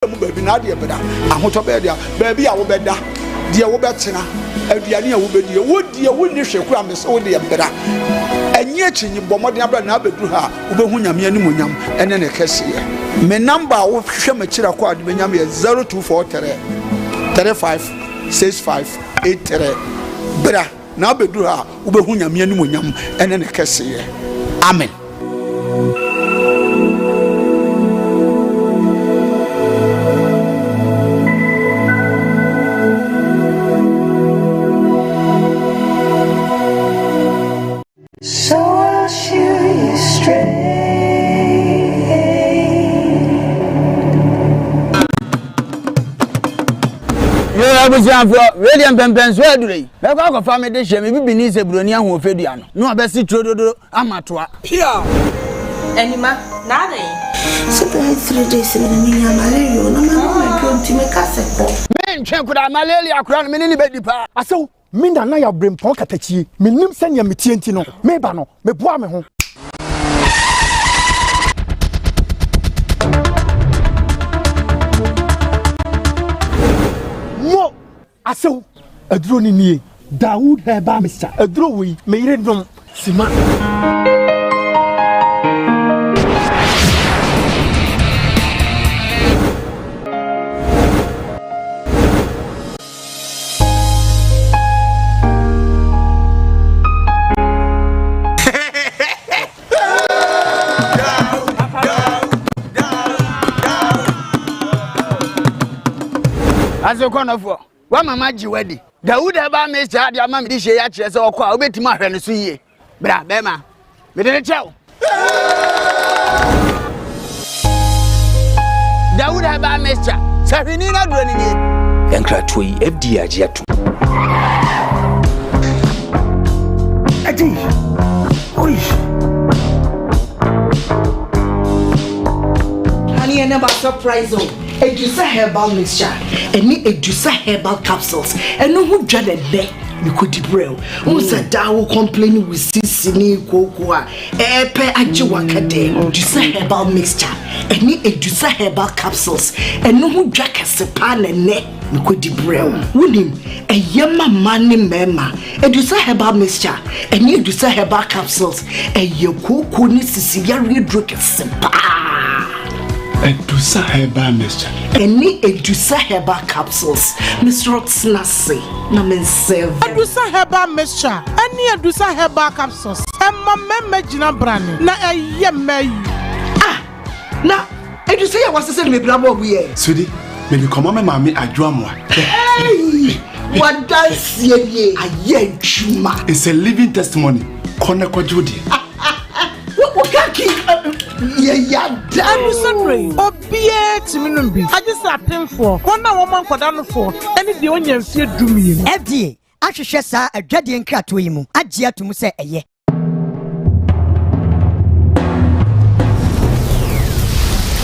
mu baabi na ade beda ahoto be dia baabi a wo beda dia wo betena aduane a wo bedi wo dia wo ni hweku amese wo de beda enye chinyi bomoden abra na abedu ha wo behu nyame ani monyam ene ne kese me number wo hwe makira kwa ade benyam ye 0243 35 65 83 bra na abedu ha wo behu nyame ani monyam ene ne kese amen. Radiant Pempens, where do they? Let go family dish, maybe beneath a Brunia who fed you. No, best trodo amateur. Here. Anima, nada. So 3 days in the malaria, no man going to make us a men check with our malaria crown many baby pa. I saw Minda Naya bring Ponkatachi, Minim Senya Mitientino, Mebano, Mebuame home. I saw a drone in ye. Dawood Heba Mr. A drawing made it from Sima. As a corner for. Wa mama ji wedi Dawood eba me sia dia mama di hye ya kire se okwa obetima ahwe ne so yie bra bema me de chew Dawood eba me sia sahwini na duro ni ni yankra toyi FD agiatu Adi oish Honey and about surprise Edusa herbal mixture any Edusa herbal capsules and no who dreaded there you could debrail who said dawo complaining with sisini kokoa epe ajiwakade Edusa herbal mixture any Edusa herbal capsules and no who drag a sepan and ne you could debrail wunim a yama mani mema Edusa herbal mixture any Edusa herbal capsules a yoko ni sisiya redruk a sepa Edusa herbal mixture. Any Edusa herbal capsules. Mr. Snassi, Namen Sev. Edusa herbal mixture. Any Edusa herbal capsules. Emma Memejina Brani. Na a yemay. Ah, na Edusa was the same with Bravo. We Sweetie, when you come on, mammy, I drum one. Hey, what does ye? A ye chuma. It's a living testimony. Koneko Judy. What can yeah, I'm sorry. Obie Timinumbi. I just happened for 1 woman for down for any the onion fear do me. FDA, I should share sa a dreading cat to him. I dare to say a ye.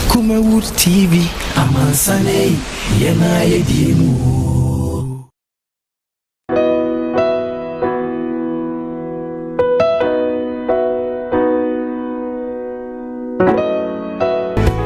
Kumawood TV, Amansane, Yena Yedimu.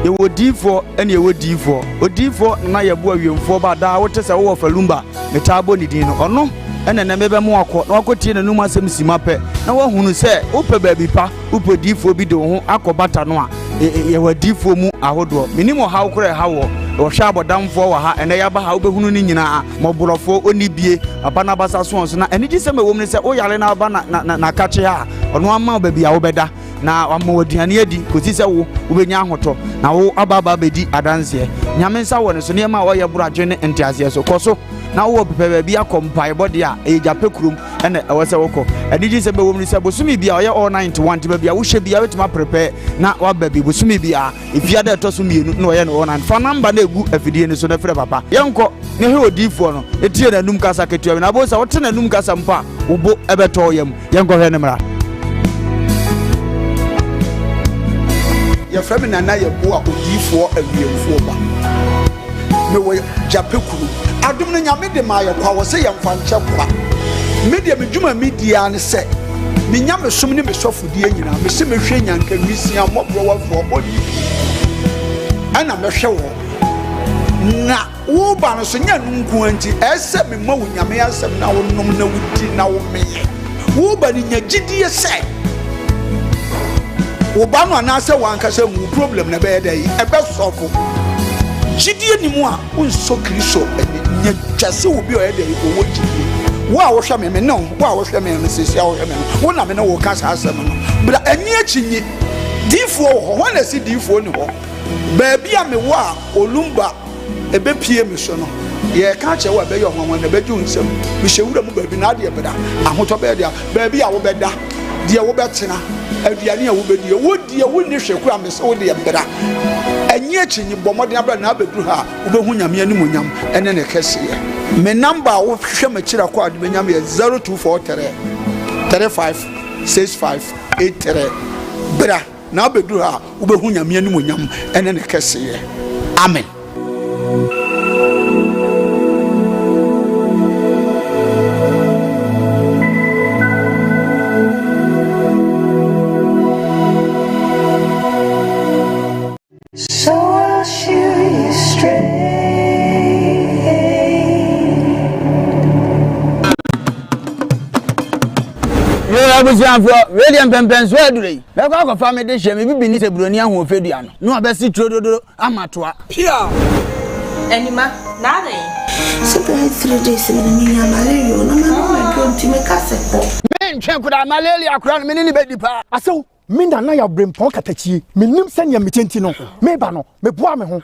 You would D4 and you would D4. O D4 na ye bo awemfo ba da wote se wo falumba metabo ni din no ono ene na mebe mo akọ na akotie na num asem sima pe na wo hunu se upe baabi pa upe D4 bi de ho akobata no a ye wa D4 mu ahodo minimo ha ukore ha wo hwa abodamfo wa ha ene ya ba ha obehunu ni nyina moborofo oni bie abana basa so na ene gi se mewom ne se o yale na aba na kache ha ono ama baabi a wo beda na amoduane adi kosi se wo ubenya ahoto na wo ababa bedi adanse nyame nsa wo ne so ne ma wo ye buradwe ne ntiase so koso na wo pepe bia kompai body a ejape kurum ene ewo se woko adiji se bewom ni se bosumi bia wo ye all 91 ti bia wo hye bia wetima prepare na wa babi bosumi bia ifia da to so mienu na wo ye no 9 fa number na egu afidie ni so na frɛ papa yenko ne he odifo no etie na num kasa ketua na bo sa wo te na num kasa mpa wo bo ebeto yam yenko hwe ne mra ya frame na na ye bo a odifo awiemfo ba me wo jape kuru adum no nyame de ma ye kwa wo se ye mfa nche kwa media medwuma media ne se me nyame som ne me sofodie nyina me se me hwe nyanka nwisia mobro wafo bodi ana me hwe wo na wo ba no so nya nunku anti ese me ma wo nyame asem na wo nom na wo di na wo meye wo ba ni nya gidie se wo ba no anase wanka se mu problem na be dey e be sofo gidie ni mu a wo nso kristo nya twase wo bi o ye dey wo gidie wo a wo hwe me no wo a wo hwe me no sesi a wo hwe me no wo na me no wo ka sa asem no bra anyi achinyi difo ho na si difo ni ho ba bia me wo a olumba ebe pie me so no ye ka che wo be yo hwan na be ju nsem me hyewura mu ba bi na de beda ahoto be dia ba bia wo beda de wo betena aduane a wo bedie wo die wo ni hweku a me so wo de beda anyi achinyi bomode abra na abeduru ha wo be hu nyame ani monyam ene ne kese ye me number wo hwe ma kira kwa de benyam ye 0243 35 65 83 bra na abeduru ha wo be hu nyame ani monyam ene ne kese ye amen. So I'll shoot you straight. Radiant Pempens, where do they? Let go of family dish, maybe beneath a Brunia who fed you. No, I best see Trodo Amatua. Pia. Anima, nada. Sometimes 3 days in the Malaria, no matter what, to make us a men check with our malaria crown, many baby pa. I saw Minda na ya brain pon katachi. Me nim sen ya mitenti no. Me ba no, me boa me ho.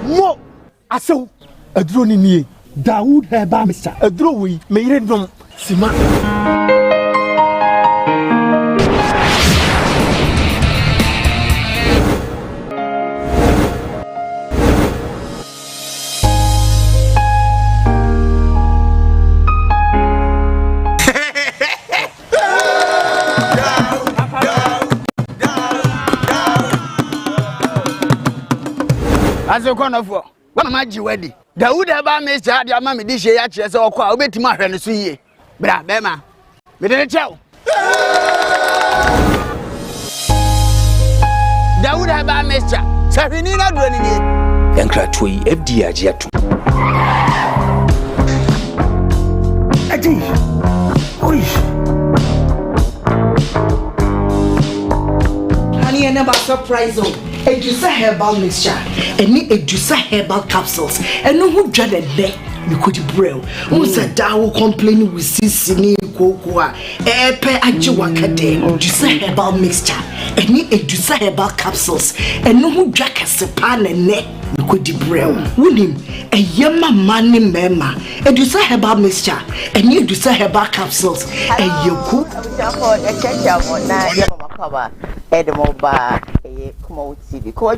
Mo aso aduro ni nie. Dawood heba Mr. Aduro wi me yire dom sima. As a corner for one of my wedding. Dawood heba Mr. the mammy dish ya chess or call bit my friend to ye. Bra Bema. Me didn't tell. Dawood heba Mr. Safinina running it. Yankra Tui FD Ajiatu. Adi. Oish. Honey, I never surprise you. Edusa herbal mixture, any Edusa herbal capsules, and no who dreaded there. You could brew. Who's a dow complaining with Sissini, Koowaa, Epe Ajiwakade, Edusa herbal mixture, any Edusa herbal capsules, and no who drank a sepan and neck. You could brew. William, a yama money mema, Edusa herbal mixture, any Edusa herbal capsules, and you cook. Edmoba, Kumawood TV, Koowaa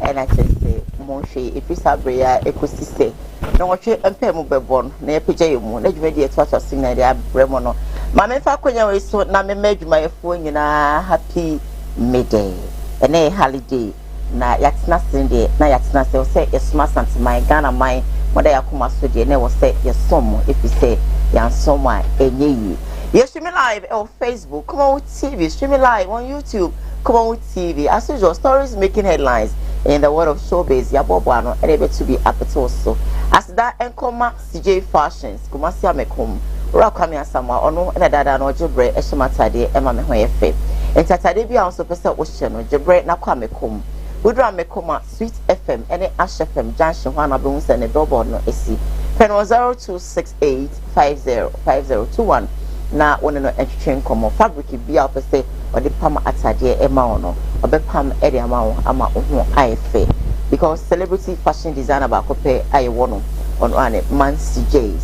and I just say, Monche, if you sabria, ecosystem. No, what you and Pemu Bebon, near PJ Moon, let me dear to sing at the Bremono. Mamma Faquia is so now made my phone in a happy midday, and a holiday. Na yat's nothing day, na yat's nothing, say, yes, master, my Ghana, my mother, Kuma Sudi, and never say, yes, some, if you say, yan somewhere, a ye. Yes, stream live on Facebook, Kumawood TV, stream live on YouTube, Kumawood TV. As usual, stories making headlines in the world of showbiz, Yabobuano, and able to be appetite. As that Enkoma CJ Fashions, Kumasia Mekum, Rakami Asama, Ono, and a dada no Jebre, Eshamatade, Emma Mehoefe. And Tatade be also person ocean, Jebre, Nakamekum, Udra Mekoma, Sweet FM, and Ash FM, Junction, Wana Booms, and a billboard no AC. Pen was 0268 505021. Na one no entertain komo fabric bi a opese or the pam atade e ma ono obepam e de ama ama ohu ayefe because celebrity fashion designer ba kope aye wono on ane man CJ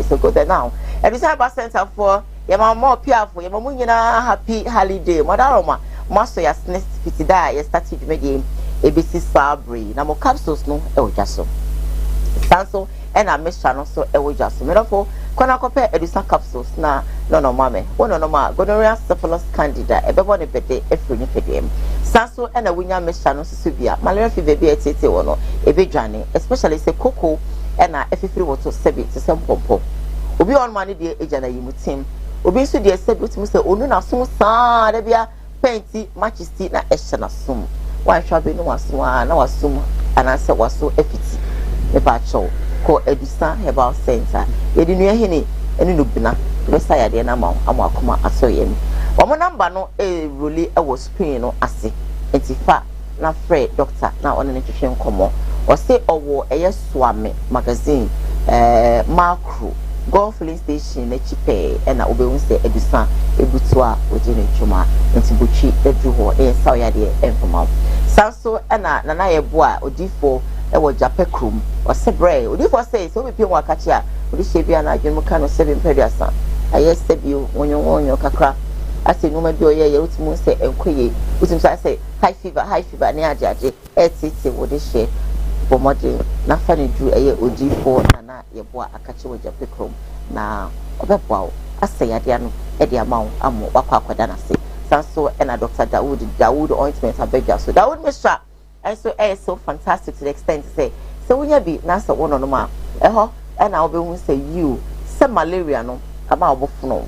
so go there now and we have a center for yama more piafo yama mu nyina happy holiday modaroma maso ya snest fitida ya started media ABC Sabri na mo capsules no e ojaso sanso and I miss channel so e ojaso merafo Kona kope Edusa capsules na no mame. Wono no ma gonorrhea syphilis candida ebebo ne pete efri ni pedem. Sanso ena winya mesha no susubia. Malaria fever be etete wono ebedwane especially se koko ena efifiri woto sebi se sempompo. Obi on mani de ejana yimutim obi nso de ese bi tumi say onu na so saa da bia penti majesty na ehye na som wan hwa be no waso na waso ananse waso afiti me ba cho ko Edusa Herbal Center yedi nu ehene enu no bina be sa ya de na ma akoma asoye mi omo number no roli e wo screen no ase entifa na free doctor na ono ne twehwe nkomo o se owo eye Swame magazine macro golf filling station na chipe na obehun se Edusa ebutu a ojine twuma ntibutwi edu ho sa ya de enfoma sanso na na ye bo a odifo ewo japekrum o se bre odifo say so be pie wa kachi a odi shebia na adwemu ka no 7 peduasa aye sebio wonyo kakra ase no ma bi oye utimu se enkoye utimu say high fever ne ajaje etiti wodi she bomode na fa ne du eye odifo na ye bo akachi wo japekrum na obeboa ase ya de no e de amawo amo wakwa akwada na se sanso na Dr. Dawood ointment abegya so Dawood Mishra and so fantastic to the extent to say so when you be na so one no ma ho na obehun say you say malaria no ama obofuno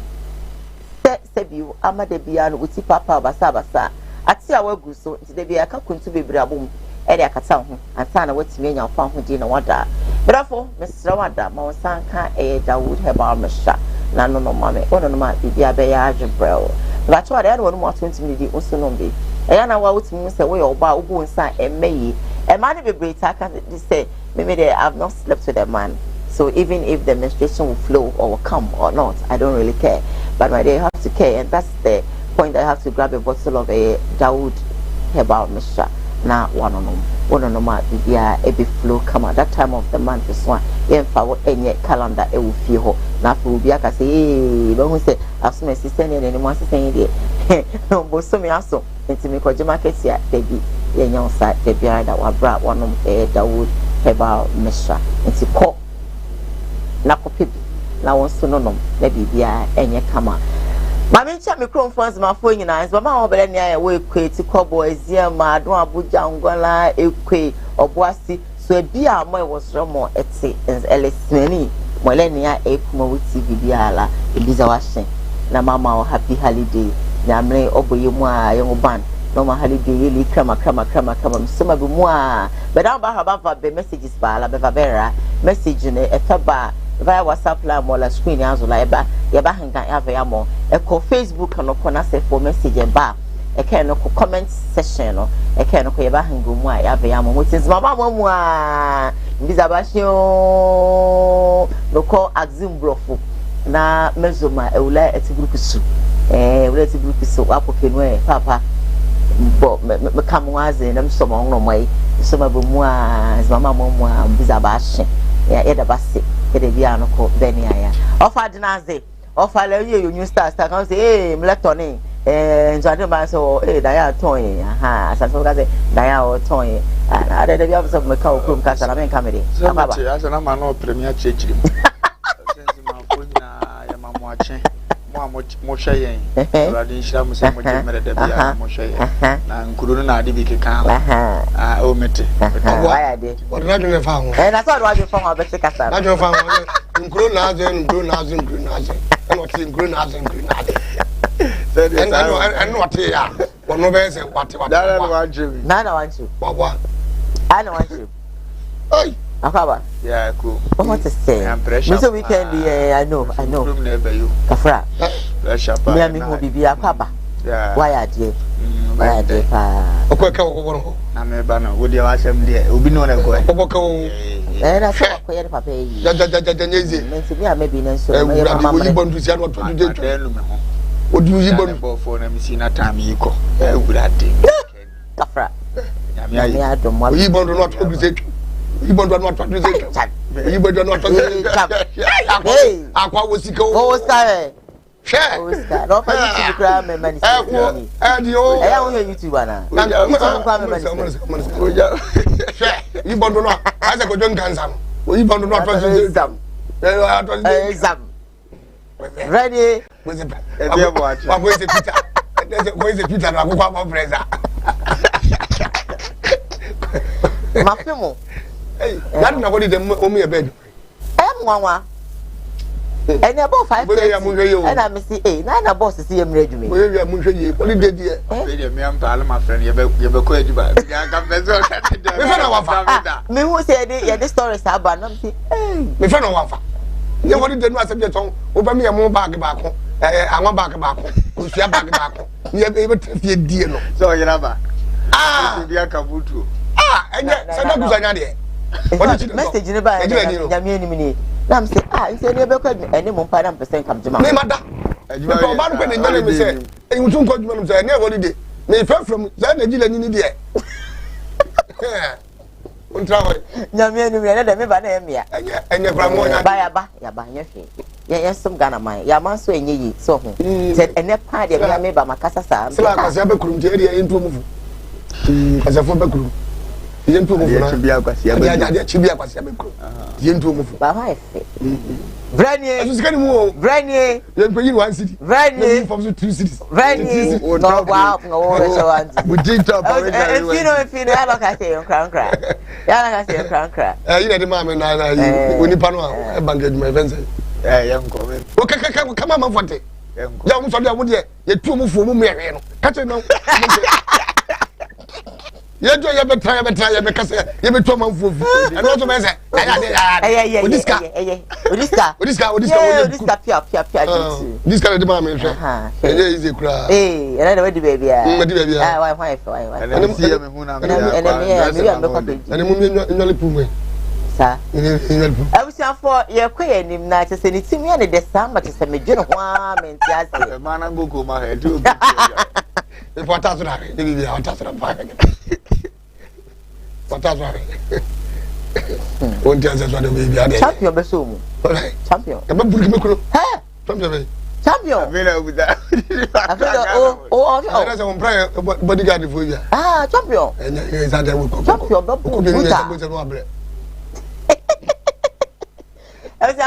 say biu amade bia no uti papa basa ati awagu so nti de bia ka kuntu bebre abom e de akata ho ansa na watimi anya fa ho di na wada brafo mesra wada ma wonsan ka Dawood Herbal Mishra na no mame ono no ma bibia be ya adwebrel but what I don't want 20 minutes also no be e na wa utimi say we oba obu nsa emeyi a man be great I can say maybe they have not slept with a man so even if the menstruation will flow or will come or not I don't really care but my day have to care and that's the point I have to grab a bottle of a Dawood Herbal Mishra na one on ma bibia e be flow come at that time of the month this one yemfa wo enye calendar e wo fie ho na fa obi aka say ba hu say asome sister ne ne mo asesen de no bo so me aso ntimi ko je market ya debi yenya osa debi ara da wa bra wonom Dawood Herbal Mishra nti ko na ko pebi na won so no na bibia enye kama Mami ncha microphones ma fo nyina nso ma ho bele ne aye we kweti kobo ezia ma ado abuja ngwala ekwe oboasi so ebia mo e wosro mo eti elesmeni mo le ne ya Kumawood TV biala ebiza washe na mama o happy holiday na mre oboye mu a ye ban no ma holiday really kama msema bi mu a be da ba ha be messages ba la be vera message ne efaba via WhatsApp la mo la screen azula eba hanga ya mo e ko Facebook no ko na se for message ba e ka no ko comment section no e ka no ko eba hanga mu a ya mo motis mama mu a biza ba shio no ko axim brofo na mezoma e wula etibrukusu wula etibrukusu apoke no e papa bo me kamwaze na msoma no mai soma bu mu a mama mu a biza ba she ya da base ede bia no ko beni aya ofa dinaze ofa le ye new star kan say mletoni nzade ba so da ya ton aha asanso ka say da ya o ton ada de bia so me ka okrum ka sala men kamere baba asa na ma no premier chechiri sense ma ko na ya ma mo ache mo hwe yen radi nshira mo se mo je mere de bia mo hwe yen na nkuru na ade bi keka o mete why ade what na do me fa ho na so do wa fa ho be se kasa na do fa ho nkuru na aze and what nkuru na aze and what ya what no be say what that no want you na want you what I don't want you oi akaba yeah cool what to say this weekend I know kafra pressure pa me ho bibia akaba why ade pa okwa wo na me ba no wo dia wa asem de obi no na ko okwa wo na so ko ye papa yi nyezi mensi bi amebi na so me mama me bondu sia no to de anu me ho odi uyi bondu bo fo na mi si na time yi ko ewurade kafra nyame ya do mo uyi bondu no to de se ibondo no to de se ibondo no to de se akwa wo sika wo sika share no fa YouTube kra me mani dio ya wo YouTube ana YouTube kra me mani share ibondo no asa ko jon kansa no ibondo no to de se exam ready wa is a Peter na akwa ma presa mafemo that na go dey o me bed nwanwa And about 5 and I miss eh, nine boss to see him ready me. We are Munshi, only did ye. Me am pal my friend, you be quite bad. Me who said the stories about nothing. Me friend wafa. You want to do a subject on over me a more bag back. I want back back. We share back back. You have able to be dear. So you never. Be a kabutu. And yet, Sanaku. What did you message in the bar? Yamini. Nam say, it's a never could any more % come to my mother. You are about when you say, and you don't call you say, never did. May fell from Zanaji and you did. Yamini, let me buy them here. And your grandmother buy a bar, ya buy your feet. Yes, some Ghana mine. Yaman so in ye, so said, and that party I made by my casa. So I was ever could into move. As a football. Yentu move be akwasi ya chibi akwasi abekro yentu move ba wife Vranie asu sikani mu Vranie yentu yin 1 city Vranie from 2 cities Vranie no wow no so one we did top if you I like I say on crown cry ya like I say on crown cry you know the mama na oni pa no e banged my friends yanko o come on forte ya mu so de amu de ye tu mu fu mu mehwe no ka che no you do you better because you be too manful and also me say this guy this guy the man me say easy kra and the baby why and see me hu na and me pume sir I was for your queer nim na to say it to me and the same but to say me dwene ho am ntiase man an go go ma head to if what has that be what has that what has that one chance that baby are champion be so mu champion e ba burki me kuro champion avela with that that's one prayer bodyguard for you champion and is that champion be I was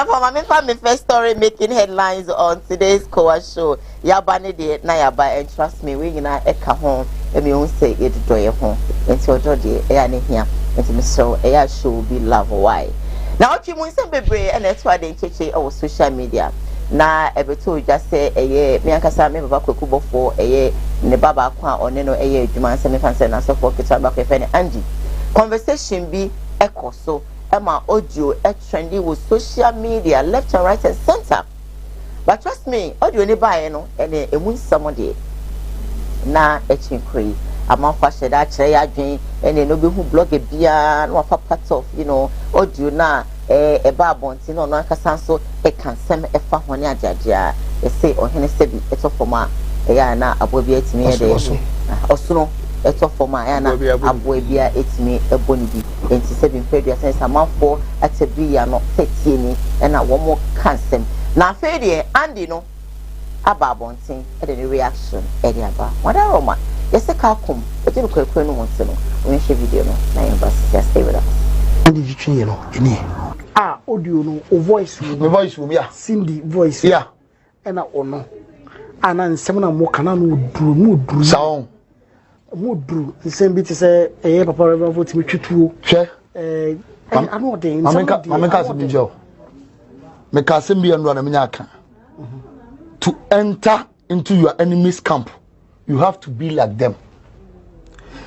for my first story making headlines on today's Koowaa Show. Yabani de na yaba and trust me, we na eka home. And me won't say it do your home. And so Georgie, I am here. And me so I show be love why. Now you won't say baby, and that's why they check our social media. Na ebeto just say me ankasa me baba kwekubo for ne baba kwa oneno dwuma se me fanse na so for kitaba kwa fe Angie. Conversation be echo so Emma audio trendy with social media left and right and center. But trust me, audio ni buy no and e win somebody na chinkri ama fa sheda kire ya dwen and no be hu blog bia no fa part of audio na e ba bonti no akasa so e kan sem e fa hone ajaja e say ohene sebi e to forma e ya na abobi atimi e de osuno eto forma ya na aboe bia etimi eboni bi enti se bi mpedua sense amanfo atebi ya no tetie ni na wo mo kansem na afede andi no aba bonten e de reaction e de aba wada roma yese ka kom e de kwekwe no wonse no we share video no na embassy just stay with us andi jitwe no eni audio no o voice wo ya Cindy voice ya na ono ana nsem na mo kana no duru saon Mudru, the same bit is a papa river for me to I'm not saying to enter into your enemy's camp, you have to be like them.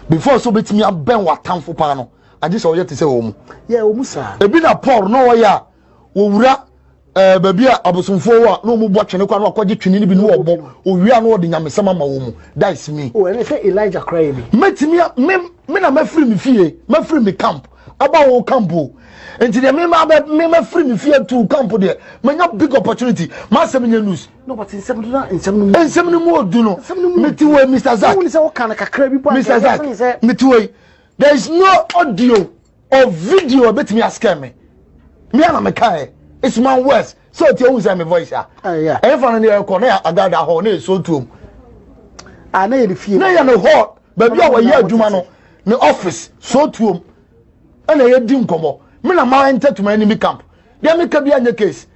Before so bit me a ben what time for pano. I just want to say yeah, Musa. A bit of poor no ya wura baby abosomfo no mu bɔ twene kwa no akɔgye twene ni bi no ɔbɔ owia no ɔde nyamesama ma wo mu that is me oh and say Elijah cry me metimi me na mafiri me fie mafiri me camp aba wo camp o enti de me mafiri me fie to camp de manya big opportunity ma asem nya news no but nsem no mu odu no meti we Mr. Zack woni say wo kana kakra bi Mr. Zack meti we there is no audio or video betimi ask me ana me kai it's my words. So it's always my voice. Yeah. If I need a corner, I got a horn, so too. I know the fear. Nay, no hot, but you are here, Jumano, the office, so too. And I didn't come up. Mina ma enter to my enemy camp. There may be in the case.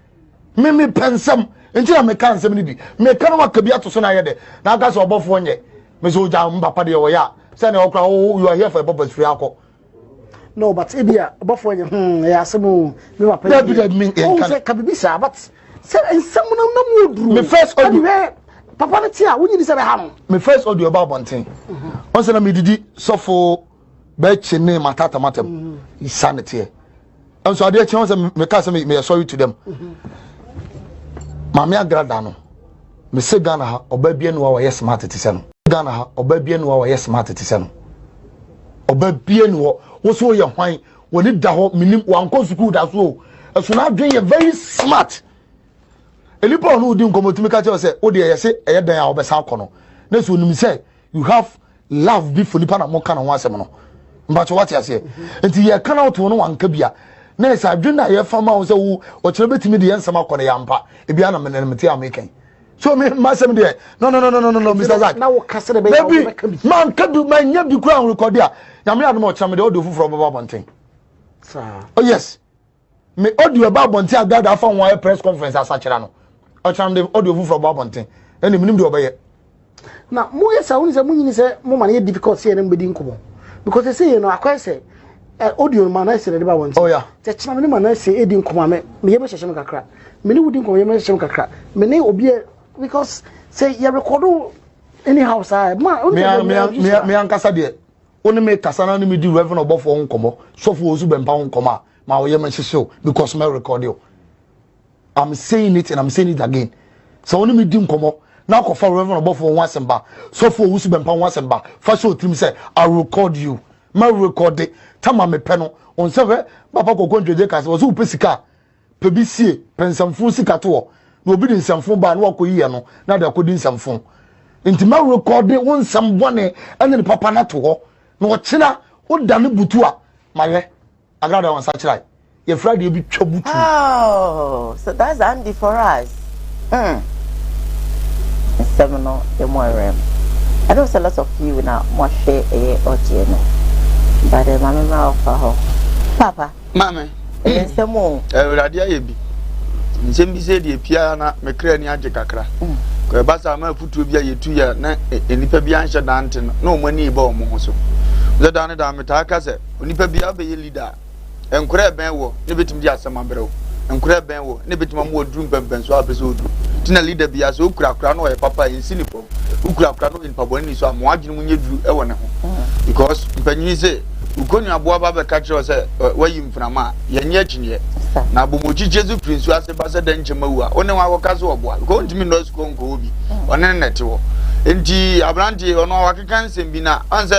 Me pen some until I make cancer. Me can't work to Sonayade. Now that's above 1 year. Miss Ojam Papa de Oya. Send you are here for a purpose free alcohol. No, but Ibia, above 1 year, yeah, some me say Kabibisa, but Say nsɛm na mu oduru. Me first audio. Papa no tia, wonyi se be ha no. Me first audio about bonten. On say na me didi sofo be chene matata matem. Insanity. And so ade che on say me ka say me sorry to them. Mame agrada no. Me se Ghana ha oba bia no wa yes smart te se no. Ghana ha oba bia no wa yes smart te se no. Oba bia no wo so ye hwan woni da ho minim wanko school da so. So na adwen ye very smart. Elipo no udi nkomotimi ka che say o de ye say eye dan a obesa kono. Na so nim say you have love before nipa na mo kana ho asem no. Mbacho what you say. Enti ye kana oto no wanka bia. Na say adwen na ye fama wo say wo o kire betimi de ensem akono yampa. E bia na menemete amaken. So me masem de no Mr. Zach. Na wo kase de be man kadu man nya bi kura record a. Nyame adom o kire me de o do fufuro baba bonten. Sir. Oh yes. Me audio about bonten agada fa won press conference asakira no. O kire me audio fufuro baba bonten. Eni minim de obeye. Na mo yesa woni se mo nyini se mo man ye difficult se na mbedi nkomo. Because they say you know akwa say audio man na se de ba won. Oh yeah. Te chima me man na se edi nkoma me ye be hyehye me kakra. Me ne wudi nkoma ye me hyehye me kakra. Me ne obi because say you record anyhow say me ankasa de oni me kasa na me di reverend obofo nkomo sofo ozu bempa nkoma ma wo ye me hyehye because me record you. I'm saying it and I'm saying it again. So oni me di nkomo na ko fa reverend obofo nwasemba sofo ozu bempa nwasemba fa show trim say I record you. Ma record it tama me peno on se papa kokon dwede kasa wo so pesika pebisie pensamfu sika to na obi di nsamfu ba na wakoyi no na da kodi nsamfu enti ma record won sam bone ene papa na to ho na wo kina wo da ne butu a maye agrada wan sa kirai ye friday bi twa butu. Oh, so that's Andy for us. Seminal MRM. I know a lot of you now more share a no. But the mama of Papa. Mama. Semo. Radia yebi. Nsembi se de pia na mekra ni age kakra. Ko basa ma futu bia yetu ya na enipa bia nhye dante no mo ni ba o mo so. Ze dane da meta aka se onipa bia be ye leader. Enkura ben wo ne betim di asema brew. Enkura ben wo ne betim am wo drum pempen so abeso odu. Tina leader bia so okura no ye papa insinipo. Okura no in paboni so am wadwene mu nyeduru e wo ne ho. Because mpanyin se ukoni aboa baba ka kire se wayi mframa ye nye akiniye na abomoji Jesu prince ase ba se dan chemawu a one wa woka so oboa ko ntimi no sko nko obi one nete wo enti abrante ono wakeka nsem bi na anse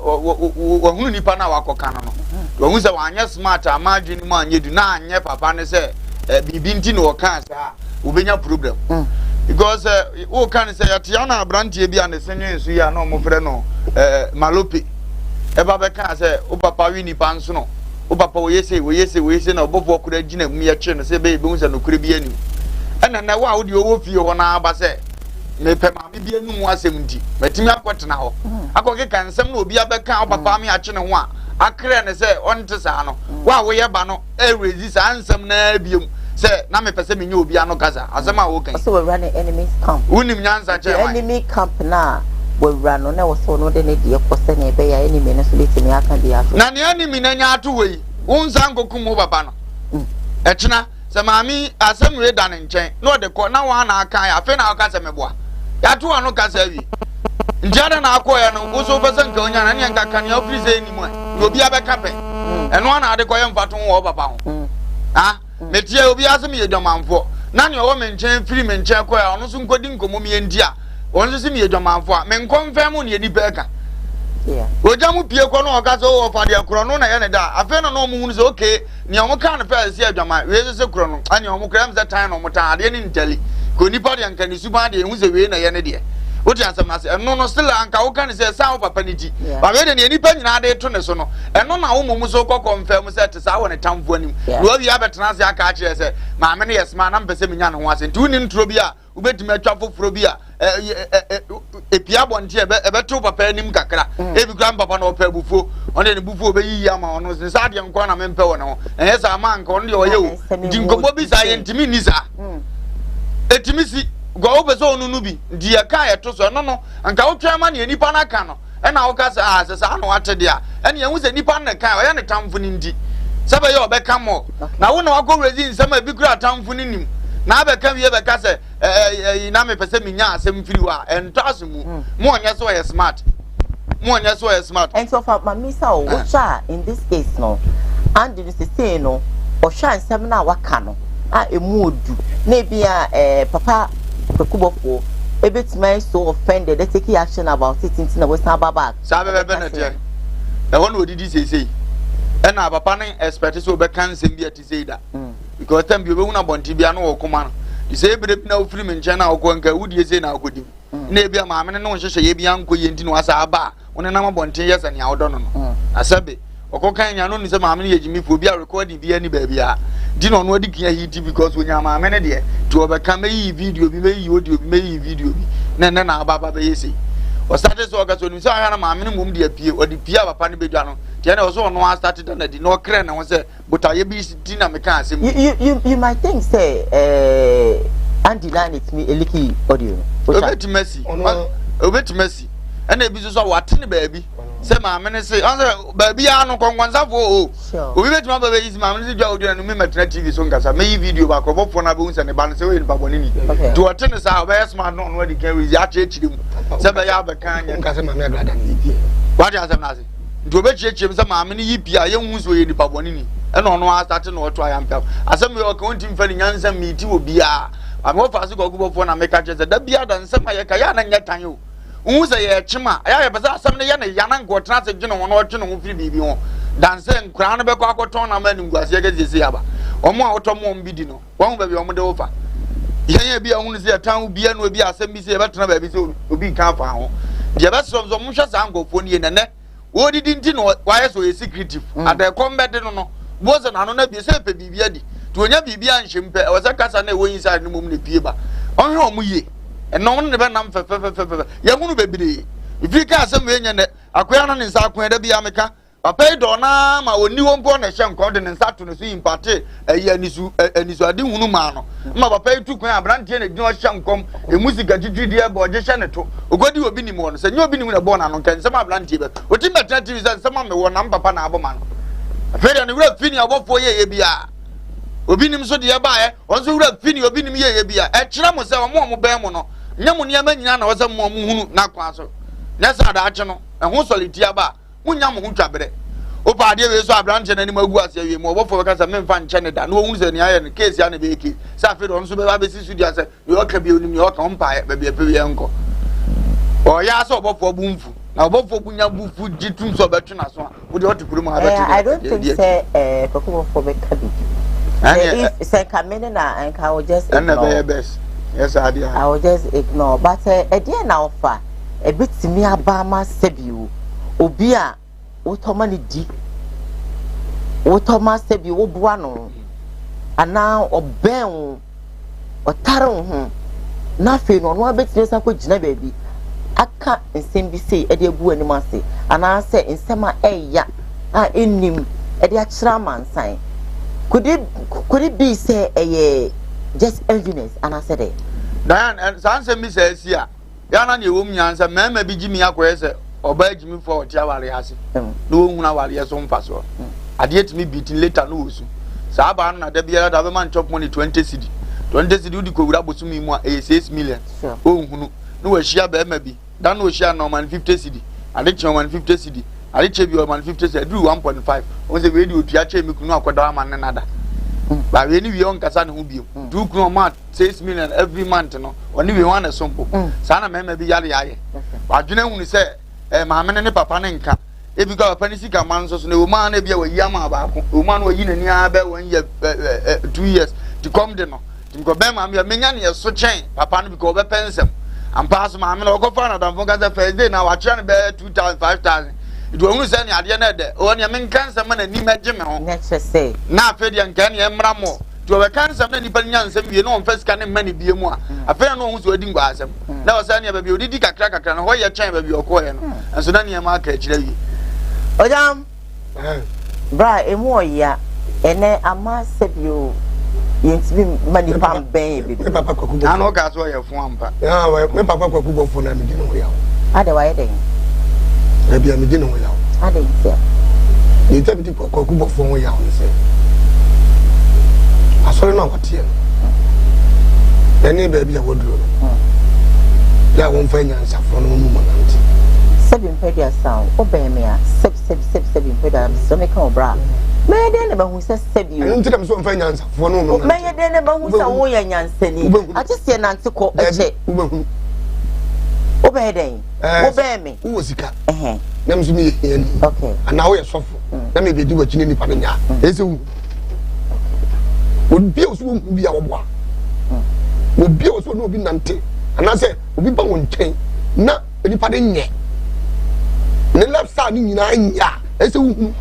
wo hunu nipa na wakoka no wo hu se wanye smart amadwini mu anyedu na anye papa ne se bibi nti no woka sa ubenya problem because wo kan se yatia na abrante bi an senye nsu ya na omofre no malope eba be kan say o papa wi ni panso no o papa wo yese na obofo kura gina mu ye kye no say be hu say no kura bi ani ena na wa wo de owo fie ho na aba say me pe ma bi anu mu asem ndi matimi akotena ho akoke kan nsem na obi abeka o papa me akye ne ho a akre ne say onte sa no wa wo ye ba no e resist ansem na biom say na me pese me nya obi ano gaza asem a wo kan so we run an enemy's camp unim nyansa che enemy camp na we run no na wo so no de ne de ekose ne be ya enemy no so letimi aka de ato na ne enemy na nya ato wei unsa ngokum ho baba no ekina se maami asem we da ne nchen no de ko na wa na aka ya fe na aka se meboa ya to anu ka se wi njada na akọ ya no wo so pese nka onya na ne nka kan ya ofri se enimu a obi abeka pe eno na ade ko ye mfato ho baba ho metie obi asem ye dwamanfo na ne o me nchen firi me nchen ko ya ono so nkodi nkomo me ndi a ono so me ye dwamanfo a me nkonfem mu ne ni beka oja mu pie ko no oka so wo fa de akro no na ye ne da afa no mu hunu so okay ne omo kan fa se adwama we se kro no ani omo kram za tan no mo tan ade ni ntali ko nipa de anka ni suba de hu se we na ye ne de woti asem na se eno no still anka wo kan se sa wo papa ni ji ba we de ne nipa nyina de to ne so no eno na wo mu so ko confirm se te sa wo ne tamfo anim no bi abetena se aka akire se ma me ne yesma na mpese me nya ne ho ase nti woni ntro bi a ubetime atwa foforo bi a epia bonte ebeto papa anim kakra ebi kra papa na opa bufuo onde ne bufuo be yi ama ono se sa de nko na mempe wo ne ho enye sa ma nka onde oye wo di nkomo bi sa ye ntimi ni sa etimi si go obeso onu nu bi di ya ka yeto so no anka wo twa ma ne nipa na ka no e na wo ka sa se sa no atede a ene hu se nipa na ka oya ne tamfo ni ndi sebe ye obeka mo na wo na wako rezi nsema ebi kra tamfo ni nim na be kan wie be ka se na me pese minya asem firi wa entaso mu mo onye so ye smart and so for mamisa o wacha in this case no and you say no o shan sem na waka no a emu odu na bia papa kwekubofo ebetima so offended they take action about it in na we san baba sa be na tie won odidi sei e na papa ne expect so be kan sem bia ti sei da because time bi obehu na bonti bia no okoma no di sei ebe na ofiri me nche na okọ nka wudie sei na akodi na bia maame ne no hyehyɛ ye bia nko ye nti no asa aba one na bonti ye sɛ ne awodɔ no no asabe okọ kan nya no ni sɛ maame ne ye jimi fo bia record bia ni ba bia di no no odi kia hiti because onya maame ne de to obeka meyi video bi meyi audio bi meyi video bi na baba be yesi o start so oga so ni so ahana maame ne mum de apie odi pia papa ne bedwa no tie na so no start na di no kre na wo se botaye bi di na me kan asem you might think say Andy Lan it me eliki audio obetimasi ana ebi so watene baabi se maame ne se anse baabi ya no konkwansafo obi betima baba yi maame ne se dwa audio no me metna TV so nkasa me video ba krobofo na be unse ne ba ne se we ni baboni ni to watene sa oba smart no no di kan we ya chechire mu se ba ya ba kan nya nkasa maame agrada na ibi what ya sam na se to be chechire se maame ne yi bia ye hu so ye ni baboni ni e no no start no oto ayampa asem we o kan tim fa ni nyansa miti obi a amo fa se gogubofo na meka chese da bia da nsema ye ka ya na nya tan yo unse ye chima ya beza asem ne ye na yana ngotena se gene wono otwe no firi bibi ho danse nkra no be kwa akoton na mani nguase ga jese aba omo a otomo mbidi no won ba bi omo de ofa ye bia hunu se tan bia no obi asem bi se ye betena ba bi se obi kan fa ho de be so mo hwe sa ngofo ni ne wodi dinti no wa ye so ye secretive ade kombe no no boze na no na bi se pe bibia di to onya bibia nhempe e wasa kasa na ewo inside no mum ne pie ba onhwe omuye eno ne be nam fe ye hunu bebire ifi ka asem we nya ne akoya no ne nsa akoya da bia meka papa do na ma oni wo mpo na hye nko de ne nsa to ne so imparte eyi anisu ade hunu ma no ma papa tu kwan abrantie ne gino hye nkom emusika titidi e bo je hye ne to ogodi obi ni mo no se nya obi ni mu na bo na no kan se ma abrantie be oti meta tv se ma me wo na papa na abo ma no afere ne wura fini abofo ye bia obi nim so de ya bae onso wura fini obi nim ye bia e kire mo se mo ben mo no nya mo niam nyina na wo se mo hunu na kwa so nya sa da ache no e ho soliti aba munya mo hu twabere o pa de we so abrante na ni magu ase awie mo obofo ka sa memfa nche ne da no hu se ne aye ne case ya ne be eke sa afere onso be ba be si studio ase yo ka bi onim yo ka mpa be be pe ye nko o ya so obofo bumfu na obofo kunya bufu jitum so betu na so wo de otikuru mo abetu I don't think say kokofo be ka bi if say kamene na and I will just ignore best yes I will just ignore but e dey na offer e bitimi abama sebiu obi a wotoma ne di wotoma sebi wo bua no ana oben otare ho na fe no no abetire sa ko gina baabi aka nsem bi sei e dey gu anim ase ana se nsem a eya a enim e dey akira mansan could it be say just engineers and I said it Dan and nsem bi say sia ya na ne wom nyansa mema bi gimi akoye se oba gimi for tia ware ase no hu na ware so mfa so ade etimi beating later no osu sa ba na da bia da be man chop money 20 cedi udi ko wura bosumi mu a 6 million o hunu no wa hia ba ma bi dan no hia no man 50 cedi ade che man 50 cedi ade che bi man 50 cedi do 1.5 on se we di otua che mi kunu akoda man nada ba we ni wi on kasa ne hu bi do kunu ma 6 million every month no oni we wan sompo sa na mema bi yare yaye ba dwene hu ni se maame ne papa ne nka e bi ga papa ni sika man so ne o ma na bia wa yi ama ba ko o ma no yi nani aba 1 year 2 years to come de no tinko be maame ya menya ne so chen papa no bi ko be pensem am pass maame no ko fa na dan fo ga za first day na wa kire ne be 2000 5000 it wo hu se ne ade na de o ne men kansa ma na ni magye me ho next say na afi de nka ne emra mo to we kansa na ni pa nyansa wie no on first ka ne mani bie mu a afi na no hu so adi ngwa asem na o se ne ba bi odidi kakra no ho ye chen ba bi okoye no enso na ne ma aka kire wi ojam bra emu oya ene ama sebio yentimi mani pam ben bi papa kwaku na no ga so ye fun ampa me papa kwaku bofo na me di no yawo ade wa yeden e bia me di no yawo ade ntia ni tabi di kwaku bofo yawo se asore na kwatie Any baby I would do. That won't find answer for no woman. 7 pedia sound, obey me, 7 pedia, so make a bra. May I then about who says 7 you? I'm so finance for no woman. May I then about who's a way and Yanseni? I just see an answer call a check. Obey them, obey me. Who was it? Names me, okay, and now we are soft. Let me do what you need, Pamina. It's a would be also be our one. Would be also no be nante. And I said, we won't change. Not anybody yet. The left side in 9 years. It's a woman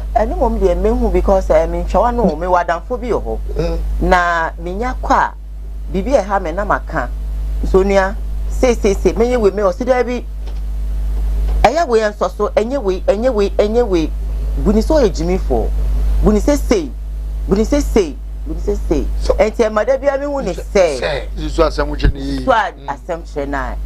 be a man because I mean, Chawano, me wadan phobia. Na minya kwa, bibi a ham and namaka. Sonia, say, many with me or see there be. Way and so anyway. When you saw a Jimmy for, when you say, and tell my baby, I mean, when you say, this was some which assumption, and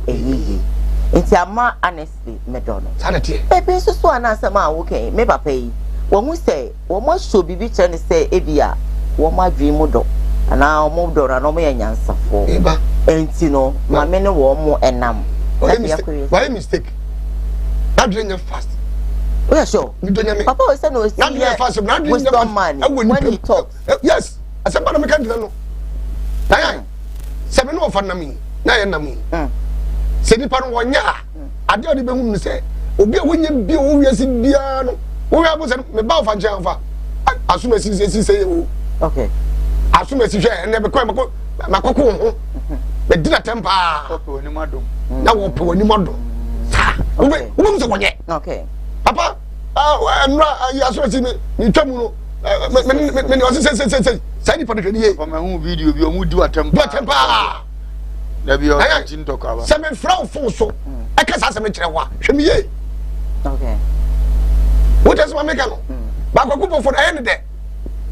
tell ma honestly, Madonna. Sanity, baby, so an answer, ma, okay, maybe pay. When we say, what must should be returned to say, Evia, what my dream would do, and now moved on and only an answer for, and you know, my men were more and numb. Why mistake? Not drink them fast. Yeah, sure. Papa said no. Not drink fast. Not drink them money. When he talks. Yes. I said, but I can't know. 7 of Fanami. 9 Nami. Say the pan 1 year. I don't even say. Obi when you be always in Biano. We are was a bow for Java. As soon as he say, okay. As soon as he share and never quite my cocoon. But did a temper. Now we'll put any model. Okay. Papa, I'm not. You are so me. You tell me. Many also say. Send for the day. For my own video, you will do a temper. There be a gin to cover. 7 francs for so. I can't ask me to show me. Okay. What does my mechanic? But I go for the end of the day.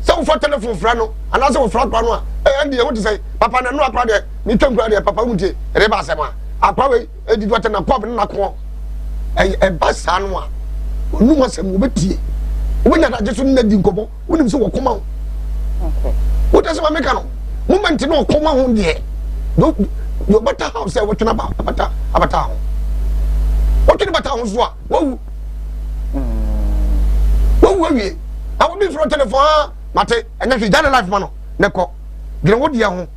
So for telephone frano, and also for front one. And I want to say, Papa, no, I probably need to grab Papa Munti, Rebasema. I probably did what in a pub in a quo. A bus sanwa. No one said, when I just wouldn't let go, wouldn't so come out. What does my mechanic? Woman to know, come on, dear. Your better house, say what about a town. What about towns? Whoa, were we? I will be for a telephone, Mate, and if you done a life, Mano, Neko, get what you are.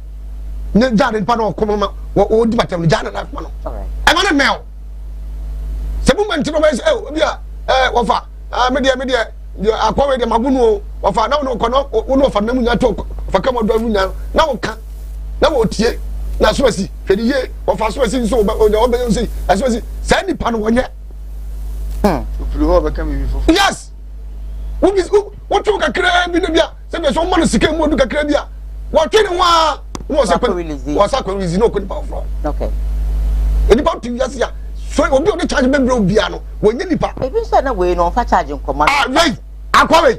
No, Jan Pano, come on, what do I tell you, Jan and life, Mano? I'm on a mail. Some woman to my Wafa, media, you are quite a Mabuno, or for no corner, or no for Namuna talk for Commodore now. Now, tea, now, Swissy, for the year, or for Swissy, so, but the old say, as was it, Sandy Pan 1 year. Yes. What you can create in the send us someone to come to Caribbean. What can was a release no good power from. Okay. In about 2 years, so it will be on the charge member piano when you depart. If you send away no for charging command. Right, I'm coming.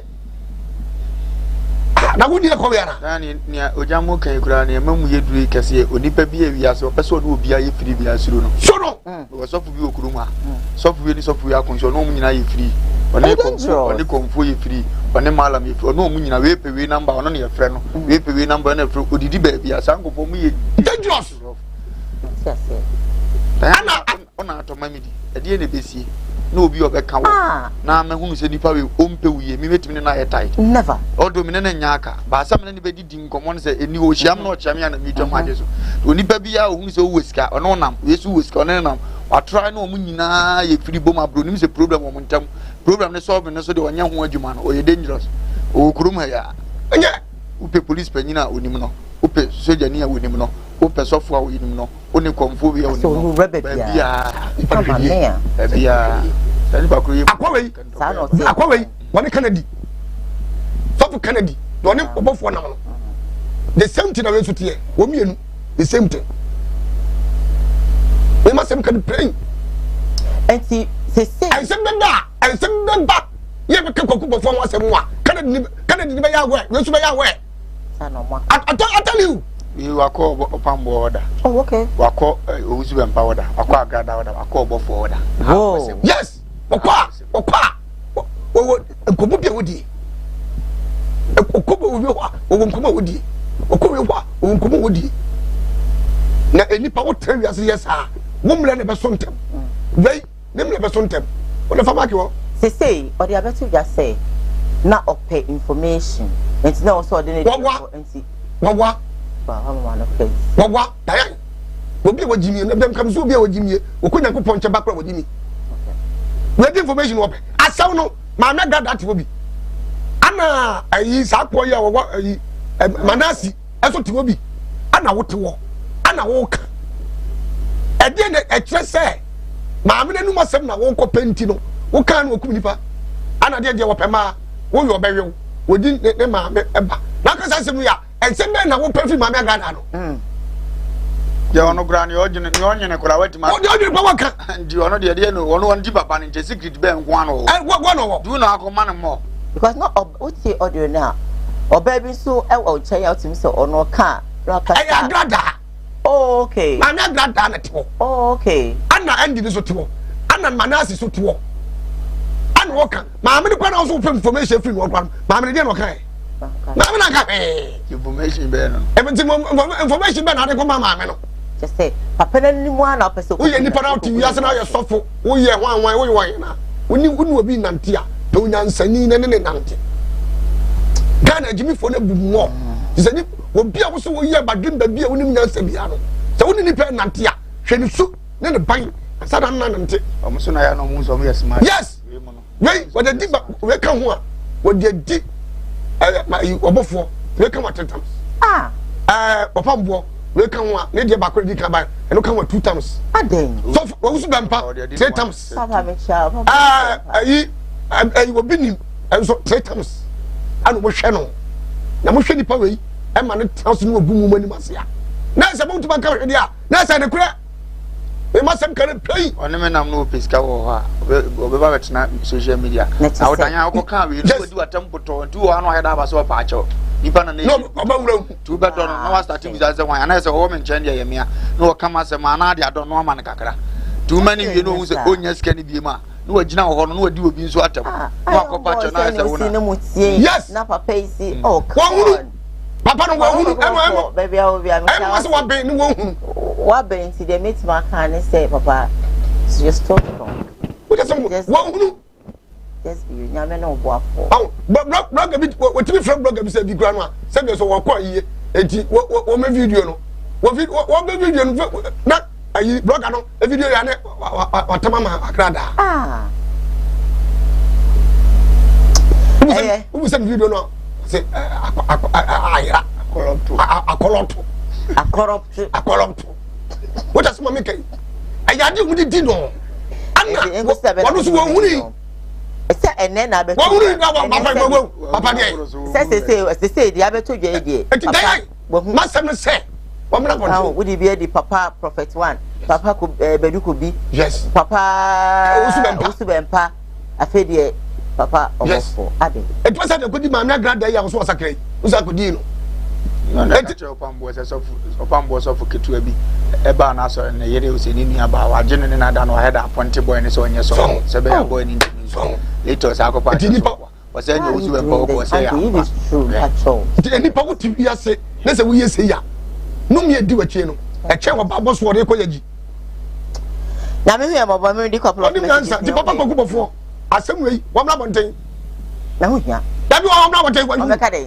Now, would you call near Ojamo Kaygrani, a mum ye drink, Cassia, or Nipper be as a person will be a free Biasuno. So, no, was soft view Kuruma, soft really soft we are concerned, no mean free. When they come for you free, when the malam, if no meaning a rape away number on your friend, rape away number and a fruit, would it be a sango for me? Dangerous. Yes, Diana, on out of my midi, a dear BC. No be of a cow. Now, my home said, if I will umpe we, me met me and I tight. Never. Or dominant and yaka, but some anybody didn't come on say, and you shall not champion and meet your majesty. When you baby out, who's a whisker, or no, nam, yes, whisker, or no, or try no munina, a free bomber, brunim, a problem of time. Problem the solving, so the young woman, or you're dangerous. Oh, Krumaya. And yeah, Upe police penina, Unimno, Upe soldier near Unimno, Upe software Unimno, only come for you. So, rabbit, yeah, Aquaway, one Kennedy. Papa Kennedy, one above 1 hour. The same thing I went to here, women, the same thing. We must have can pray. And see, I send them back, and send them back. You have a cup of perform once and more. Kennedy, by our way, let's by our way. I tell you. You are called upon border. Oh, okay. We are called Uzu and powder. I call Gada, I call Boforder. Oh, yes. Opa. Okubupe wodi. Okubu wo wo nkoma wodi. Okubu wo nkoma wodi. nipa wo tell you say yes ah wo mle ne be so ntem wey ne mle be so ntem o le fa mark wo say or the abetu just say na ope information enti na also ordinary enti wawa ba ha mama no face wawa dayan obi wo jimi na dem kam so obi wo jimi wo ko nyankopon che bakra wo jimi we the information wo be asaw no ma na gada ati wo bi ana ayi sakwo ya wo ayi manasi eso ti wo bi ana wo te wo ana wo ka e de ne e kire se ma me nanu masem na wo ko penti no wo kan wo kum nipa ana de wo pema wo yo bewe wo di ne ma me eba na ka sa sem ya e se me na wo pefi ma me gada no ya ono gra ni ojine ni onyene kura wati ma ojine pa waka ndi ono de no ono won di papa ni secret be nko ano wo no wo do na akoma no mo because no oti audio na oba bi so e o chen out him so ono ka no ka e agrada oh okay ma me agrada na tiwo oh okay ana andi ni so tiwo ana manasi so tiwo ana wo kan ma me ni kwa na so information free wo kwa ma me de no kan ma me na ka information be no information be na de ko ma me no just say papa na ni mu ana pese wo ye nipa na TV ya se na ye sofo wo ye hwan wo ye wan na woni obi nante a to nyansani ne ne nante Ghana jimi fo na bu mo ze ni obi a wo so wo ye badwin ba bi a woni nyansa bia no se woni nipa nante a hwe ni su ne ne ban asa na nante o mo so na ya no mo so mo yes smart yes wei wo de di ba we kan ho a wo de di obofo we kan what times papa mbo we kan ho a ne de ba ko di kan ba e no kan wa 2 times aden so wo su bempa 3 times papa me cha ayi wo binim enso 3 times anu wo hwe no na mo hwe nipa wei e ma ne transo no obu mu mani masia na se mo tuba kan hwe dia na se ne kura e ma sem kan pei one me nam no piska wo ha obe ba betena social media awotanya ko kan we no di watampoto nti wo anu ayeda ba so pa acho nipa na ne no oba wura tu be don no wa start mi za se wan ana se wo me nchen dia yemia no wo kama se ma na dia don no ma ne kakra tu mani we no hu se onya sika ni bi ma no wagina ho no wadi obi nso atam no akopa cho na se wona yes na papa isi oh papa no wo hunu baby I will be am so wa be ni wo hunu wa be nti de meet ma kan say papa just talk from what is wo hunu just be nyame no bo afo blog bi what me from blog bi say bi granu a say be so wo kwa yiye enti wo me video no wo be video no na ayi blogger no e video ya ne watama ma akrada ubu se video no se ayira akolopto what does mama make ayade mu di no ana wonu so wonhuni se enne na be wonhuni na papa de se di abeto dwe die ma sem no se wamna konti wo di be di papa prophet 1 papa ko beduko bi yes papa usubempa afedie papa obofo ade it was that kodi ma na grada ya so sakrai usa kodi no na che opambo se so fu ketu abi e ba na so na yere o se ni nua ba wa gene ne na da no head appoint boy ne so onye so se be ya boy ni so later sa ko pa o se nya usubempa o se ya ti ni pa wo ti wi ase na se wo ye se ya no me di wa che no e che wa ba bo so re ko yaji na me hwe baba me di couple of minutes ti papa ko kubofo asem wei wa mra bonten na hu hia da bi wa mra bonten wa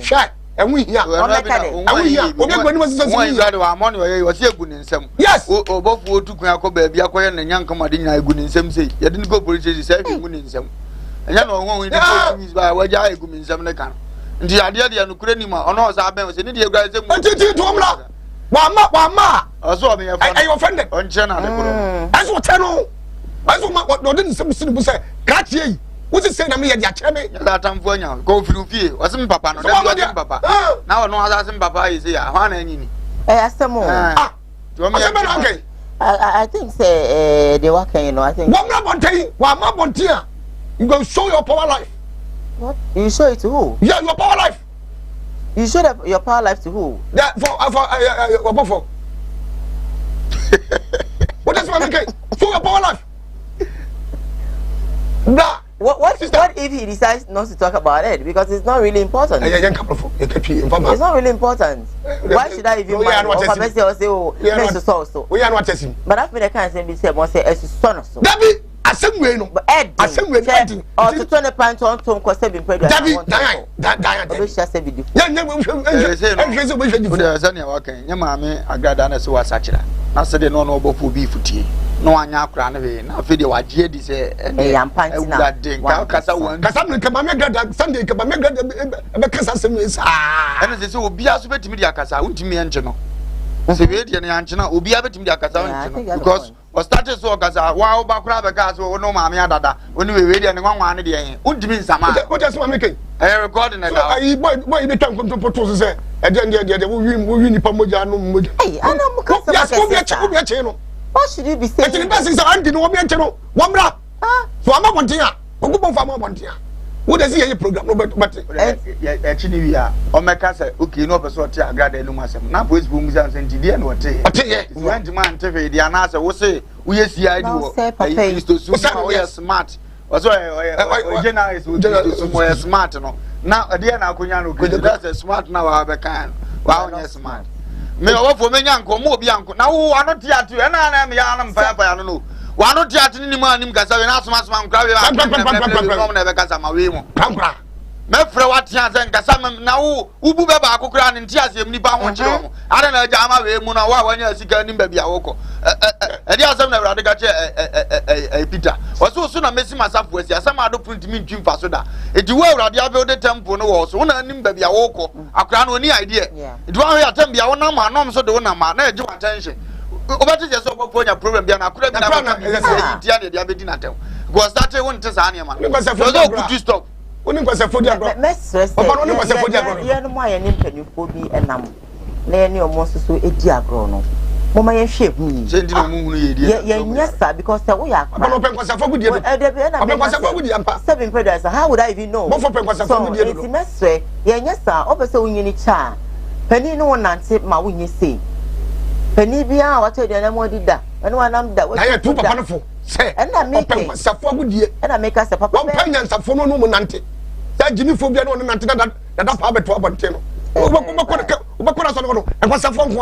sha enwu hia enwu hia obi gwani mo sisi won yare wa amoni wa ye wo se egu ni nsem yes obofu otukun akoba bia akoye na nyanka made nyina egu ni nsem sei ye de ni go police station say egu ni nsem enya no won wi de police ba wa ja egu mi nsem ne kan ndi ade de anukure ni ma ono osa aben se ni de egura nsem titi to mra wa ma oso me ye fa I offended onche na de kuro aso teno aso ma no de nsem sini bu say ka tie yi wo se say na me ye dia cheme la tamfo anya go firu fie wasim papa no da wasim papa na wono asim papa yi say ya hwa na anyini asemo okay I think say they work you know I think wa ma bontia you go show your power life what you show it to who yeah your power life you show your power life to who yeah for what is my make show your power life da What if he decides not to talk about it because it's not really important? It's not really important. Why should I even mind? Or say, oh, so. We are not testing. But I've been a kind of say, "Must say, as a son or so." David, assembly no. Assembly no. Or to turn a pant on to cause having pregnant. David, Diane. I wish I said before. Yeah, never. I said, no, no, but for beef tea. No, I'm not crying. Now, video, I did this. I'm panting that day. Because I'm coming Sunday, because and this will be as bit to me, Akasa, won't me and General. Severe and Angela will be able to me, Akasa, because was started so as a wow, Bakraba gas or no mamma dada when we ready and 1 day. Wouldn't mean some. What else am I making? I recorded it. Why you come from Portos? And then the women Pamoja. Hey, I know because what should you be saying? The best is I didn't want me to know. One bra. So I'm not wanting ya. What does he a program? But actually, we are on my castle. Okay, no, but what I got a lumasum. Now, boys, booms and Indian or tea. When the man TV, the answer will say, we is the idea. Used to smart. Was why generalists would do somewhere smart. Now, a dear Nakunyano, that's a smart now. I can. Wow, yes, smart. Me for me uncle, more bianco. Now, I not yet to an am fire. I don't know. Why not yet any man in Casa and ask my crowd? Never Casama. Mefra what chance and Casama now, Ubu Bakukran and Tias, Nipa. I don't know, Jama, Muna, when you're sick and baby Awoko. And the other never got Peter. Was so soon I missing myself with you. Some other print me Jim Fasoda. It were Radiabo the temple, no, so one and baby Awoko. I can't any idea. It won't attend the one man, so the one man, no attention. What is your problem? I couldn't have was that I want to say, man. Could you stop? When it was a food, Mama shape me. Yes, sir, because we are. Seven brothers. How would I even know? Yes, sir. Also, we need cha. Penny no one answered my wing you say. Penny be our tell you no did that. And one am that was two papa say. And I make us a good year. And I make us a papa penance of no nante. That Jimmy Phobia no nante that up to about 10. And what's a phone?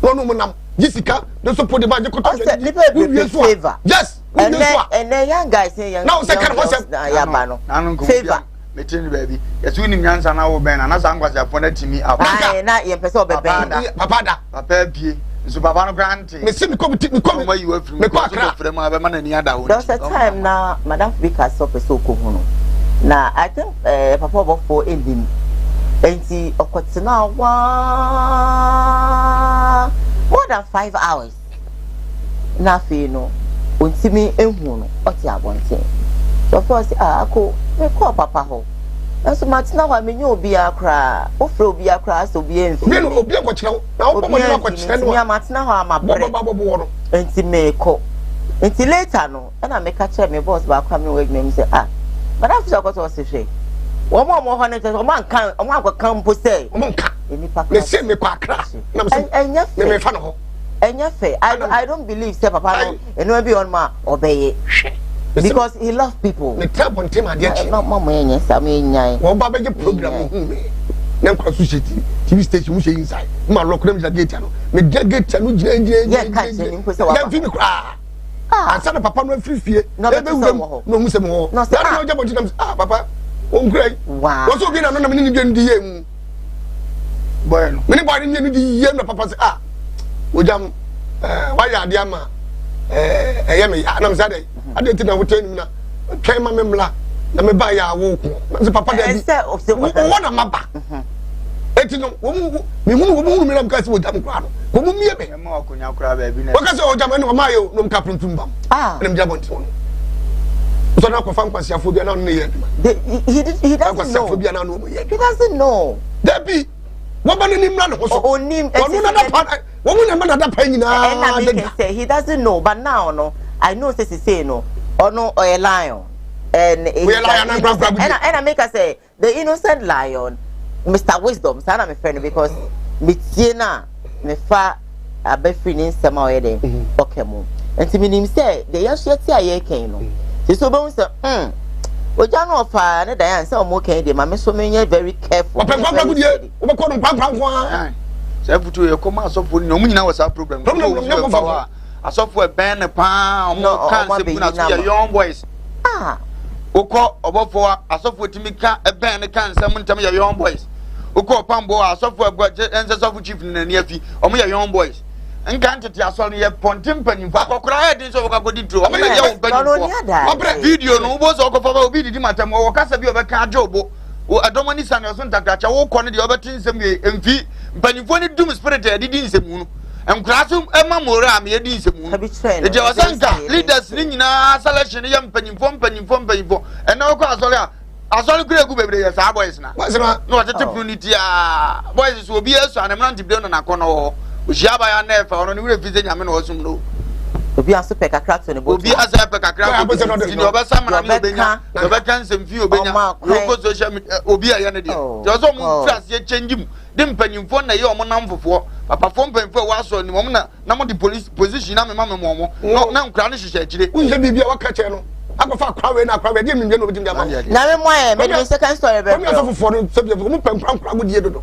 No, Jessica, the support the budget favor. Yes, and then young guys say, now second was a favor. Baby, yes, winning Yans and our man, and as I was appointed to me. I not your person, Papa, so Papa granting. Mr. Committee, where you were from the man and the other. There's a time now, Madame Vicar suffered so cool. Now, I think Papa for him. And see, of course, now more than 5 hours. Nothing, no. Until me and who, what you want to say. So, first, I call Papa home. And so much now, I mean, you'll be a cry, or be a cry, so be in. You'll be a watch now. Now, I'm a brother. Until me call. Until later, no. And I make a check my boss back coming with me and say, but I've got what to say. One more hundred, one come to say, they say me quack, and yes, I don't believe, say Papa, and will be on my obey because he loves people. The trap on Tim, I did not mamma, yes, I mean, one Baba program. Now, TV station, which inside my local gate, me get to I said, Papa, no free fear, no, Papa. Oh, great. Wow. What's okay? I'm not in the bueno. Many body in the year, Papa. Would why are the ama? I am a Saturday. I didn't know what time came my memla. Let me buy a walk. The Papa what am I back? You know, we won't make us with them. Who will be a more crab? Because all Jamaica, Mayo, no Captain Tumba. Ah, and Jabon. So now, he doesn't know. He doesn't know. Debbie, what about him? Another penny now. He doesn't know, but now, no, I know this is say no, or no, or a lion. And I make her say, the innocent lion, Mr. Wisdom, son of my friend, because Mitiana, me fa a befriending some already, Pokemon. And to me, say, the young shit, I came. So bones we don't know far and Diane so more candy, mamma so many very careful. Papa good year, we call him Papa. Several your commands of no meaning was our problem. I saw for a band a pound, no, can't young boys. Ah, Oko, about for a software to make a band a can summon to me your young boys. Oko Pambo, a software got answers of chief in the near fee, or me young boys. And can't it just only a pontimpany, Papa cried in so I got into a video, no was over for obedient matter, or Casabi of a car job, or a Dominic and your son that I walk on the other things and fee, but if one doom spirit, I didn't say moon. And classroom Emma Mora, me a decent moon. The Jawasanga leaders in our selection, young penny from, and no cause I saw a great group of our boys now. Not a unity, boys will be a son, I'm not to be on a corner. We shall buy a never on a new visit. I mean, also no. Be a super crack and will be as a crack in your best summer. The vacancy and few local social media will be a yanity. There's almost trust yet changing. Dim penny phone a year number for a perform for was on the moment. Now the police position. I'm a mamma momo. No, now cranish actually. We can be a catcher. I go for crowing. I probably didn't know within the money. Now, why? Maybe a second story for the subject of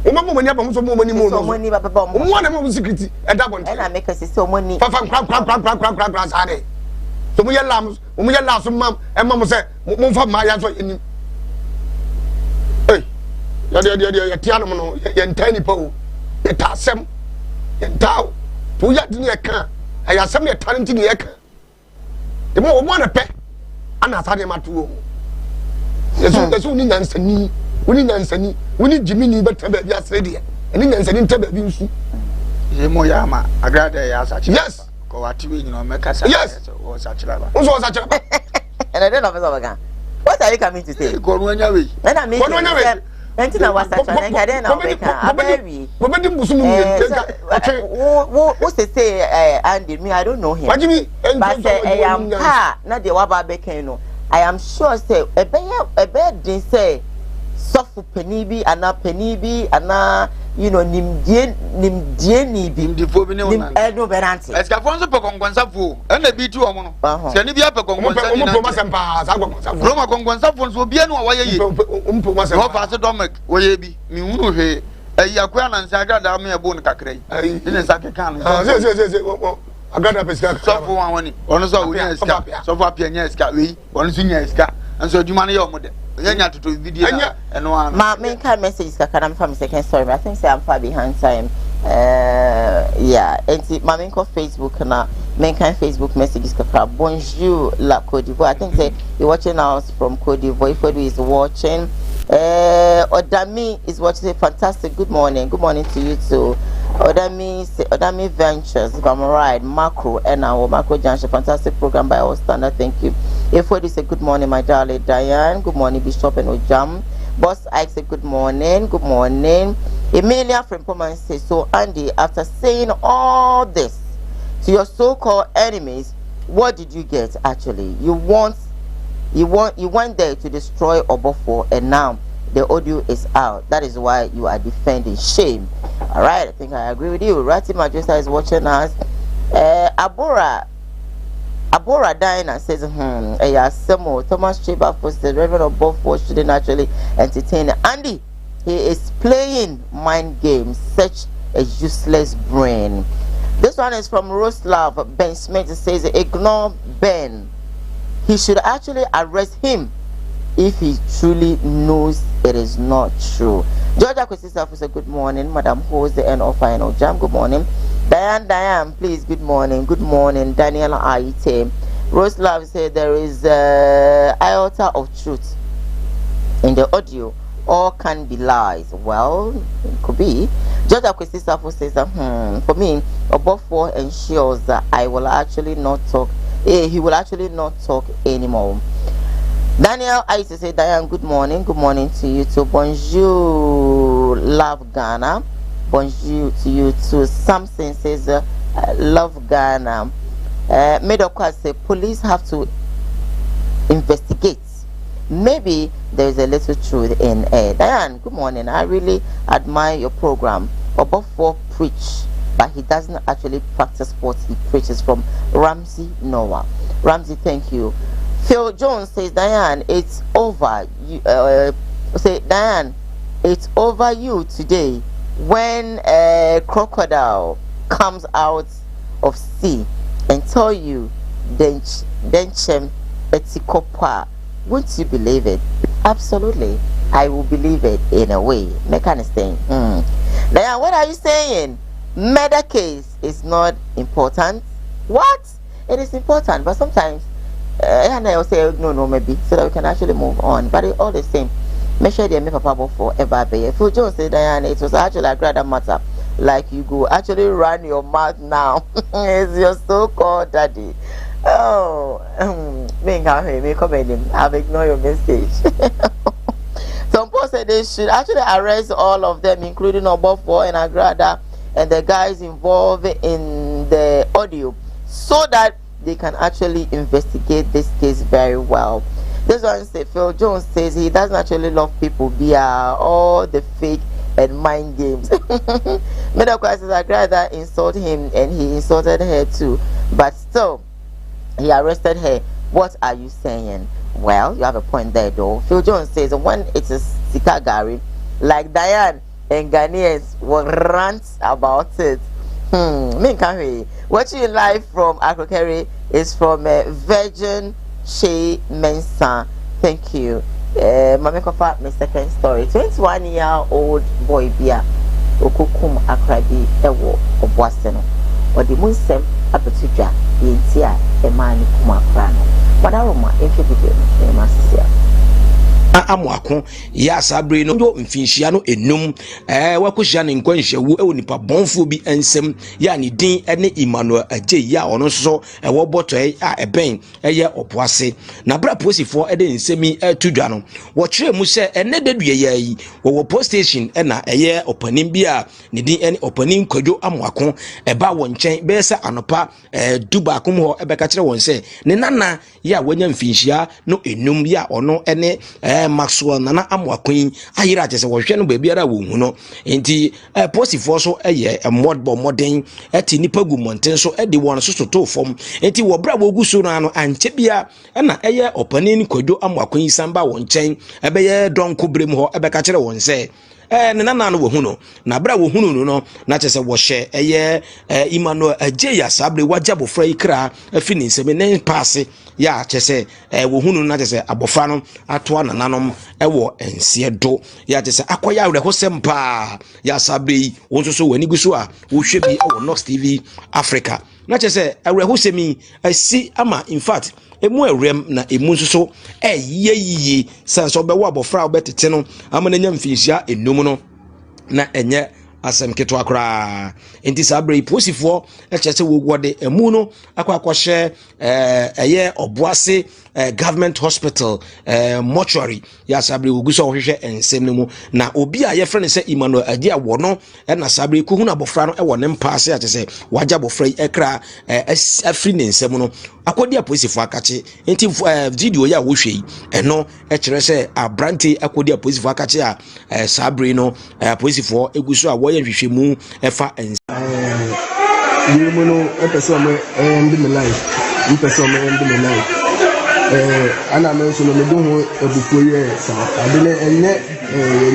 Umama mwenye hapa mso money more money baba bombo umwana mo security e da bonte na make us so money fa kram sare so mu yalla so mam e mam se mo fa ma ya so enim eh ya tiano mo no ya ntani pa o ya tasem ya taw to ya dini e kan ya sem ya talent ni e kan de mo na pe ana sare ma tuo yesu ni nansani woni nansani woni jimini beta ba bia sredia eni nansani nta ba bi nsu ye mo ya ma agrada ya sachi yes ko wati we nyino meka sa o sachi ba unso o sachi ba and I don't know about what are you coming to say ko no anya we and I mean Entina was such an encounter now a baby we dim busu mu wo say Andy me I don't know him but I am pa na de wa ba beken no I am sure say e be din say sofu penibi ana you know nimdie ni bi ndifo bi ne wona no berante eska fonso pe kongonsafu na bi tu omo no se ni bi ape kongonsafu ni na sempa sa kongonsafu roma kongonsafu so bia no waye yi no fa se domek waye bi mi hunu hwe ayi akwa na nsa agrada me ebo no kakrai ni nsa keka no se agrada pesika sofu wan woni ono so wo nya eska sofu apia nya eska we ono so nya eska anso adwuma no ye omo de yanya toto video eno an ma main kind message ka kana from second story I think say I'm far behind time yeah and my main Facebook na main kind Facebook messages ka bonjour la Côte d'Ivoire I think say you watching us from Côte d'Ivoire if is watching Odami is watching say fantastic good morning to you too Odami Ventures if I'm right macro and our macro junction fantastic program by our standard thank you. If we say good morning, my darling Diane, good morning, Bishop and Ojam. Boss Ike say good morning. Emilia from Poman says so Andy, after saying all this to your so-called enemies, what did you get actually? You went there to destroy Obofo and now the audio is out. That is why you are defending shame. Alright, I think I agree with you. Rati Majesta is watching us. Abora Diana says, Samuel Thomas Chiba posted Reverend of Buffalo shouldn't actually entertain Andy. He is playing mind games, such a useless brain. This one is from Roslav Ben Smith. It says, ignore Ben. He should actually arrest him if he truly knows it is not true. Georgia Kwesisa says, good morning, Madam Hose, the end of final jam. Good morning. Diane, please, good morning. Daniel Aite. Roslav said there is iota of truth in the audio. All can be lies. Well, it could be. Judge Akwesisafo says for me, Obofo ensures that I will actually not talk. He will actually not talk anymore. Daniel Aite said, Diane, good morning to you too. Bonjour, love Ghana. Bonjour to you too. Something says love Ghana. Medokwa say police have to investigate. Maybe there is a little truth in it. Diane, good morning. I really admire your program. Obofo preach, but he doesn't actually practice what he preaches. From Ramsey Noah. Ramsey, thank you Phil Jones says, Diane, it's over. Diane, it's over you today. When a crocodile comes out of sea and tell you, Denchem etikopa, won't you believe it? Absolutely, I will believe it in a way. That kind of thing. Diane, what are you saying? Murder case is not important. What? It is important, but sometimes and I will say no, maybe so that we can actually move on. But it's all the same. Make sure they make papa for ever be. Phil Jones said, Diane, it was actually a greater matter. Like you go actually run your mouth now. It's your so-called daddy. Oh, me comment him. I've ignored your message. Some people said they should actually arrest all of them, including Obofo and Agrada and the guys involved in the audio, so that they can actually investigate this case very well. This one says, Phil Jones says he doesn't actually love people via all the fake and mind games. Middle classes Agrada insulted him and he insulted her too, but still he arrested her. What are you saying? Well, you have a point there though. Phil Jones says when it is Sikagari, like Diane and Ghanaians will rant about it. Watching live from Akrokere is from Virgin Shea Mensa. Thank you. Mame Kofa, my second story. 21-year-old boy Bia Okukum Akrabi Ewo Obwaseno. Or the Munsem Apetuja, Yentia, Emani Kumakrano. Wadaroma, Infibideo, Emasia. Amwako ya sabre no ndo mfinhia no enum wakohia ne nkwanhyawu e wonipa bonfo bi ensem ya ne din ene Emmanuel Aje ya ono so wo botoi a eben eye opoase na bra posifo ede nsemi tudwa no wo kire mu se ene dedue ya yi wo post station na eye opanim bi a ne din ene opanim kwadwo amwako eba wo nchen be se anopa duba akom ho ebeka kire won se ne nana ya wanya mfinhia no enum ya ono ene Maxwell nana amwakwen ayira agese wo hwe no ba biara wo hu no enti posifo so eye modern eti nipa gu monten so edi won so to fom enti wo bra wo gu so no ano anche bia na eye opanin kwadwo amwakwen samba won chen ebeye donko brem ho ebeka kire won se ne nana no wo hu no na bra wo hu no na chese wo hye eye Emmanuel Aje ya sabre wajabo fra ikra afini nseme ne passe ya chese wo hu no na chese abofra no atoa nananom ewo ense do ya chese akoya rehosem pa ya sabre wonso so wani guso a wo hwe bi ewo Nox TV Africa na chese rehosemi asi ama in fact emu ewrem na emu nso yiyi sanso be wo abofra obetete no amana nya mfinhia enum no na enye asem keto akra enti sabre posifo echese wo gode emu no akwakwohye eye oboase government hospital mortuary ya sabre woguso ohwehwe ensem no mu na obi a ye frene se Emmanuel Aje awo no na sabre ko hu na abofra no ewo ne mpaase atese waja abofra ekra afri ne ensem no akodi a posifo akache enti video ya wo hwe eno ekire se abrante akodi a posifo akache a sabre no posifo eguso a wo ye hwehwemu efa you know episode end my life episode end my life ana mention me do ho ebukoye sa adele enye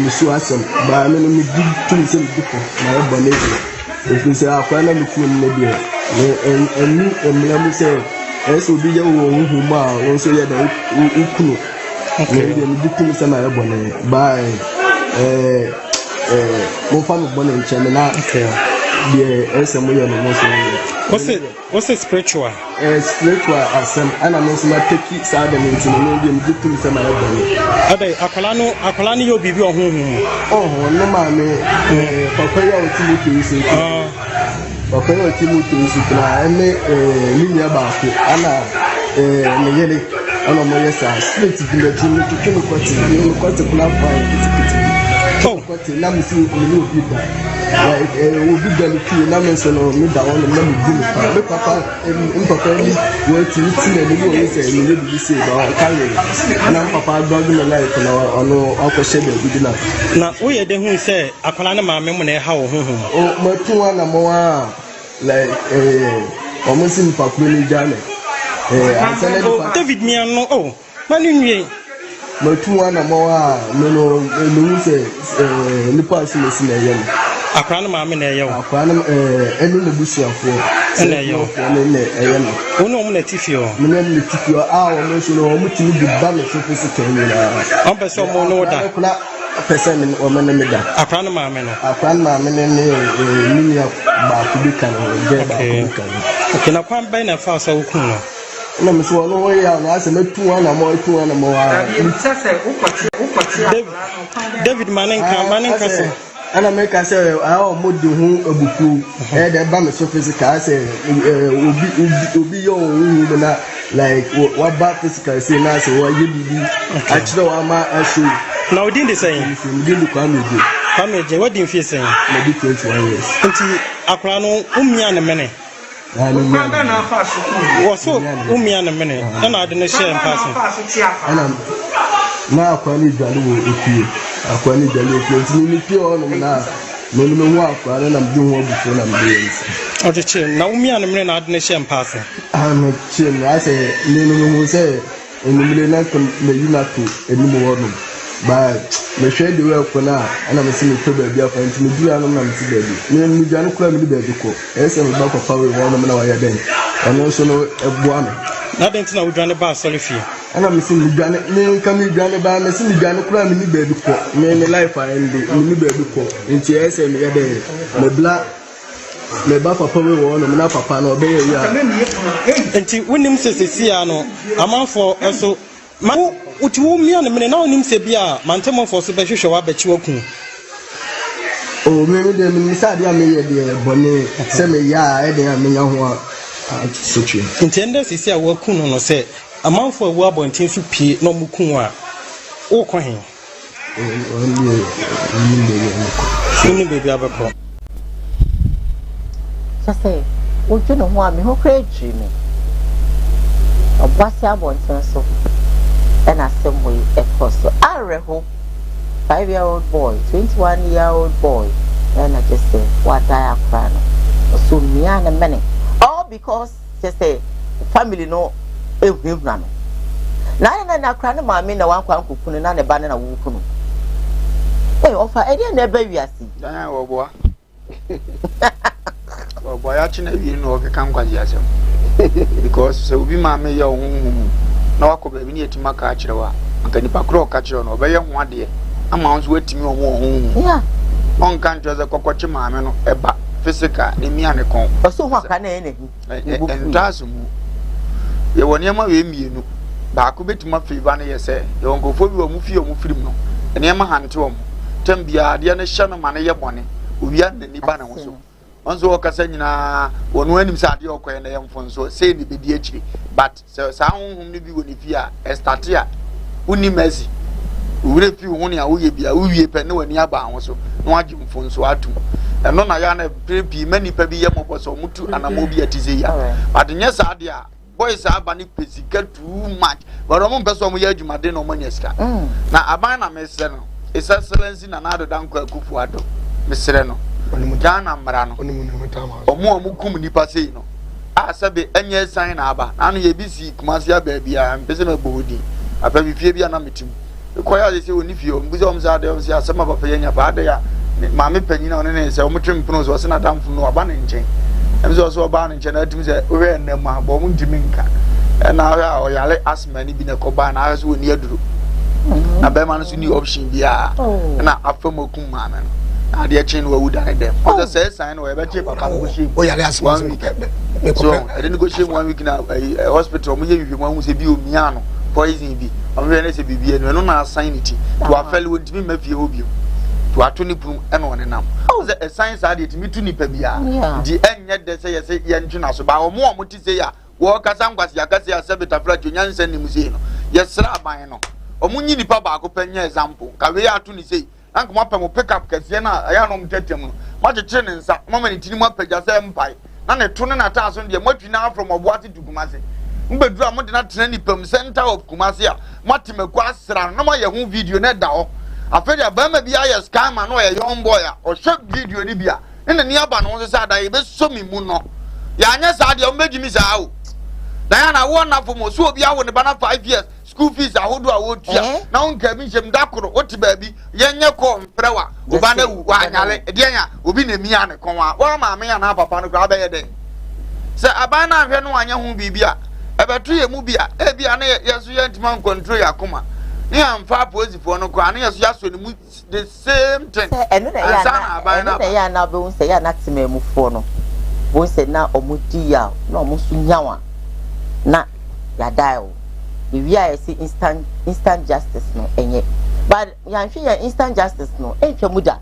misu asem ba me no me di tum se diko na ebonege if say akwa na me kun ne bia eni emlam se eso bi ye wo hu ma won so ye da ukunu ne bi me di tum se na ebonege ba mo fa me bonen cheme na yeah, what's it spiritual? Spiritual asem ana no so ma take sad and into no dem ditum se ma ebon. Ade akwala no yo bibi ohunhun. Oh, no ma me papa ya otimuto isi. Papa ya otimuto isi na ene linia ba ko ana me yele ana mo yesa spirit bi na timu to kino kwati kula fa kitikiti. Oh, kwati na mi si ni obi da. Obi galiki na menso no mi da won na mi gimi pa me papa ni wo ti na ni wo se ni le bi se ba kale na papa dog me like na ono akose be bi na wo ye de hu se akwala na ma me mo na ha wo hu o ma tuwa na mo wa like omo sin pa kule ni jale David Miano, oh, Manu, Matu na Moa, no, Nipa Silicin. A crown mamma, a crown, any Busia for, and a young, no, Tifio, Minan Tifio, our motion or much you be damaged to physical. I'm so more that person or Manamida. A crown mamma, a crown mamma, Minia Bakubican, okay, now come by a fast so cool. No, Miss Walloway, I said 2 more, 2 more. David Manning, and I make us say, I would do whom a book, and the band so physical. I say, will be your woman, like what bad physical say, now, so what you be. Actually, I'm actually. Now, didn't they say, did the Kwame, what do you feel saying? Maybe 21 years. Until Akrano, Umian a minute. Was so Umian a minute, and I didn't share in passing. Now, Kwame Jalu, if you are Kwame Jalu, you pure now. No walk, and I'm doing what before I'm doing. Oh, the chin, now me and a minute, I didn't share in passing. I'm not chin, I say, no, say, and the millionaire may not to any more. But me share the work for now, and I'm seeing the baby up and me do I'm baby. Me Jan Club the baby co. Yes, I'm back of power 1 minute away then. And also a one. Nothing to know Johnny Bar Solify. And I'm seeing the Janet, me coming Johnny Bar, and seeing the Jan Club in the baby co. Me life I end the baby co. In TS and the other. Me black. Me back of power 1 minute papa no be ya. Until when him says Siano, I'm out for also. Uti me on a minute now, him say, Bia, Mantemo for special show up at Choku. Oh, maybe the Missadia may be bonnet, send me ya, I mean, intended is here, work no say, a month for a wab and tin p no mukua. Oh, coin. Only baby have a problem. Just say, would you know why me who create Jimmy? A bossy want so. And I some way a cost. I reho 5-year-old boy, 21-year-old boy, and I just say, what I have crying. So me and a minute. All because just say family no him none. Now and I crying my mean the one could put in a banana whooping. Hey, offer any never we are see. Oh, boy. Oh, boy, actually, you know, I can't quite yes. Because so be my mayor. Na wako be ni etima ka achirewa anka nipa kro ka achire no obeye ho ade amounts wetimi omo yeah on kan tweze kokochi maame no eba physical emi ane kon oso ho aka na ene entaso mu ye woni ma we mienu ba ko betima favor na ye se ye wonkofo bi omu fie omu firim no ene ma hante omu tambia ade na hye no ma na ye bone owia na ni ba na wo so onzo okasa nyina wonu anim sa ade okoye na ye mfonso sei ni bedi akiri but sa honhom ni bi woni fi a start a uni mercy ure fi ho ne a wo ye bia wo wie pe na wani aba ho so na waje mfonso atum eno na ya na prepi mani pa bi ye moboso mutu anamo bi atize ya but nya sa ade a boys aba ni pesika too much but omo peso mo ye adwumade na omo nya sika na aban na mesre no is excellency na na do danko akufu ado mesre no Jana Marano, omo kum nipa sei no. A sabe enye san na aba. Anu ye bisi Kumasia baby am pese me bodi. Apa bi fie bia na metim. Koya ye se oni fie o mbuze om sa de om se asema papa ye nya ba de ya. Ma me panyi na ne se o mutwem pno so se na damfu no aba ne nchen. Em se so aba ne nchen na atim se o we ne ma bo mu ntimi nka. E na o yale asma ni bi ne ko ba na so oni aduru. Na be ma no so ni option bia. Na afamokum ma me no. Ade chain wa wuda dem o the say sign we be che papa go she o yale asma so I didn't go she 1 week na hospital mo ye hwehwe mo se bi o mia no poison bi o me na se bibie no na assign it to afel won timi mafie ho bi to atoni pum e no ne nam o the sign sa de timi tu nipa bia di enye de say ye ntwe na so ba o mo ti say ya wo kasa nkwase ya kasa ya sebeta fra twonya nsan ni muzie no ye sra aban no o mo nyi nipa ba ko panya example ka we atu ni say anko mapa mo pick up kase na aya no mtetem no ma cheche ne nsa mama ne tini mo pagya se mpai na ne to ne na ta so de matwi na from oboate to Kumase mbedura mo de na tena ni pam center of Kumase a matemaku asra na mo ye ho video na da ho afedi abama bi aye scammer no ye young boy a o hwe video ni bia ne ni aba no so sa da ye be so mi mu no ya anya sa de o medwimi sa o Diana won na for mo so obi awo ne bana 5 years school fees ahodo a wo tua na on ka mi jem dakoro oti baabi yenye ko mprewa oba na wu anyale de anya obi na mi ane kon wa ma me ya na papa no kra be ye den se aban na hwe no anya hu bibia ebeto ye mu bia e bia na yeso ye ntima control yakoma ni amfa posifo no kwa na yeso yaso ne mu the same thing eno na ya na be unse ya na timemu fo no bo se na omudi ya na omusu nyawa na ya dial the we see instant justice no enye but yan hwe ya instant justice no entwa muda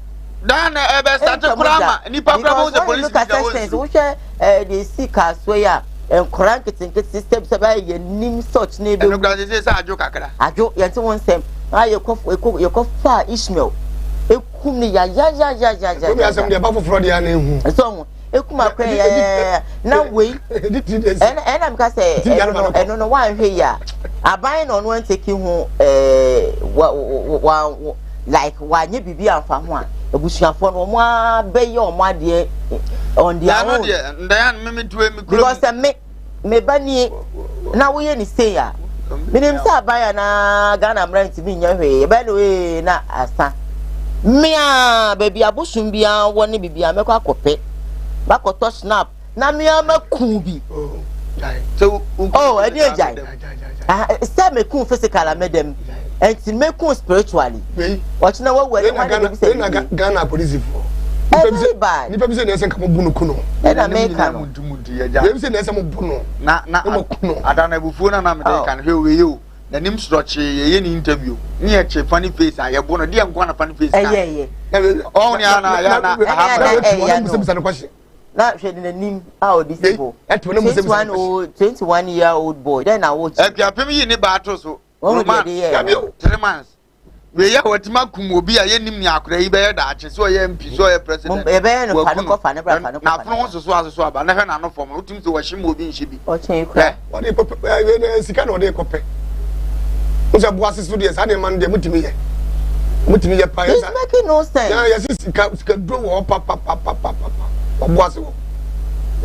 dan ebe start krama nipa krama the police wo hwe the seekers we ya crank it system se ba ye nim search na be no grade say ajo kakra ajo ye ti won sem aye ko fa Ishmael ekum ni ya ko mi asem de ba foforo de ya na ehu so ekuma kwen ya na we ena mka say eno no wan hwe ya aban no no take hu wa like wa nye bibi amfa ho a ebusuafo no mo abeye o mo ade on dia no dia ndayan me tuwe mi kuro because me bani na wo ye ni say ya minim say aban na Ghana brand mi nya hwe be no we na asa mia baby abusum bia wo ne bibia mekọ akope bakoto snap na mia maku bi so eni ejai say me ku physical amedem enti me ku spiritually watch na wo were na Ghana police for ni pe bi se na ese kamo bunu kuno na America no bi se na ese mo bunu na adana bufuo na me dey kan hwe we yo na nim stroche ye ni interview ni e che funny face a ye bo no de enko na funny face oh ni ana ya na na hwe ni nim a odisibo 21-year-old boy then I watch e pia pem yi ni ba to so roman 3 months we ya watima kum obi a ye nim ni akora yi be ye da ache so ye MP so ye president e be no fa no ko fa ne bra fa no na fun so aba na hwe na no fom utim so wahim obi nhye bi o chen kura o de pop sika no de kope unse boase studios ade man de mutimi ye pa it's making no sense ya yes sika dro wo pa boase wo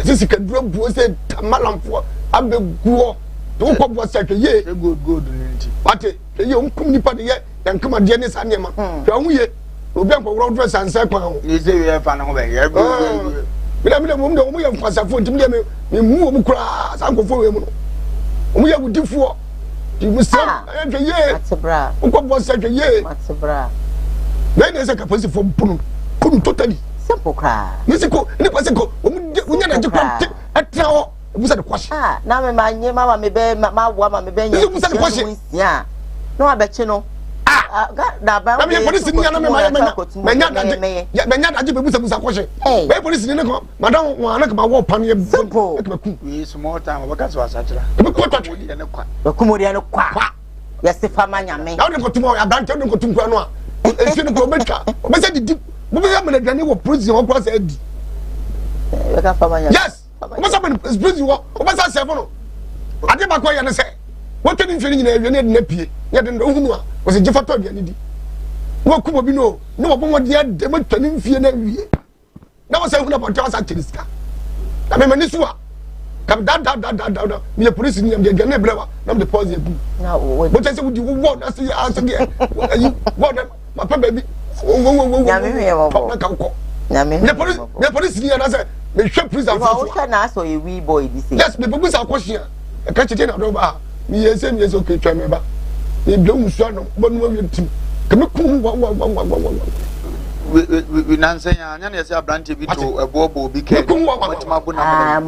yes sika dro bu se malamfo abeguo to ko boase ke ye good nti pate ye unkum nipa de ye yankama de ne sa ne ma hwa hu ye obi anko wro dro sansa kwa ho ni se ye fa na ho be ye bila mo mo ye mfasafo ntimi de me mu o mu kura sankofo we mu no o mu ye wudifo di musam ye matebra uko boss ye matebra na ne se kapasi fo punu totally simple cry nisiko ni pasiko o mu nya na je kwante atra ho musa de kwashi na me manye mama me be ma wa ma me be nya musa de kwashi ya no abechi no da ba me police ni na me nya daje be musa kwashi be police ni ko madam wa na ka wo pam ye simple we small time obaka so asatira be ko to ne kwa kumori ne kwa ya sefa manyame na de ko tumo ya dante de ko tumkwa no a esi ne ko betka obesa di mo be ya me dwane wo prison wo kwa sa di we ka fa manyame yes obesa me prison wo obesa se fo no ade ba ko ya ne se wo tani mfiri nyina ewie ne de na pie ye de ohunu a wo se jefa to bia ne di wo kumo bi no ne wo bon de de mo tani mfie na wie na wo se hunu ba to sa tiriska na me mani so a kam da me police ni am de ne brewa na me pause e bu na wo bo tese wo di wo na se ase de ayi wo na ma pa baby wo ya me wo na ka ko na me police ni na se me hwe prison wo hwe na so e wee boy di say yes me bugu sa kwashia e ka chete na do ba me yese okay twa me ba e blo musu no bo no wi tim kame kum wa we nansenya nya na yesi abrante bi to ebobo bi ke matima bu na e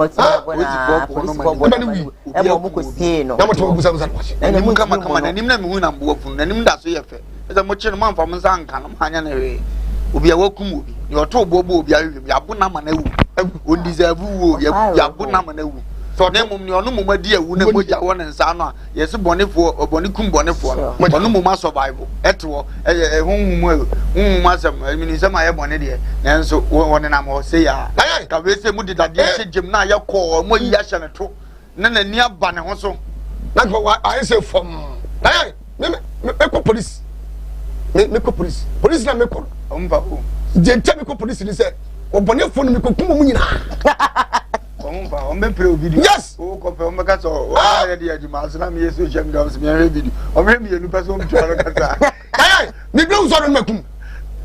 mo ko sie no na mo to busa kwashi enim kama na nim na me hu na mbo fun na nim da so ye fe eza mo chi no man fa mo nsa nka no anya na we obi a wakum obi ye oto bobo obi a hwem ya bu na ma na wu on deserve wo ya bu na ma na wu so na mum ni onu mum adi awu na moja wo ne nsa no a yesi bonefo obonikum bonefo no onu mum survival etwo hunhum asem minisem aye bone de nanso woni na mo se ya ka we se mu didade hyejem na ye ko mo yi ahye ne to na nani aba ne ho so na ko I say from me ko police me ko police na me ko omba o je tell me ko police ni say obonefo no me ko kum mu nyina on me play video. Yes. Oh, compare on me kasa. Oh, ready ya juma. Asana me yeso jam down. Me video. On me you person me try kasa. Hey, me blow so on mekum.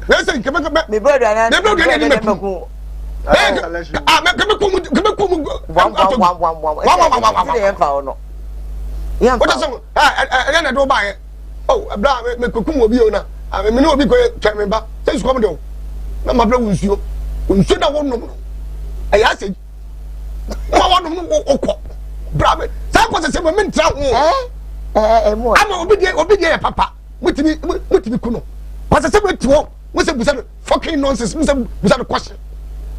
Listen, come me brother na. Me blow dey mekum. Hey, me kum. One. Yeah, what is some? I don't buy it. Oh, a black me kukum obi ona. I me no be go try me ba. Say come down. Na ma bla wunsuo. Wunsuo da wonnom no. I ask you. Ma wonnom no okọ. Bra me. Say ko say me ntra ho. Mo. Ama obi dey papa. Mutimi kuno. Because say me tuo. We say busa fucking nonsense. We say busa question.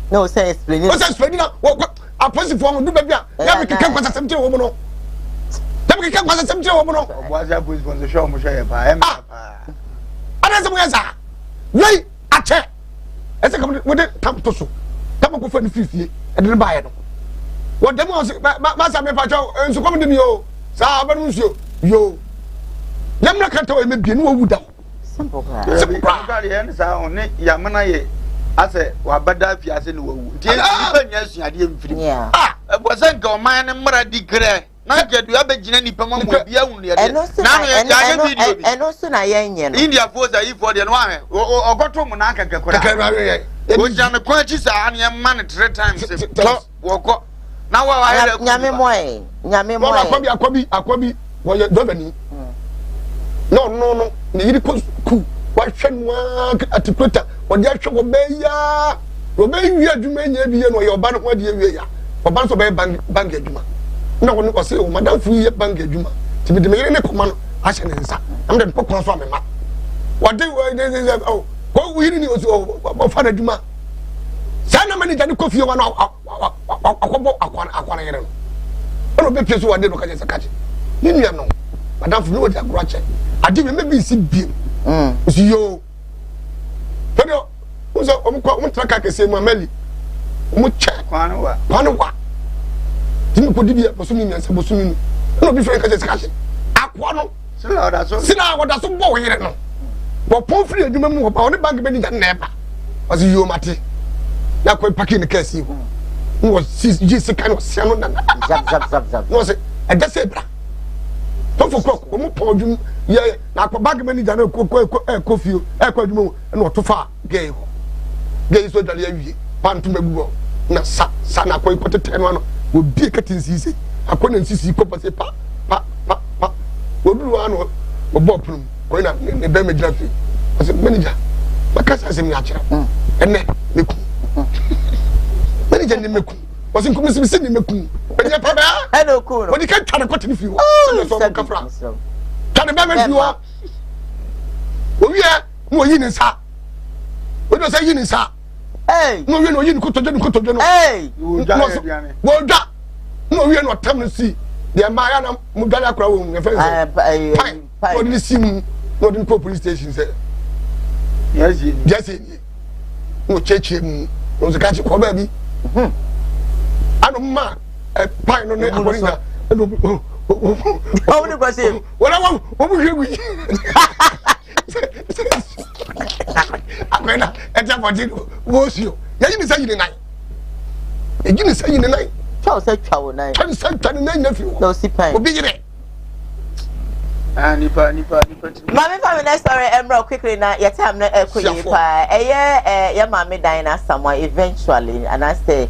No, say explain. We say explain na. A person for do baby. Ya me keke kwasa semti wo mo no. Dem keke kwasa semti wo mo no. Obuasia police for the show mo share pa. Ana se mo yasa. Wei ache. Ese come we dey tam to so. Tam ko fa ni fifie. E dey ba ye no. Wo dem o ma sa me pa cho enso come dem yo. Sa ba no nsuo. Yo. Dem na kanta o me bie no wo wuda. Simple. Simple. Ka de en sa on ne ya mana ye. Ase wa bada fi ase no wu. Tie nipa nya suade mfiri. Ebosa nka o man ne mra di kre. Na ke du abegina nipa ma mo bia hu ne de. Na no ya video bi. Eno so na ye nye no. India force ayi for de no ahwe. Ogoto mu na keke kora. O jame kwa chi sa ne man 3 times. Woko. Na wa hele. Nyame moy. Akwabi wo ye dovani. No. Ni yiri ku wa hwenwa atikweta wo de ahwe wo beya. Wo be wi adwuma nya bi ye no ye oba no ho de wi ya. Oba so be bank adwuma. Na woni ko se o madam fu ye bank adwuma. Ti bi de me yiri ne koma no a hye ne nsa. Am de pokon so amema. Wo de oh ko wi ni o fa na adwuma. Sa na manager ni kofi wa no akobo akwana yere no. Ono be pieso wa de no ka je sakache. Ni nua no. Madam fu no de agro ache. Ade me be si biem. Si yo. Pero uzo o traka kese mu amali. Mu che kwanu wa. Timi ko dibia bosumi nyansa bosumi no bi fere ka je sakache. Akwa no. Sina wada so bo yere no. Bo pon free adwuma mu ho oni bank be ni na eba. O si yo mate. Ya ko paki ne kasi ho. No ji se kan o se no na. Zap. No se e da se bra. Don't for cook, we podium, yeah, like a bag manager, no coffee, equadum, and what to far, gay. Gay so that you pan to me, na sana quite put a 10 one would be a cutting season. I couldn't see copper say pa. Would do one or boprum, going up in the damage traffic. As a manager, my cousin is a natural, and then manager in the was in commission sitting in the coon. Hello, cool. But you can't try to cut if you want. Can the baby you are? We are no yin is ha. We don't say yin is ha. Hey, no, you know, you could do. Hey, well, that no, we are not time to see. The Mayana Mugala Crown, what did you see? Not in police station, sir. Yes, no church, no, the catch of baby. I don't mind. A pine on the Aborina. Oh, was it? What I want, what will you be? I'm going to enter was you. You didn't say you tonight. You didn't say you tonight. Charles said, Chow night. Charles said, nephew. No, see, pine. Be there. Mammy, family story, Emerald quickly now. Your time, your mammy dying somewhere eventually, and I say,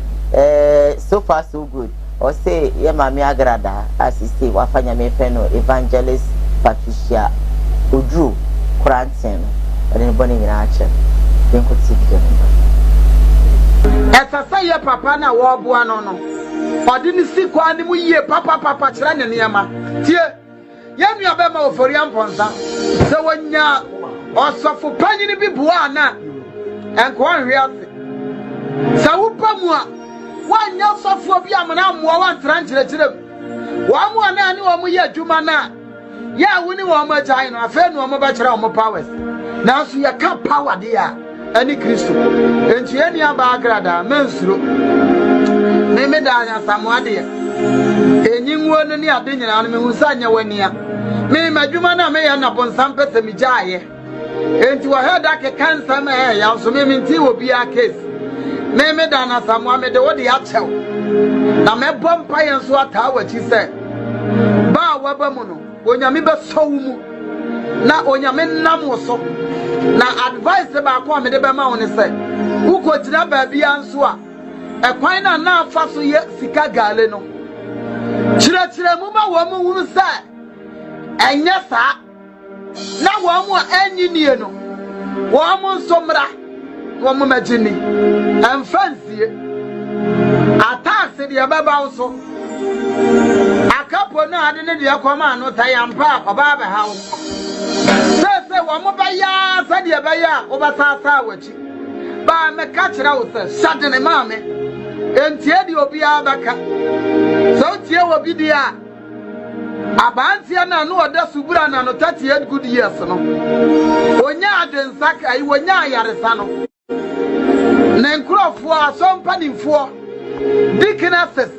so far so good. Or say, your mammy agrada, as you say, Wafanya Mepeno, Evangelist Patricia Udru, Cranton, and then burning in Archer. Then could see them. As I say, your papa now, war one on. Or didn't see Quanimu ye, papa, Chan and Yama. Dear. Yam ya bema for yam ponsa. So when ya or so for penny be buana and quan react. So pamua one yell so for Biamana, one translator. One more nanny or ya Jumana. Ya winning one more time, a fair no more bachelor more powers. Now so you can't power dear any Christo. And she any abagrada, menstru. Name Dana Samuadia. And you won't any opinion on me who sang your near. Me majumana me na ponsam pese mi jaye enti wo head ake cancer me ya so me nti wo bia case me dana samwa me de wo de achew na me bompa yen so ata wachi se ba wa ba mu no onyame be sowu mu na onyame nam wo so na advice ba ko me de be ma wo ne se wo ko tira ba bia nso a ekwan na afa so ye sika gale no chire mu ba wo mu hunu se enya sa na wo mu anyi nie no wo mu nsomra wo mu magini emfansie atase de baba wo so akapo na ade ne de akoma no tayampa oba ba hawo se wo mo ba ya sa de ba ya obasasa wachi ba me ka kira wo se sade ne maame entie de obi abaka so tie wo bi dia abantia na no oda subura na no 38 good years no onya adensaka ai wonya ayaresa no na nkrofo asompanimfo deaconesses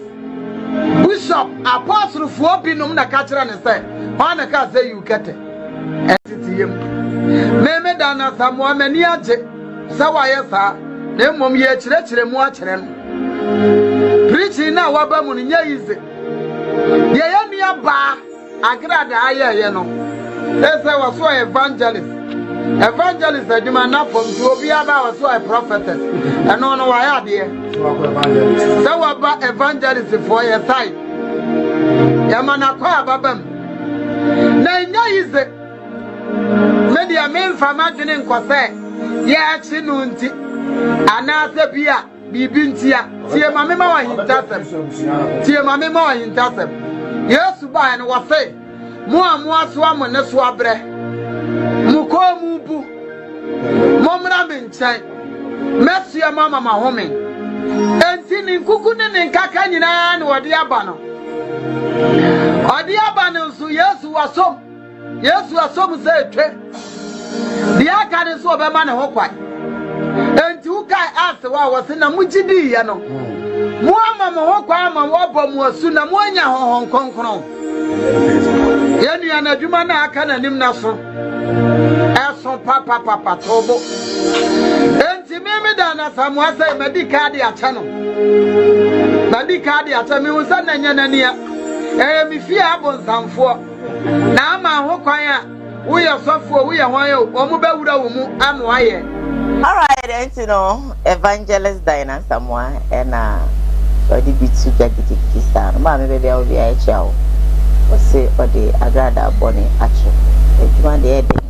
bishop apostle fo binom na ka kira ne se na ka say you get entitiem meme dana samoa mani age sawa yesa na mmom ye kire mu a kire no preaching na waba mu nya yize ye ya nua ba agrada aye no ese was so evangelist aduma na from obi aba was so a prophetess and no why ade so waba evangelist for your side ya mana kwa babam na nya yize media memfa madene nkose ya chi no nti anase bia bibintia tie mame ma wa hintasem yesu ba ne wo se mo aso am ne so abre mu ko mu bu mo mra me nchen mesu ya mama ma home enti ni nkuku ne nkaka nyina ne wode aba no ode aba no so yesu asom se etwe dia ka ne so be ma ne ho kwai enti ukai ase wa wose na mugidi ya no mo ama mo ho kwa ama wo bom wasu na mo anya ho nkonkron yenu ya na dwuma na aka na nim na so eso papa tobo enti meme da na samwa sai medical de acha no medical de acha mi unsa na nya na nia mi fie abonsamfo na ama ho kwan a wo ye sofo wo ye hwan yo o mo bewura wo mu anu aye. All right, and you know, Evangelist Diana Samoa and the bitu gadi kisa. Mama baby I will be a child. Or say or the agrada bonny action. If you want the heading.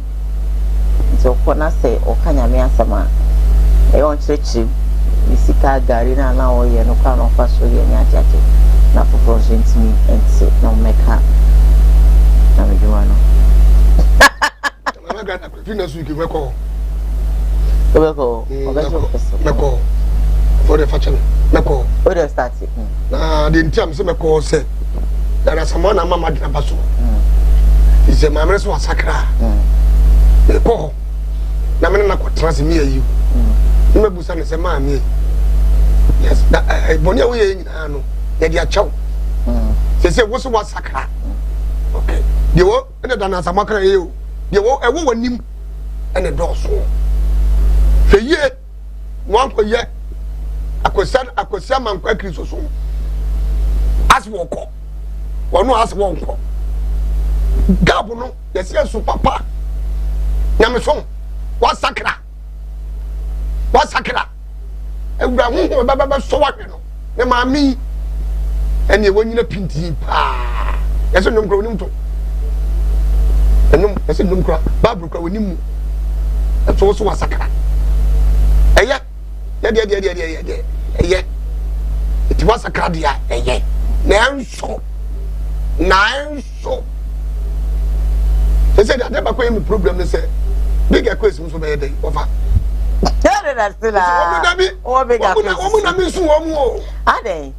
So kona say o kanya me asama. I want church misika gari na o ye no kan of so ye nya chache. Na for me and say no make her. Na me do ano. I'm going to finish with you. Meko for the fashion meko o dey start na the time say meko say there is someone mama dey baso is a mama so sakra meko na me na ko trans me ayi me busa ne say ma me yes that bonia we yin no ye dia chaw say wo so wa sakra okay de wo na dana samakra ye o de wo e wo wanim ene doso feye wan ko ye akosia man kwa kristo so aswoko wono aswonko gabu no yesi su papa nyamesom wa sakra ewura hu baba so wa no ne maami ene wonyina pinti pa yesi nom kro nim to enum yesi nom kro babu kro wonim mu so wa sakra eye it was a cardia eye nanso they said that never quite problem they say big question so be dey over that's still o big question na me su omo ade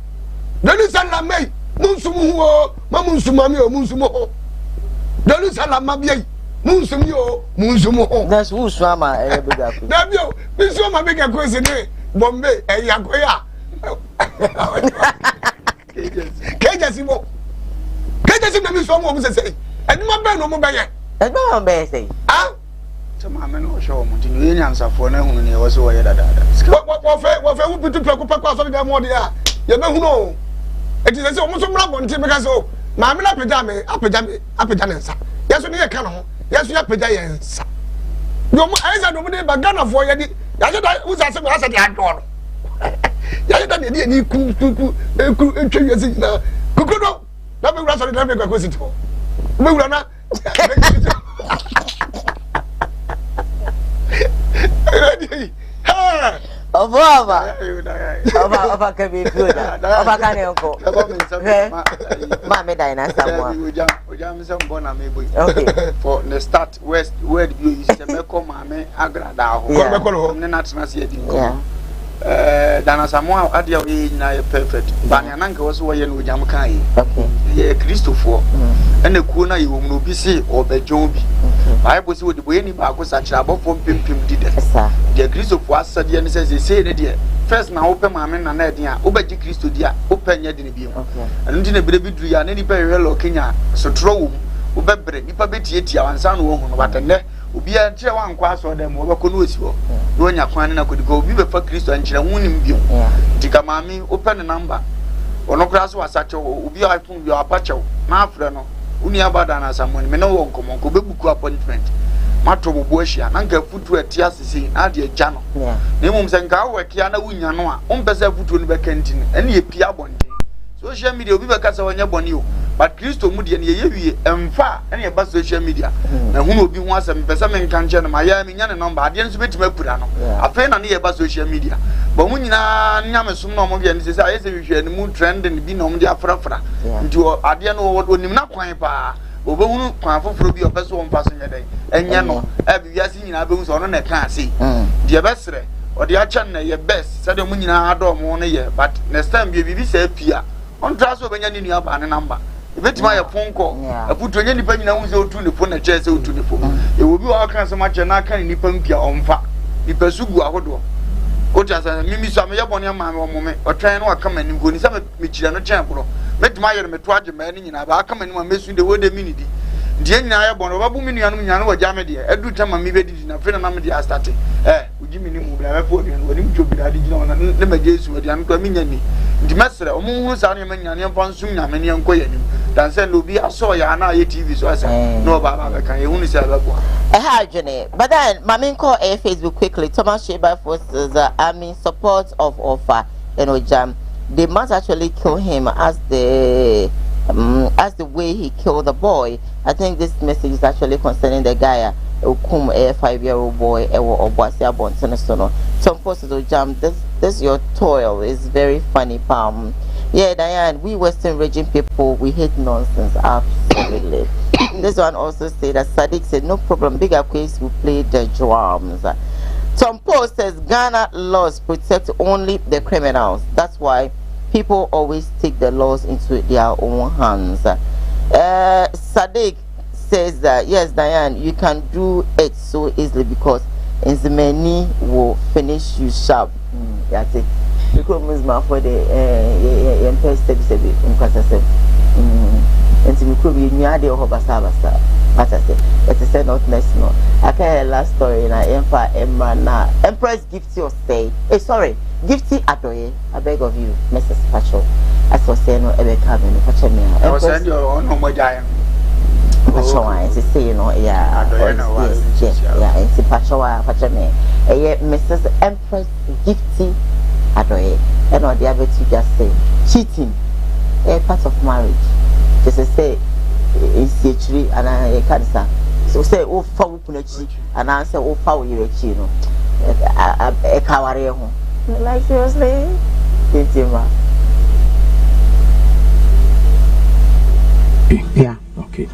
dani sala mai munsum ho ma munsum ma me o munsum ho dani sala ma bi munsum yo munsum ho that's who swama big question dabio me so ma big question ni bombe yakoya kejasi na mi so mo se say enuma be no mo be ye enuma be say ah to my men or show them to the answer for no one was away. What who put to Paco of them more there? You know, it is almost a rub on Timakaso. Mamma Pajame, Apajanensa. Yes, we need a canon. Yes, we have Pajayansa. No more eyes are nobody but gun of Voyage. That's who's as a at the door. Yadan ni ku years kukuno na me rasa na me kwa kwesito me wura na Ova can be good. Ova can uncle. Mamma Diana okay. For the start west where you is me ko mame agrada ho. Ko me na tena se adi. Dana Samoa adia we na perfect. Banya nanka was wo ye no jam kan yi. Okay. Ye Christopher. Ene ku na ye wo no bi se obejon bi. Bible say wo de boye ni ba ko sa kira bofo pimpim di de. De Christopher asade ne say ne de. First na open mame na na eden a obaji Christo dia open nya de ne bi. Anu ti na bere bi duru ya na ni pa hwe lo Kenya so tro wo obebre ni pa betietia wansa no wo hu no batene obi a kire wan kwa so dem wo beko no osi wo no nya kwan na kodiko obi be fa Kristo ankire wunim bio tika mami open number ono kra so asache obi a iPhone bi apache na afre no uni abada na samoni me no wo nkomo ko bebuku appointment mato bobo ahia na nka futu eti asisi na de agya no na mum se nka wo kia na wunya no a ompese futu no be kantini ene ye pia bonde social media obi be kasa wonya boni o but Kristo mu de ne ye wie emfa ene ye ba social media na hu obi hu asem pese me nka nche no ma ya me nya ne number ade nso betima apura no afa na ne ye ba social media ba mu nyina nyame som no mo bia ne se aye se hwehwe ne mu trending bi no mo de afrafra nti ade no onim na kwan pa obehunu kwan foforo bi opeso won paso nyeden enye no bibiase nyina behu so no na ka ase de besre ode acha na ye best sade mu nyina ado mo no ye but next time bibi se apia on traso benya ni nua ba ne number ebetima ye fonko aputo nya nipa nyina hunze otu ne fo na che se otu ne fo e wo bi wa kan se ma che na kan nipa mpia omfa nipa sugu ahodo o ja sa mimi so am ye bone ma me omome o twen no aka manim go ni sa me chira no chen bro metima ye me to age ma ni nyina ba aka manim ma mesu de wo de minidi die nyina ye bone ba bu mi nuanu nyana wo ja me de edu tama mi be di na fe na me de start uji mi ni mu bla me fo de no ni mu jobi da di gina ona ne ma jesu wo de an to mi nyani ndi mesre o mu hu sa ne ma nyane mfa nsum nyame ne enko yanim dan se no bi aso ya na ye TV so asa no ba ba kan ye hu ni se ba bo ha adwene but then mami call Facebook quickly Thomas Sheba forces army support of offer jam they must actually kill him as the way he killed the boy. I think this message is actually concerning the guy Okum a 5-year-old boy or Boasia Bontenesono. Some forces jam this your toil is very funny palm. Yeah, Diane, we Western region people, we hate nonsense absolutely. This one also said that Sadiq said no problem, bigger case will play the drums. Some post says Ghana laws protect only the criminals. That's why people always take the laws into their own hands. Sadiq says that yes, Diane, you can do it so easily because Nzimeni will finish you sharp. That's it. Because Muslim for the and to could be near the Hobasa. What I say, it is not national. I can a last story in Empress Gifty or say, sorry, Gifty Adoye, I beg of you, Mrs. Pacho. As was saying, no ever coming, Pachemia. I was send your own no giant. Pachoa, to say, yeah, it's Pachoa, Pachemia. Mrs. Empress Gifty Adoye, and all the other two just say, cheating, a part of marriage. Just to say, it's actually and I cancer. So say, oh, for Punachi, and I say, oh, for you, Chino, a cabaret home. Like, seriously, yeah, okay.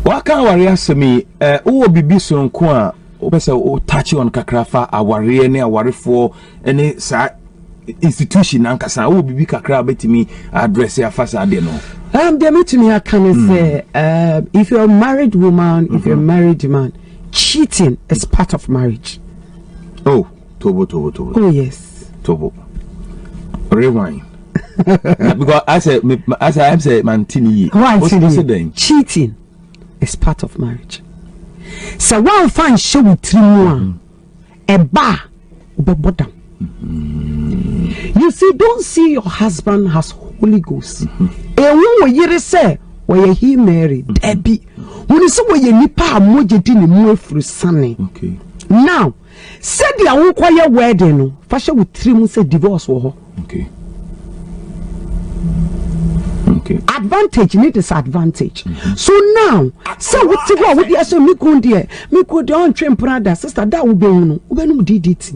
What can worry us me? Oh, be so on qua, oh, touch on Kakrafa, our rear, our for any institution and Kasa, oh, be kakra bet me address your first adeno. They meet me, I can say, if you're a married woman, if you're a married man, cheating is part of marriage. Oh, Tobo. Oh, yes. Tobo. Rewind. Because I said, Mantini. Why cheating is part of marriage. So one fan show with 3 more a bar bottom. You see, don't see your husband has Holy Ghost. A woman you say where he married Debbie. When you say where you nipa moje dini mwe frusane. Okay. Now, said the won't quiet wedding. Fashion with 3 months divorce or okay. Advantage need disadvantage. So now, so what to go with the so me could on train brother sister that will be no DDT.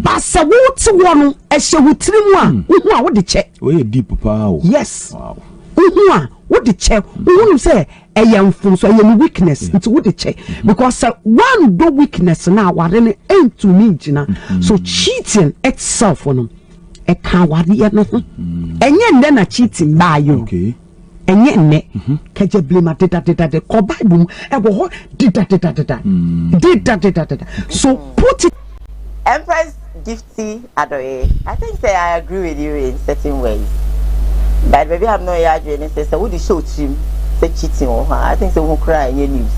But so what to one a show with 3 one. What the check? We deep power. Yes. Wow. What the check? We want to say a young fool so a weakness into what the check because one do weakness now what then ain't to me, so cheating itself on them. A cowardly nothing. And yet, then a cheating by you. Okay. And yet, catch a blame at the Bible. Did that. So put it. Empress Gifty Adore. I think say I agree with you in certain ways. But maybe I'm not arguing. Say, would you show him say cheating or her? I think they won't cry in your news.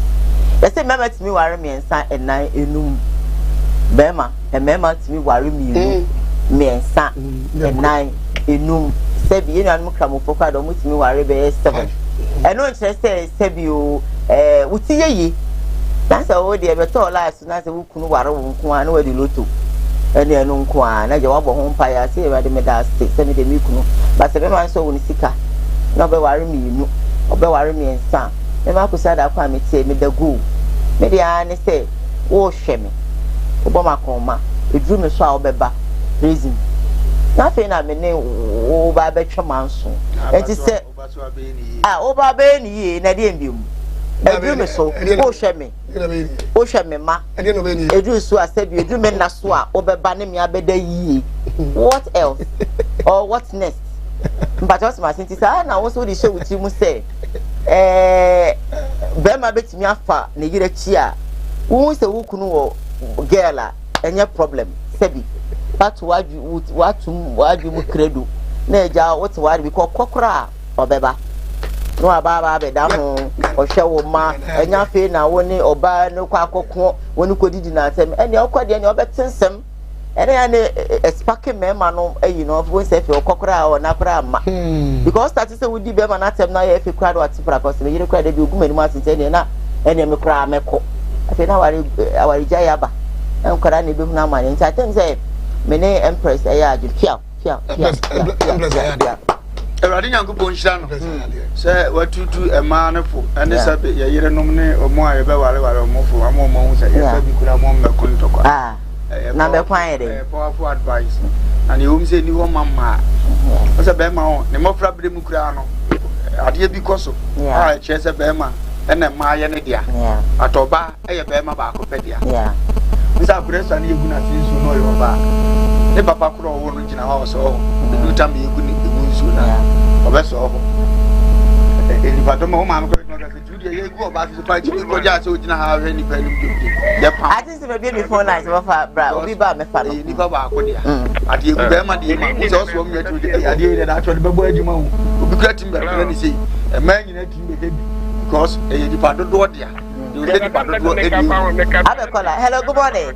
They say, remember to me, worry me and sign at 9 in Bema, and remember to me, worry me. Me and son and 9 enum sebi you know I'm foka do mutimi ware be 7 and no interest say sebi o utiye yi na say o de be to life na say wukunu ware wo nko an we di loto ene enu nko an na je wo bo ho mpa ya say we de me da stay say me de mi kunu but say me man so woni sika na be ware mi inu obe ware mi ensa me ma ko say da kwa me tie me da go me de an say wo hwe me obo makoma edru me so a obeba reason nothing I mean over betcha manso and he said over beni na de mbim edu me so o hwe me ma edu so asabi edu me na so a obeba ne me abeda yi what else or what next but just my sense say na wo so the show with you say be ma betimi afa na yire chi a wo se wo kunu wo girl a enye problem sabi but what you credo na ja what we call kokora obeba no ababa be da ho o hwe wo ma enya fe na woni oba no kwa akoko woni kodidi na atem ene okwade ene obetensem ene ya ne espake mema no you know we say fe kokora o na kora ma because that is we di be ma na atem na ya fe kwado atipra cause be yire kwade bi ogumani ma sente ene na ene me kora meko afi na wari jaya ba en kora ne be hu na ma ne nta tem say mene empress aya adu fia empress aya Ewrade Nyankopon hira no se watutu ema ne fo ene sabe ye yire nom ne omo aye be ware omo fo amo hu se ye sabe kura mo mmeko ntoko na be kwan ye powerful advice and you say ni wo mama o se be ma ho ne mofra bre mu kura no ade bi koso che se be ma ene ma ye ne dia atoba eye be ma ba ko pe dia nsa kuresa ne yegu na tinsu no yo ba ne papa kuro wo no gina ha so du tam yegu ni nsu na obeso ho eni pato mo ma ko no ka se judi yegu oba se pa ji ko ja se o gina ha he ni pa ni judi ya pa ati se be phone line so fa bra obi ba me fa no ni ba ba ko dia ati yegu be ma di ma so so mo yetu ade ye na atwa be bo adwuma hu obi kra timbe na ni sei e ma nyina timbe de because e ye di pa do do dia. Hello, good morning.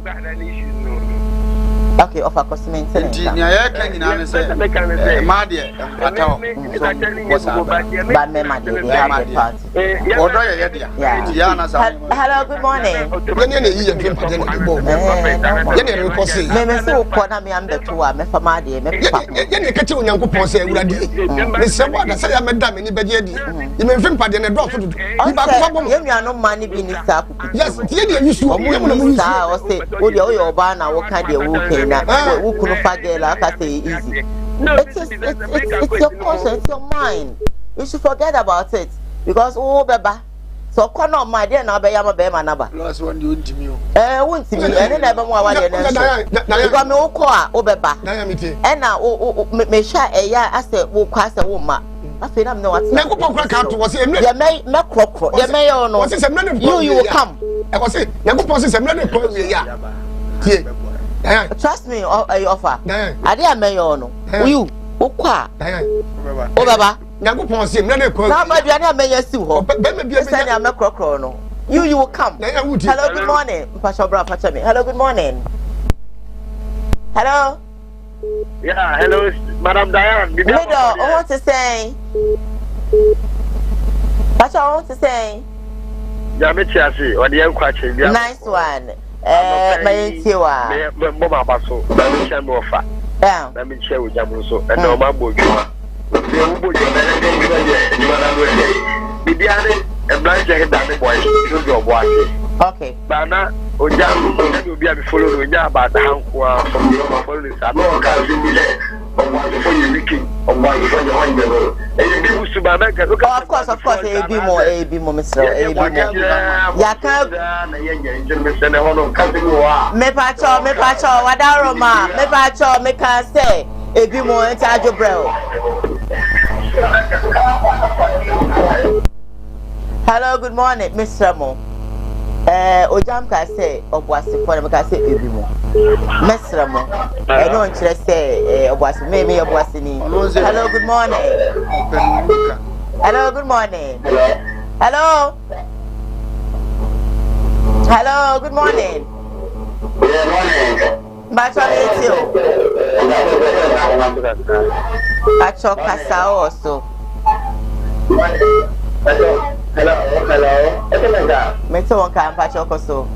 Okay, offer costing hello, good morning. Who couldn't forget like I say easy. It's your conscience, it's your mind. You should forget about it. Because beba. So come on my dear now be yama be manaba. Last one you to me. Won't me and never more one because me o beba. And now me share a ya as a wo kwase wo ma. I feel I'm no what. You may crocro. You may or no. You will come. I was saying, trust me, I offer. I dare mayor no. You, Okwa. Oh, Baba. Nyankopon se mna na kwa. Na ma duane amenya si ho. Be me bia me na me krokro no. You will come. Hello, good morning. Hello, good morning. Hello. Yeah, hello, Madam Diane. Middle, I want to say. What I want to say. Nice one. My tiwa. Mama baso. Let me share more fat. Yeah. Let me share with Jamuso and no man boy. Okay. Bana Ojam will be able to follow the job about the hand from the followers. I don't know for you wiki or why you find your own. Of course, a bit more, Mr. Me pacho, wadaroma, me pacho, me can say, a bit more in charge of bro. Hello, good morning, Mr. Mo. Ojam ka say obwasi for me ka say ebimo. Mr. Mo. I don't say obwasi me obwasi ni. Hello, good morning. Hello, good morning. Hello. Hello, good morning. Bacho you. Bacho kasa also. Hello. Meto won kan Bacho koso.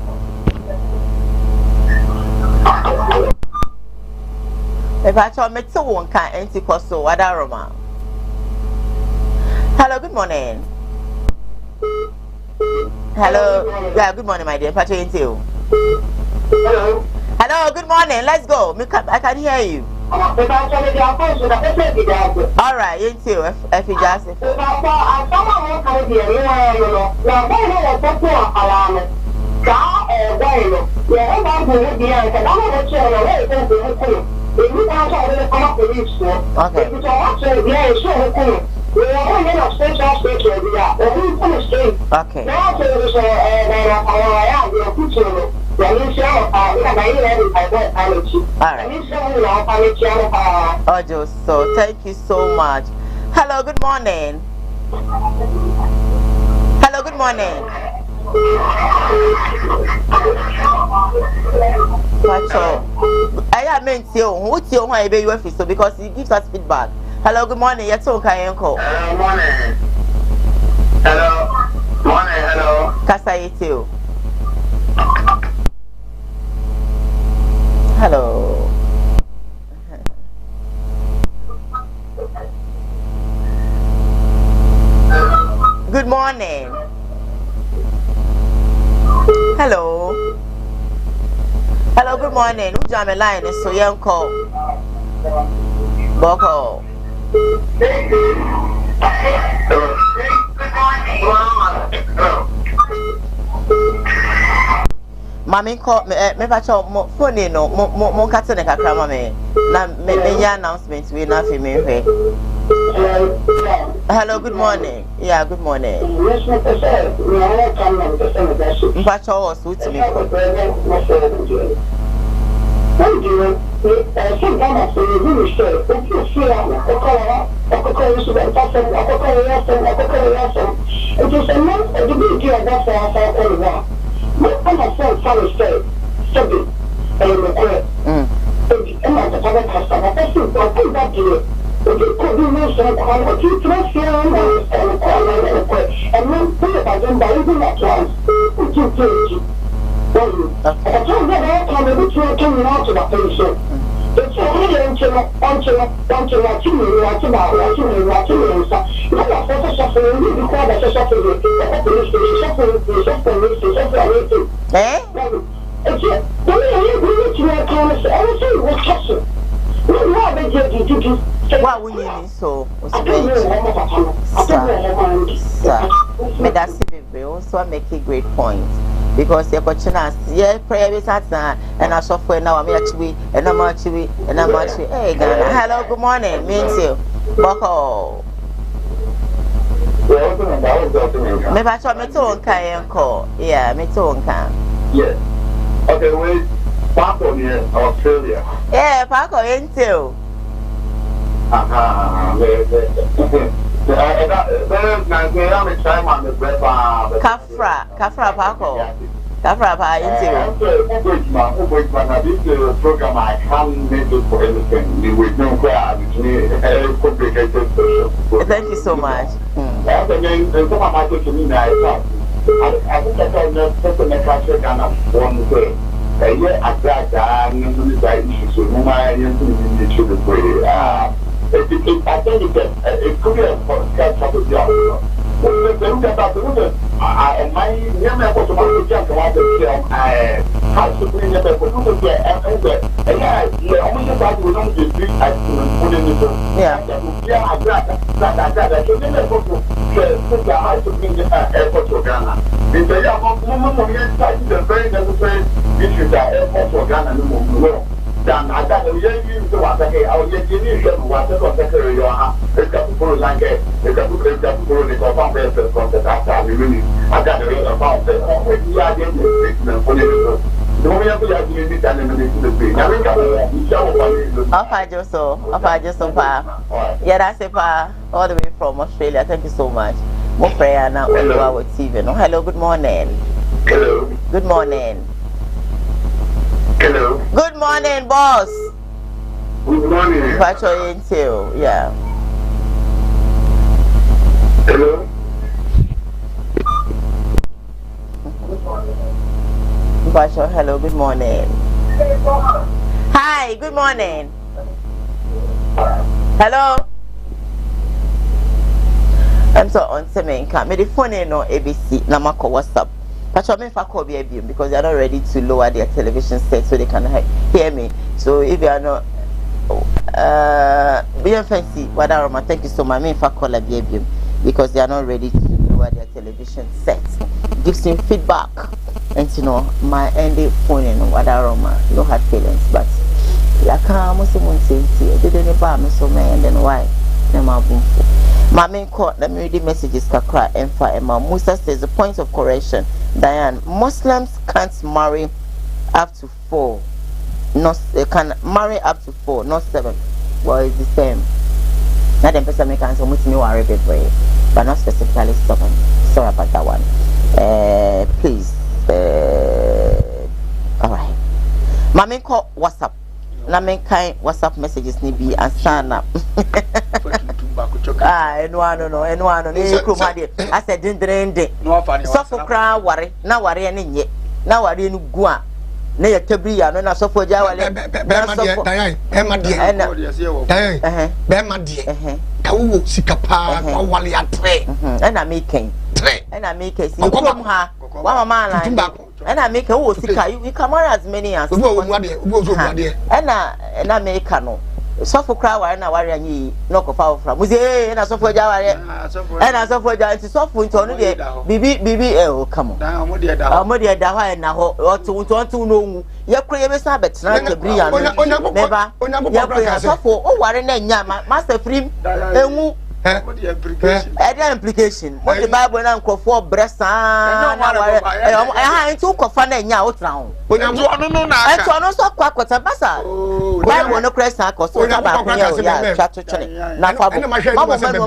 Bacho meto won kan enti koso wadaroma. Hello, good morning. Hello. Yeah, good morning, my dear. Pacho into. Hello. Hello, good morning. Let's go. I can hear you. All right, into. If you just. Okay. Alright. So thank you so much. Hello, good morning. Hello, good morning. I meant you. What's your why you so because he gives us feedback. Hello, good morning. You're talking, Uncle. Morning. Hello. Morning. Hello. Kasa you. Hello. Good morning. Hello. Hello, good morning. Who's on the line? So young call. Boko. Mami call me pacho phone no mo kate ne kakra ma me na me nya announcement we na fi me hwe. Hello, good morning. Yeah, good morning. Pacho was with me. What we need so sir, that's it. Also make a great point because your question is prayer is at and I software now I'm actually and I'm actually hey Ghana. Hello, good morning. Me too. Boko. Me bacho me to nka enko. Yeah, me to nka. Yes. Okay, wait. Paco in Australia. Yeah, Paco into. Kafra Paco. Kafra Pa into. Program I can't make it for anything. We don't complicated. Thank you so much. I think Yeah, that's it, Pa. All the way from Australia. Thank you so much. More prayer now on Koowaa TV. No, hello, good morning. Hello. Good morning. Hello. Good morning, boss. Good morning. Patrol until, yeah. Hello. Patrol, hello, good morning. Hi, good morning. Hello. I'm so on Semenka. Me the phone no ABC. Namako WhatsApp. Patrol me for call because they are not ready to lower their television set so they can hear me. So if you are not be fancy, thank you so much. Me for call because they are not ready to lower their television set. Give some feedback. And you know, my ending phone and Wadaroma, no hard feelings, but I can't say, didn't buy me so man, then why? My main court, let me read the messages. Kakra and Emma Musa says the point of correction. Diane, Muslims can't marry up to 4. Not they can marry up to 4, not 7. Well, it's the same. Not the person make answer with me worry way, but not specifically 7. Sorry about that one. Please. Alright. Mami call WhatsApp. Na men kind WhatsApp messages ni bi ansana. No. Ni kroma de. I said dindrende. So for kra ware, na ware ne nye. Na ware no gu a. Na ye tabri ya no na so for ja wale. Be ma de. Ka wo sikapa kwa wale atre. Na me ken. And I make a see ha. One man and I make a wo sika. You can marry as many as and I make no. So for crowd and I worry and ye knock of power from Muse and I so for Jawari and I so for Jan to soft winter on the BB come on. Modia Dawa and now or to know your creative Sabbath like a brilliant never. Oh, what a master free. Implication. What the Bible and Uncle for breast and took a fun and out round. When I'm so quack what's a bassa. Bible no crest or so about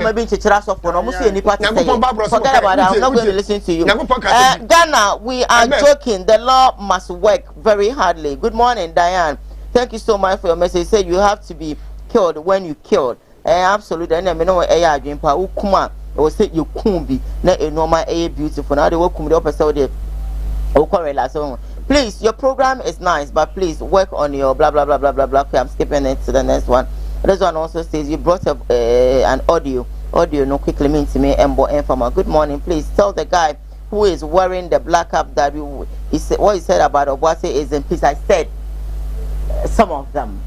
maybe to trust of almost any party. Forget about I'm not going to listen to you. Ghana, we are joking. The law must work very hardly. Good morning, Diane. Thank you so much for your message. Said you have to be killed when you killed. Absolutely, and I know a dream pa ukuma or say you kumbi na a normal a beautiful now they will come the episode there. Please, your program is nice, but please work on your blah blah blah blah blah blah. Okay, I'm skipping it to the next one. This one also says you brought up an audio no quickly mean to me and good morning. Please tell the guy who is wearing the black cap that what he said about Obwase is in peace. I said some of them.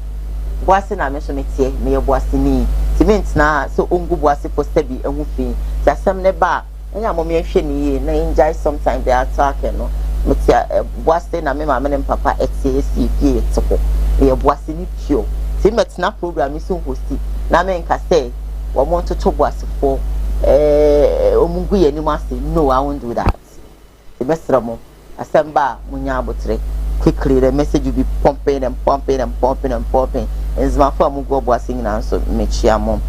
Boise na mention me tie me boise ni cement na so ongu boise poster bi ehu fi jasam ne ba enya mo me hwe ni na enjoy sometimes they attack no me tie boise na me ma me papa etie CP etoko me boise ni pure cement na program so hosti na me nka say wo mo to boise for omungu ye ni mo say no I won't do that the best ramo asamba munya abotre quickly the message will be pumping. It's my phone go bossing now, so make sure mom.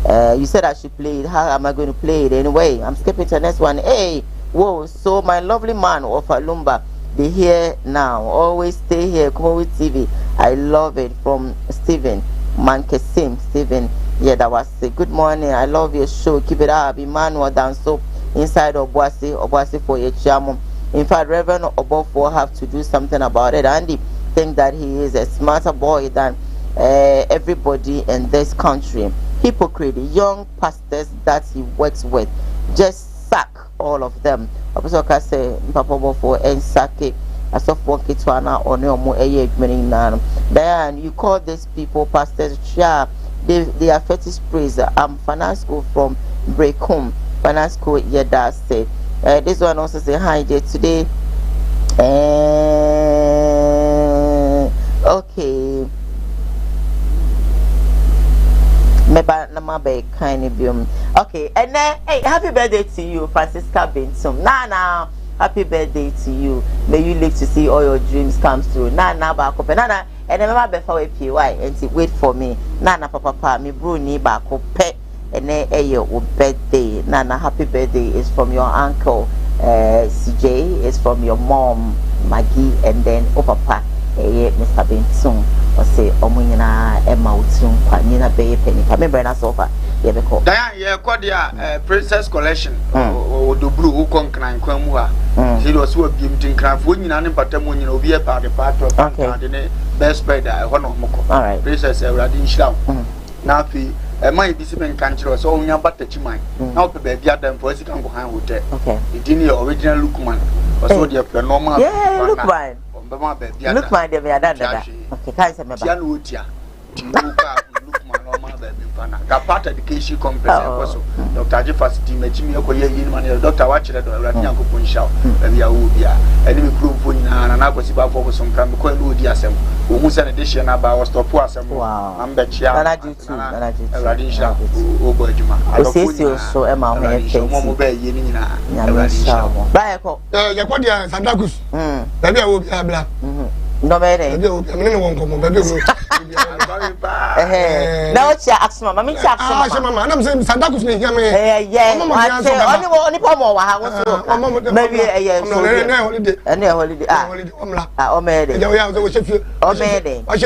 You said I should play it. How am I going to play it anyway? I'm skipping to the next one. Hey, whoa, so my lovely man of Alumba, they here now. Always stay here. Kumawood TV. I love it. From Steven Mankesim. Steven, yeah, that was it. Good morning. I love your show. Keep it up. Emmanuel Danso inside Obuasi for your chamo. In fact, Reverend Obofo have to do something about it. Andy think that he is a smarter boy than everybody in this country. Hypocrite, young pastors that he works with, just sack all of them. Apostle say Papa Obofo and Sake as of one kitwana or no more then you call these people pastors. They are fetish praise. I'm finance school from Break Home. Finance school, yeah, that's it. This one also say hi there today. Okay. Okay, and then hey, happy birthday to you, Francisca Benson. Nana, happy birthday to you. May you live to see all your dreams come true. Nana, back up, Nana, and then before we PY and wait for me. Nana, papa, me bruni back up, pet. And then your birthday. Nana, happy birthday is from your uncle CJ, is from your mom Maggie, and then papa Mr. Benson or say Omuina Emma Utum Nina Bay Penny. Remember na sofa. Yeah, because Diane, yeah, quadia Princess Collection or the blue who conquer Kwamua. He was so giving craft winning an impatamun, you know, be a part of the best spread. I want Moko. All right, Princess Radin Shao. Now, a my discipline country was only about the chimay. Now, the baby at them for us to go hang with it. Okay, it didn't original look man. Was so dear, normal. Yeah, look fine. Look fine, they are done. Okay, can't say Janutia. Look my normal baby. Got part education complex also. Dr. Jefferson, Jimmy, Dr. Watcher, Radianco Punshao, and the Aubia, and we prove when I was about for some time because we did some who's an edition about us to pour some. Wow, I'm the chair, and I do too, and I did Radisha, Obojuma. I see you so Emma, Momo Bay, Yinina, Radisha. Yaquadia, Sandagus, maybe I will be a black. No matter. Now it's your axma. Mamma, I'm saying Sandakus. Yeah, only Pomo. I was maybe a year and a holiday. Oh, maybe. Oh, maybe. I'm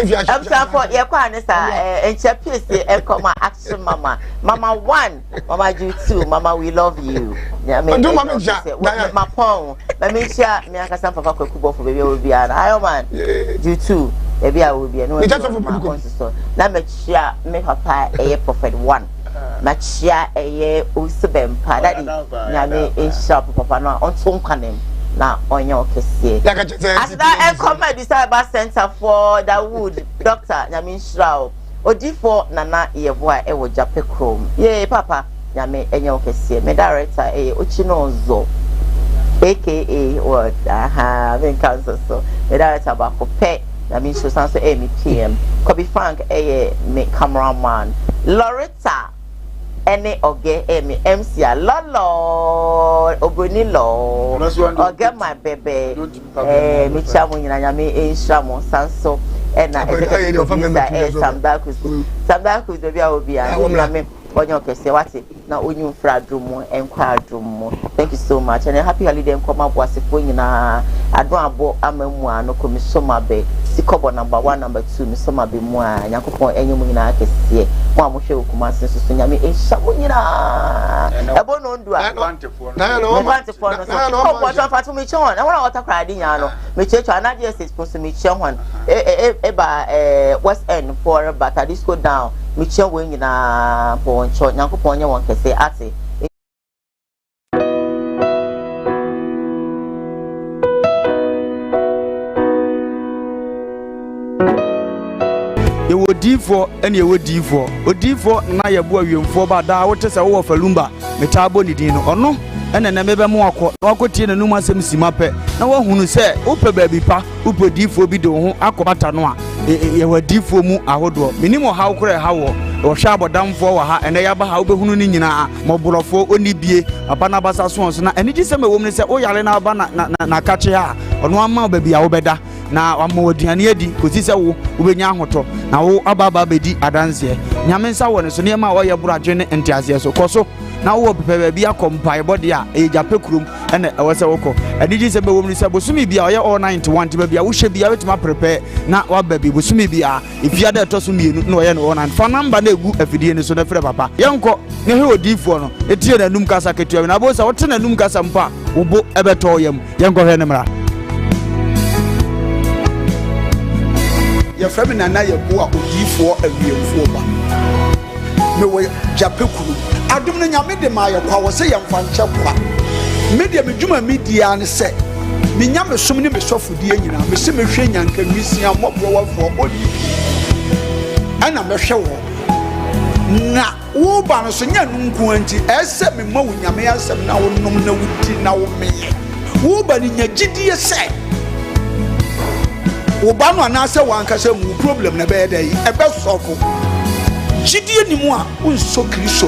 sorry for your kindness and Chappie and Coma Action Mama. Mama 1, Mama you 2, Mama we love you. Yeah, my poem. Let me share me and Cassan for Kubo for baby will be an Ironman. You too. Maybe I will be a no. Let me share me papa a prophet 1. Machia a year Usabem Paddy. Yami in shop papa no on some canem. Now on your case. As that comment the cyber center for the wood, Doctor Yamin Shroud. Or D4 Nana ye boy e wo jape chrome. Ye papa Yami and your case. Me director a Uchinozo. AKA what having cancer so that about pet that means to answer Amy PM could be Frank me cameraman Loretta any oge Amy MC Lolo Obunilo or get my baby me chamu yami in shamo sanso and some dark with the Obia now only Fradrum and Quadrum. Thank you so much, and a happy holiday and come up was a phone. I don't about Amemwa, no commission bay. Sikobo number 1, number 2, Miss Soma be more, and Yakupo, and you mean I can see one more show commands to Sunyami in Shamunina. A bono do I want to for what to me, Chon. I want to cry, Diano. Me church, and I just supposed to meet someone. West End for but I just go down. Michelle wing in a point short, Yankoponia one can say, I say. You would D4 and you would D4. Or D4, Naya boy, you 4 bad, what is a war for Lumba, Metabo Nidino, or no? And then never more Wakotin and Numa Simape. No one who say, Upe baby pa, Upe D4 bido, Akobata noa. You were D4 mu, I would do. Minimum how could I how wo hwa abodamfo wa ha ene ya ba ha obehunu ni nyina moborofo oni bie aba na basa so so na eni gi se me wom ne se o yare na aba na kache ha ono ama baby a wo beda na wama wadiane adi kosi se wo obenya ahoto na wo aba bedi adanse nyame nsa wo ne so ne ma wo ye buradwe ne entiase so koso na wo pepe bia kompai body a e jape kurum ene e wo se woko eni gi se be wom ne se bosumi bia oye all 91 ti bia wo hwe bia wetima prepare na wa baby bosumi bia ifia da to so mienu na oye no all 9 fa number na egu afidie ne so na frɛ papa yenko ne he odifo no etie na num kasa ketua na bo se wo te na num kasa mpa wo bo ebeto yam yenko hwe ne mra ya frame na na ye bo a odifo awiemfo ba me wo jape kuru adum no nyame de ma ye kwa wo se ye mfa nche kwa media medwuma media ne se me nyame som ne me sofodie nyina me se me hwe nyanka nwisia mobro wafo odi ana me hwe wo na wo ba no so nya nunku anti ese me ma wo nyame asem na wo nom na wudi na wo meye wo ba ni nya gidie se wo ba no ana se wanka se mu problem na be dey e be sofo gidie ni mu a unso kristo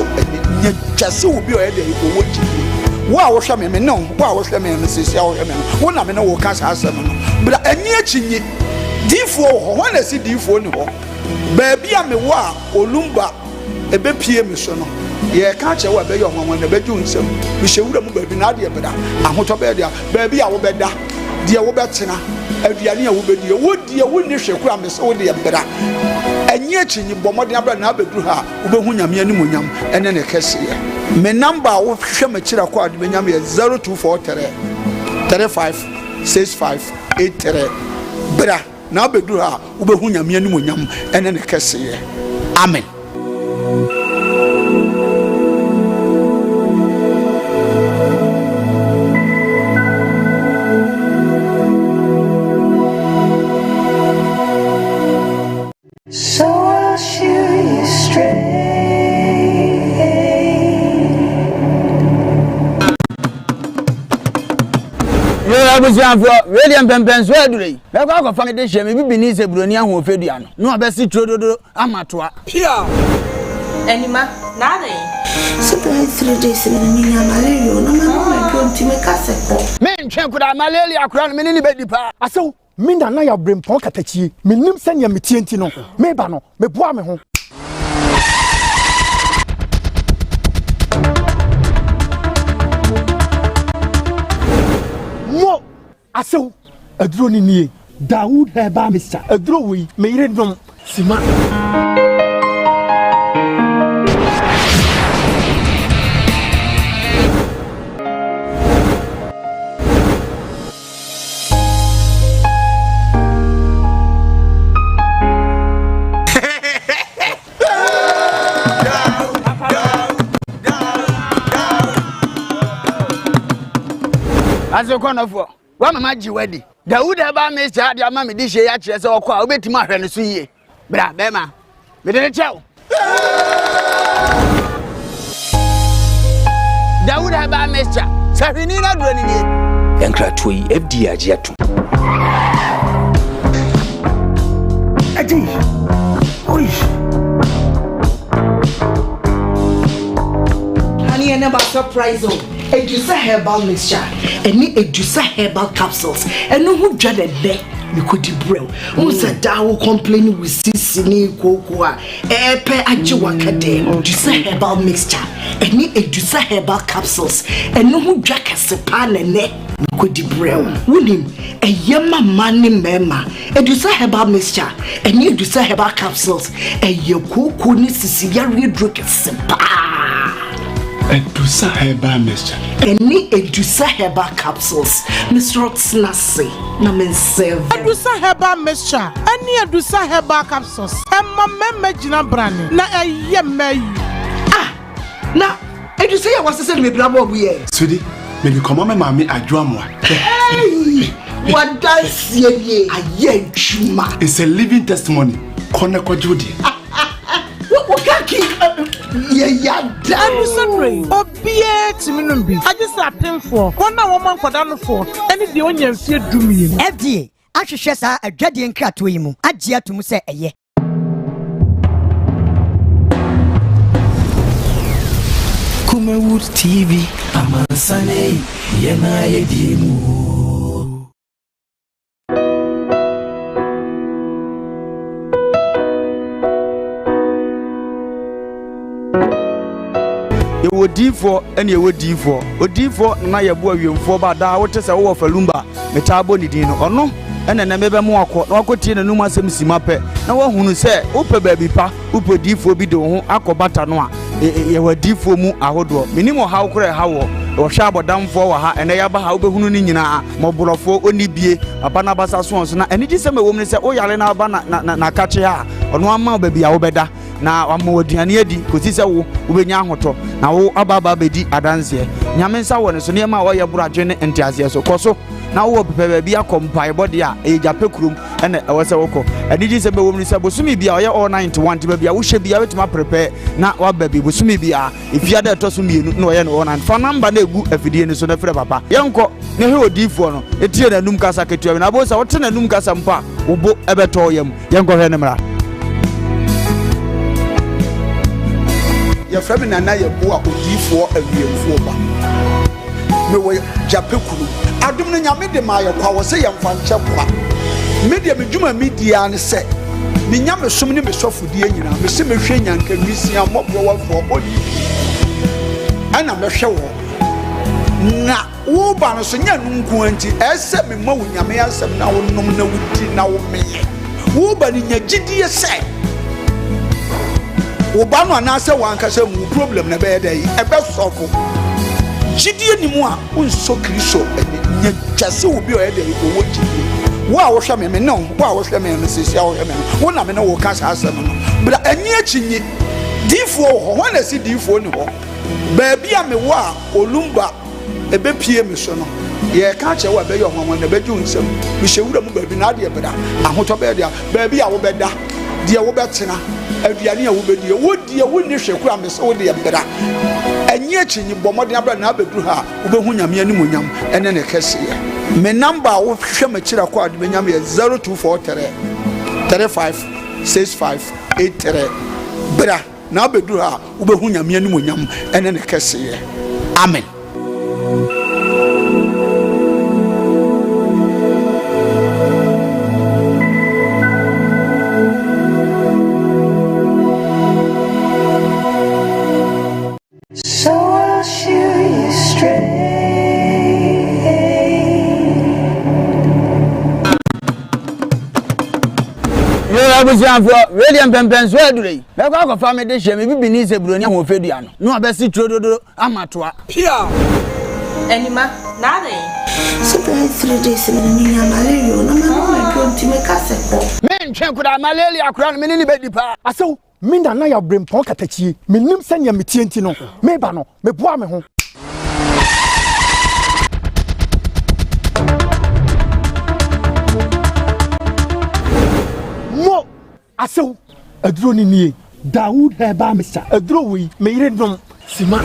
nya twase wo bi o dey wo gidie wo a wo hwe me no wo a wo hwe me sisi a wo hwe me wo na me no wo ka sa asem no bra ani achinyi difo ho na si difo ni ho ba bia me wo a olumba ebe pie me so no ye ka che wo be yo nwanwa na be ju nsem me hyewura mu ba bi na ade beda ahoto be dia ba bia wo beda de wo betena aduane a wo bedi wo die wo ni hweku a me se wo de beda anyi achinyi bomode abra na abeduru ha wo be hu nyame ani monyam ene ne kese ye me number wo hwe me kira kwa de nyame 0243 35 65 83 bra na abeduru ha wo be hu nyame ani monyam ene ne kese ye amen. So I'll shoot you straight. William Pempenso adure. Me kwa kwa fa de hye me bibini se broni aho ofedua no. No obesi trododo amatoa. Pia. Enima, nada aí. So by 3 days in the minya malaria no ma don't me kaseko. Me ntwen kuda malaria kura no me ni bedi pa. Aso minda na ya brempon katachie. Me nim senya metienti no. Me ba no, me boa me ho. Mo aso aduro ni nie. Dawood heba Mr. Aduro wi me yire nom sima. Aso kono fo wa mama ji wedi Dawood eba me cha dia ma me di hye ya kire se okwa obetima ahwe ne so yie bra be ma me de chew Dawood eba me cha sahwini na duro ni nie yankra toyi FD agiatu Adi oi honey and never surprise oh Edusa herbal mixture any Edusa herbal capsules and no who dreaded there you could brew unsa dawo complain with sisini kokoa epe ajiwakade Edusa herbal mixture any Edusa herbal capsules and no who drink a sepan and you could brew winning a yama money mema Edusa herbal mixture and you Edusa herbal capsules and your koko ni sisiya drink a sepa Edusa herbal mixture. Any Edusa herbal capsules. Miss Rotsnasi. Namen serve. Edusa herbal mixture. Any Edusa herbal capsules. Emma meme jina brani. Na eye me. Ah. Na Edusa ya wase se me brabo buye. Sudi, me bi komo me mami adwa mo. Hey. What does ye aye chuma. It's a living testimony. Kone kwa judi. Wakaki ya Edusa obie timinum bi. I just attend for. Kona woman kwadano for. Any the onye fie dumi. FDA ahwehwe saa adwade nkrato yi mu agye atum sɛ ɛyɛ Kumawood TV, Amansane, Yena Yedimu. Odifo ene odifo odifo na yebo awiemfo ba da wote se wo falumba metabo ni din no ono ene na mebe mu akọ na akotie na num asem simape na wo hunu se upe baabi pa upe difo bi de ho akobata no a ye wadifo mu ahodo minimo hawo kore hawo wo hwa abodamfo wa ha ene ya ba ha obehunu ni nyina moborofo oni bie aba na basa so na ene gi se mewom ni se o yale na aba na kache ha ono ama baabi a wo beda na amoduane adi kosi se wo ubenya ahoto na wo ababa bedi adanse nyame nsa wo ne so ne ma wo ye buradwe ne entiase so koso na wo pepe bia kompai body a e jape krum ene wo se woko adiji se be wo ni se bosumi bia ye all 91 ti bia wo hye bia wetima prepare na wa baby bosumi bia ifia da to so mienu na wo ye no all 9 fa number na egu afidie ni so na frɛ papa yenko ne he odifo no etie na num kasa ketua na bo se wo te na num kasa mpa wo bo ebeto yam yenko hwe ne mra ya frame na na yebo a odifo awiemfo ba me wo jape kuru adum no nyame de ma yakwa wo se yemfa nche kwa media medjuma media ne se me nyame som ne me sofodie nyina me se me hwe nyanka misia mobro wa fo body ana me hwe wo na wo ba no so nya nunku anti ese me ma wo nyame asem na wo nom na wudi na wo meye wo ba ni nya gidie se wo ba no anase wanka se mu problem na be dey e be sofo gidie ni mu a unso kristo nya jase obi o e dey owo gidie wo a wo hwe me no wo a wo hwe me se sia wo hwe me wo na me no wo ka sa asem no bra anyi achinyi difo ho na si difo ni ho ba bia me wo a olumba ebe pie me so no ye ka che wo be yo ho na be ju nsem me hyewura mu ba bi na ade beda ahoto be dia ba bia wo beda de wo betena aduane a wo bedi wo die wo ni hweku amese wo de beda anyi achinyi bomoden abra na abeduru ha wo behu nyame animonyam ene ne kese me number wo hwe machira kwa de nyame 0243 356583 bra na abeduru ha wo behu nyame animonyam ene ne kese amen. William Pempenso adure me kwa ko fa me de hye me bibini se broni ho fedua no no abesi trododo amatoa pia Enima na dey so 3 days me ni ya malaria na ma do ntime kase ko me ntwe kura malaria kura no me ni bedi pa aso minda na ya brempon katachie menim sanya metienti no me ba no me boa me ho mo aso aduro ni nie Dawood heba misa aduro wi me yire nom sima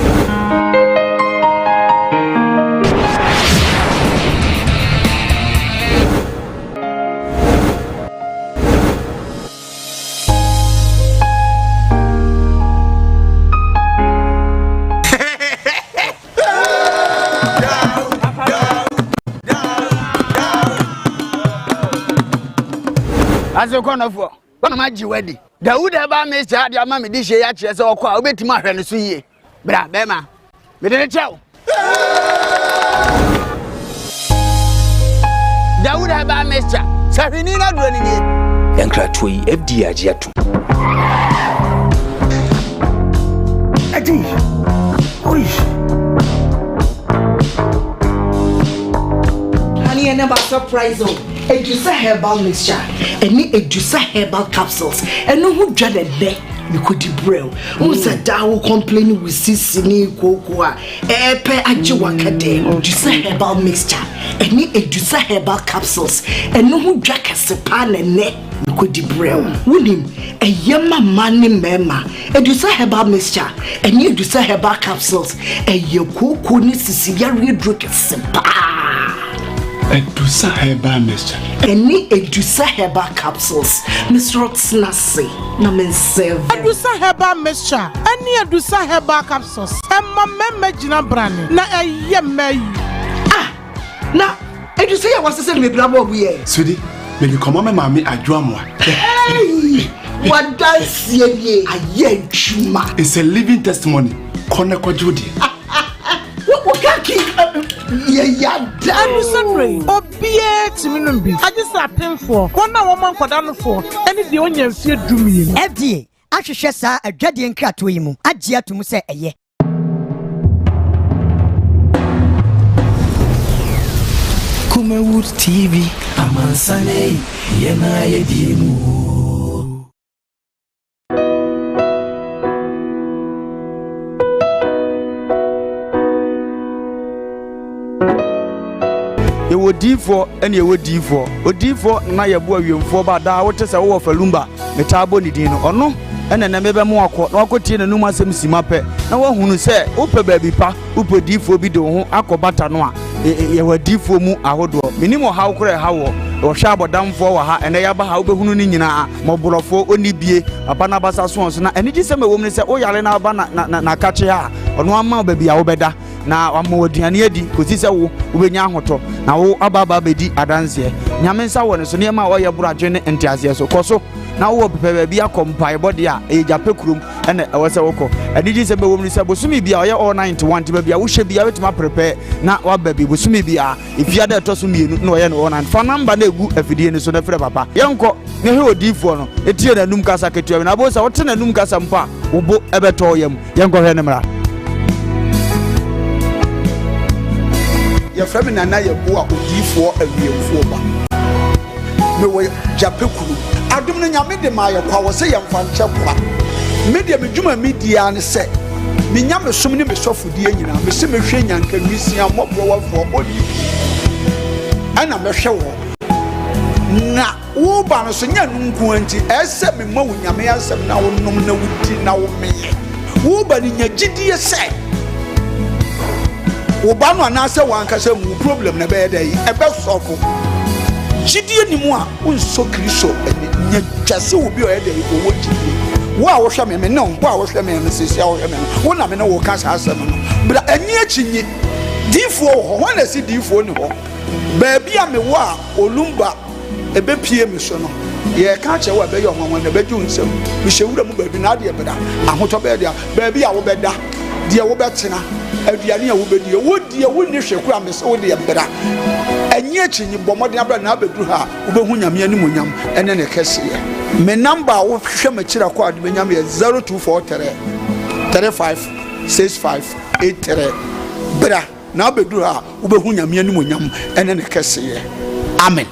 aso kono fo wana maji wedi Dawood eba me cha dia ma me di hye ya kire se okwa obetima ahwe ne so yie bra bema me de chew Dawood eba me cha sahwini na duro ni nie yankratoi FD agiatu adi oi honey never surprise oh Edusa herbal mixture any Edusa herbal capsules and no who dreaded there you could brew unsa dawo complaining with sisini kokoa epe ajiwakade Edusa herbal mixture any Edusa herbal capsules and no who draka sepa ne you could brew wunim eyema mani mema Edusa herbal mixture any Edusa herbal capsules eyekoko ni sisi yare drink sepa Edusa herbal mixture. Any Edusa herbal capsules. Mr. Rotsnasi. Na men serve. Edusa herbal mixture. Any Edusa herbal capsules. Emma memme jina brand. Na me. Ah. Na Edusa ya wase se me brabo we. Sweetie, me come on mama adwa mo. Hey. What does ye aye juma? It's a living testimony. Kone kwa jodi. What kaki? Yeah, Sorry. Obie timinumbi. I just happened for. One woman kwadano for. Any the only fear dumi. FDA. Ahwehwe saa adwade nkrato yi mu. Agye atum se eye. Kumawood TV. Amansane. Yena yedimu. Yewo difo ene yewo difo odifo na yebo awiemfo ba da wote se wo falumba metabo ni din no ono ene na mebe mo akọ na akotie nanum asem simape na wahunu se ope baabi pa ope difo bi de ho akobata no a yewo difo mu ahodo minimo hawo kore hawo wo hwa abodamfo wa ha ene yaba ha obehunu ni nyina moborofo onibie papa na basa so na ene gi se mewom ne se o yale na aba na kache ha ono ama baabi a wo beda na amoduane adi kosi se wo ubenya ahoto na wo ababa bedi adanse nyame nsa wo ne so ne ma wo ye buradwe ne ntiase so koso na wo pepe bia kompai body a ejape kurum ene ewose woko adiji se bewom ni se bosumi bia oye all 91 ti bia wo hwe bia wetima prepare na wa babi bosumi bia ifia da to so mienu na oye no all 9 fa number na egu afidie ni so na frɛ papa yenko ne he odifo no etie na num kasa ketua na bo se wote na num kasa mpa wo bo ebeto yam yenko hwe ne mra ya frame na na yebo a odifo awiemfo ba me wo jape kuru adum no nyame de ma yakwa wo se yemfa nche kwa media medwuma media ne se me nyame som ne me sofudie nyina me se me hwe nyanka nwisia mobro wafo bodi ana me hwe wo na wo ba no so nya nunku anti ese me ma wo nyame asem na wo nom na wudi na wo me wo ba ni nya gidie se wo ba no anase wankasa mu problem na be dey ebe sofo gidie ni mu a unso kristo nya twase obi o dey owo gidie wo a wo hwe me no wo a wo hwe me sisi a wo hwe me wo na me no wo kasa asem no bra ani achinyi difo ho na si difo ni ho ba bia me wo a olumba ebe pie me so no ye ka che wo be yo nwanwa na be ju nsem me hyewura mu ba bi na ade beda ahoto be dia ba bia wo beda dia wo betena aduane a wo bedie wo die wo ni hweku amese wo de beda enye chinyi bomode abra na abedu ha wo behu nyame animonyam ene ne kese ye me number wo hwe makira kwa ade benyam ye 0243 356583 bra na abedu ha wo behu nyame animonyam ene ne kese ye amen.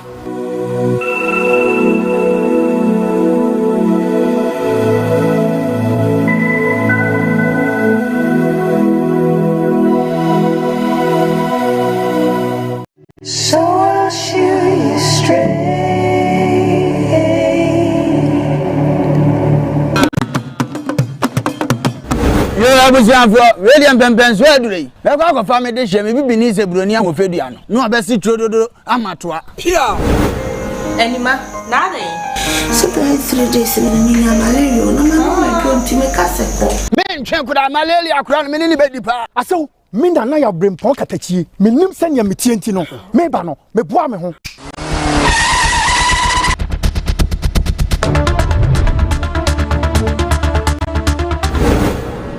So I'll shoot you straight. Yo abusianfo William Pempenso adure. Be kwa family de hye me bibini se broni ahofedua no. No abesi trododo amatoa. Pia. Anima, nada. So 3 days in the malaria no my god to make us ko. Men twen kuda malaria kura no me ni bedi pa. Aso minda na ya brempon katachie menim senya metienti no meba no meboa me ho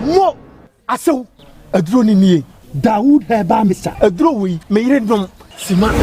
mo aso aduro ni nie Dawood heba misa aduro wi me yire dom sima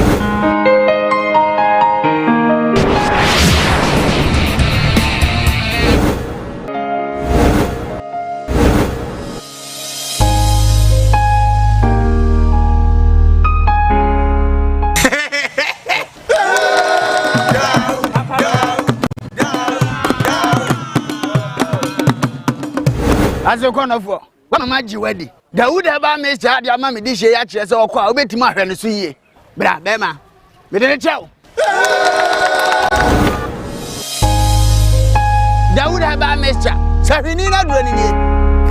Aso kono fo wana maji wedi Dawood eba me cha dia ma me di hye ya kire se okwa obetima ahwe ne so yie bra bema me de chew Dawood eba me cha sahwini na duro ni nie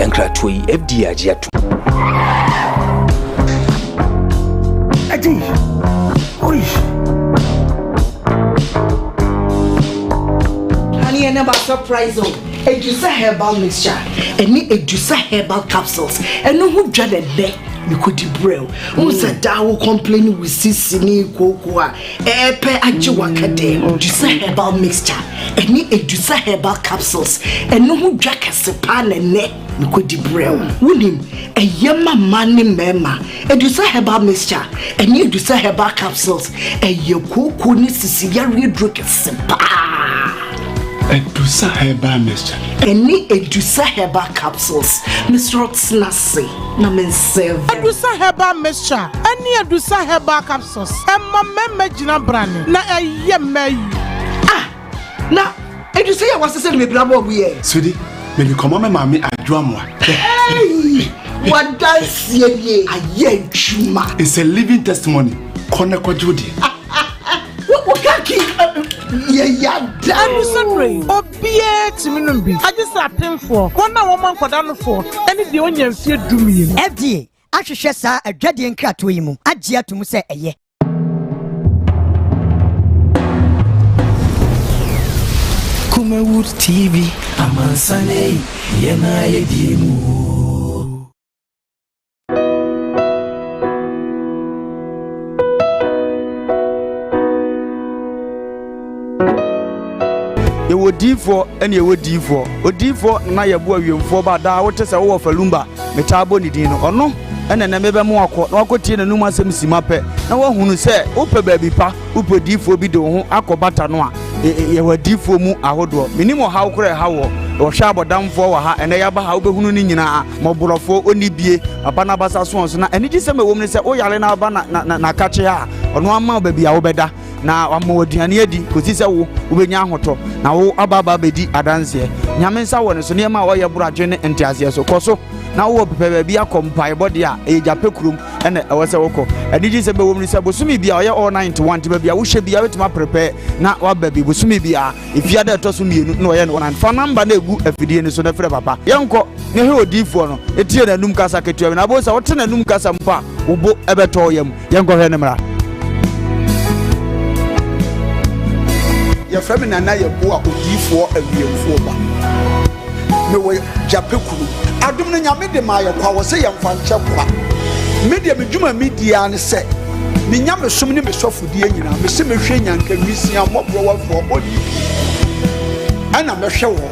yankra toyi FD agiatu Adi Honey, I never surprise you. Edusa herbal mixture. Any Edusa herbal capsules. And no who dreaded there. You could debrill. Who's a daw complaining with Sissini Koowaa Epe Ajiwakade. Edusa herbal mixture. Any Edusa herbal capsules. And no who jack a sepan and neck. You could debrill. William, a yama money mema. Edusa herbal mixture. Any Edusa herbal capsules. A Yoko Nissi drink a sepa. Edusa herbal mixture. Any Edusa herbal capsules. Mr. Snassi. Namen Sev. Edusa herbal mixture. Any Edusa herbal capsules. Emma meme jina brand. Na yeme. Ah. Na Edusa ya wasa se me brabo we. Sweetie, me ni komo me mami adwamwa. Hey. What dance ye aye chuma. It's a living testimony. Kone kwa jodi. What kaki ya da. Obie timinumbi. I just attend for. One woman for down for. Any the onion fear do me. FDA. Ahwehwe saa adwade nkrato yi mu. Agye atum se eye. Kumawood TV. Amansane. Yena yedimu. Yewo D4 ene yewo D4 O D4 na yebo awiemfo ba da wote se wo falumba metabo ni din no ono ene na mebe mo akọ na wakotie na num asem simape na wahunu se upe baabi pa upe D4 bi de ho akobata no a yewo D4 mu ahodo minimo hawo kure hawo ohwa abodamfo wa ha ene yaba ha obehunu ni nyina moborofo oni bie aba na basa so na ene gi se mewom ni se o yale na aba na kache ha ono ama baabi a wo beda na wamo aduane adi kosi se wo obenya ahoto na wo ababa bedi adanse nyame nsa wo ne so ne ma wo ye buradwe ne entiase so koso na wo pepe bia kompai body a ejape kurum ene ewo se woko adiji se be wo ni se bosumi bia oye all 91 ti bia wo hwe bia wetima prepare na wa babi bosumi bia ifia da to so mienu na oye no na fa number na egu afidie ni so na frɛ papa yenko ne he odifo no etie na num kasa ketua na bo se wote na num kasa mpa wo bo ebeto yam yenko hwe ne mra ya frame na na ye bo a odifo awiemfo ba me we jape kuru adum no nyame de ma ye kwa wo se ye mfa nche kwa media medwuma media ne se me nyame som ne me sofodie nyina me se me hwe nyanka misia mobro wa fo body ana me hwe wo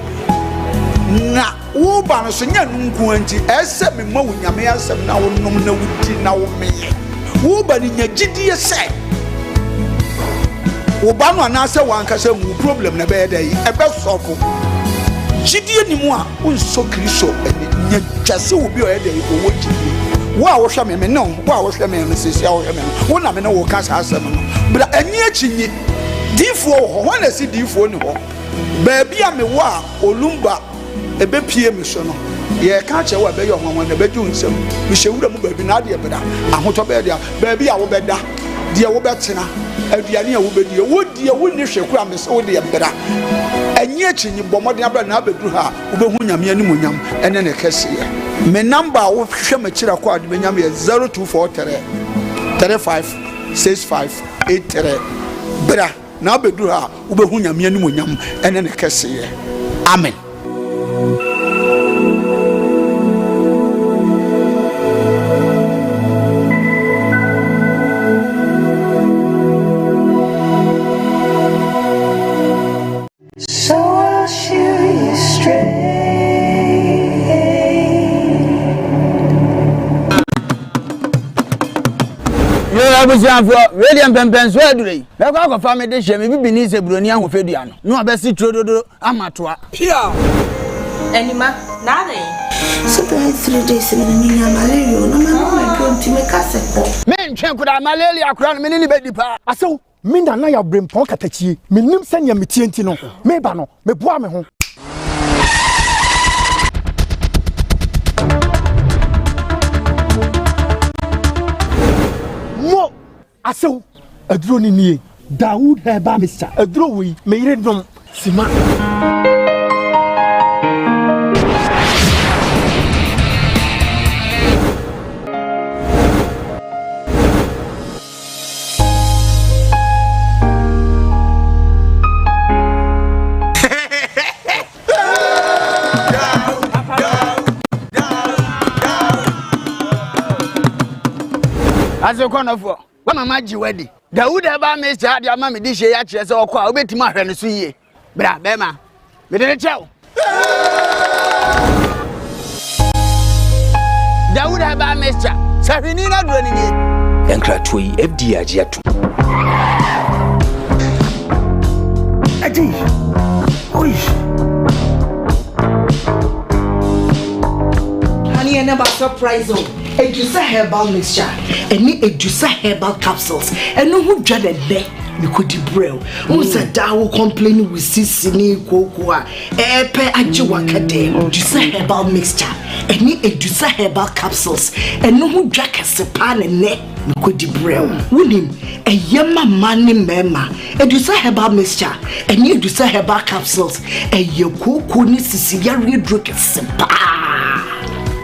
na wo ba no so nya nku anti ese me ma wo nyame asem na wo nom na wudi na wo meye wo ba ni nya gidie se wo ba no ana se wanka se mu problem na be dey e be sofo gidie ni mu a unso kristo nya twase wo bi o dey wo gidie wo a wo hwe me no wo a wo hwe me sisi a wo hwe me wo na me no wo ka sa asem no bra ani achinyi difo ho na si difo ni ho ba bia me wo a olumba ebe pie me so no ye ka che wo be yo hwanwan na be ju nsem me hyewura mu ba bi na ade beda ahoto be dia ba bia wo beda de wo betena aduane a wo bedi wo die wo ni hweku a me se wo de beda anyi achinyi bomoden abra na abeduru ha wo be hu nyame ani monyam ene ne kese ye me number wo hwe ma kira kwa de nyam ye 0243 356583 bra na abeduru ha wo be hu nyame ani monyam ene ne kese ye amen. So I'll shoot you straight. Abusianfo William Pempenso adure na kwa family de hye me bibini se broni ahofedua no no abesi trododo amatoa pia anima nade so 3 days in the malaria no my god me kasepo me ntwe kuda malaria kura no me ni bedi pa aso minda na ya brempon katachie menim sanya metienti no me ba no me boa me ho mo aso aduro ni nie Dawood herbal mixture aduro wi me yire nom sima Maso konofo. Wa mama ji wedi. Dawood eba me cha dia ma me di hye ya kire se okwa obetima ahwe ne so yie. Bra bema. Me de chew. Dawood eba me cha. Sahwini na do ni ni. Yankra toyi FD agiatu. Adi. Oi. Honey, I never surprise you. Edusa herbal mixture. Any Edusa herbal capsules. And no who dreaded there. You could debrail. Who said that will complain with Sissini Koowaa. Epe Ajiwakade. Edusa herbal mixture. Any Edusa herbal capsules. And no who drank a sepan and neck. You could debrail. William, a yama money mema. Edusa herbal mixture. Any Edusa herbal capsules. A yoko ni Sicilia drink a sepan.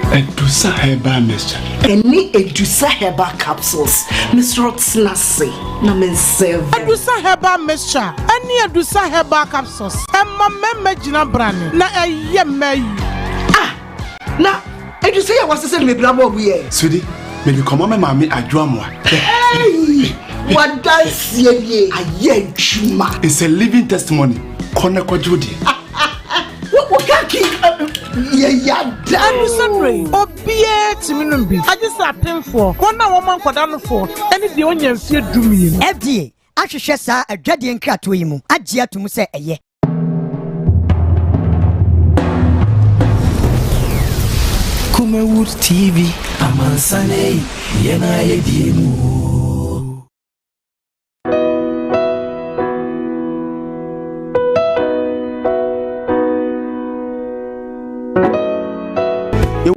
Edusa herbal mixture. Any Edusa herbal capsules. Mr. Rotsnasi. Namen serve. Edusa herbal mixture. Any Edusa herbal capsules. Emma meme jina brand. Na yeme. Ah. Na Edusa ya wasese me brabo buye. Sudi, me bi komo me mami adwamwa. Hey. What dance ye aye chuma. It's a living testimony. Kona kwa jodi. What kaki ya da. And Sunday, obie timinumbi. I just attend for. Kona woman kwadano for. Any the onion fear do me. FDA. Ahwehwe saa adwade nkrato yi mu. Agye atum se eye. Kumawood TV. Amansane. Yena yediemu.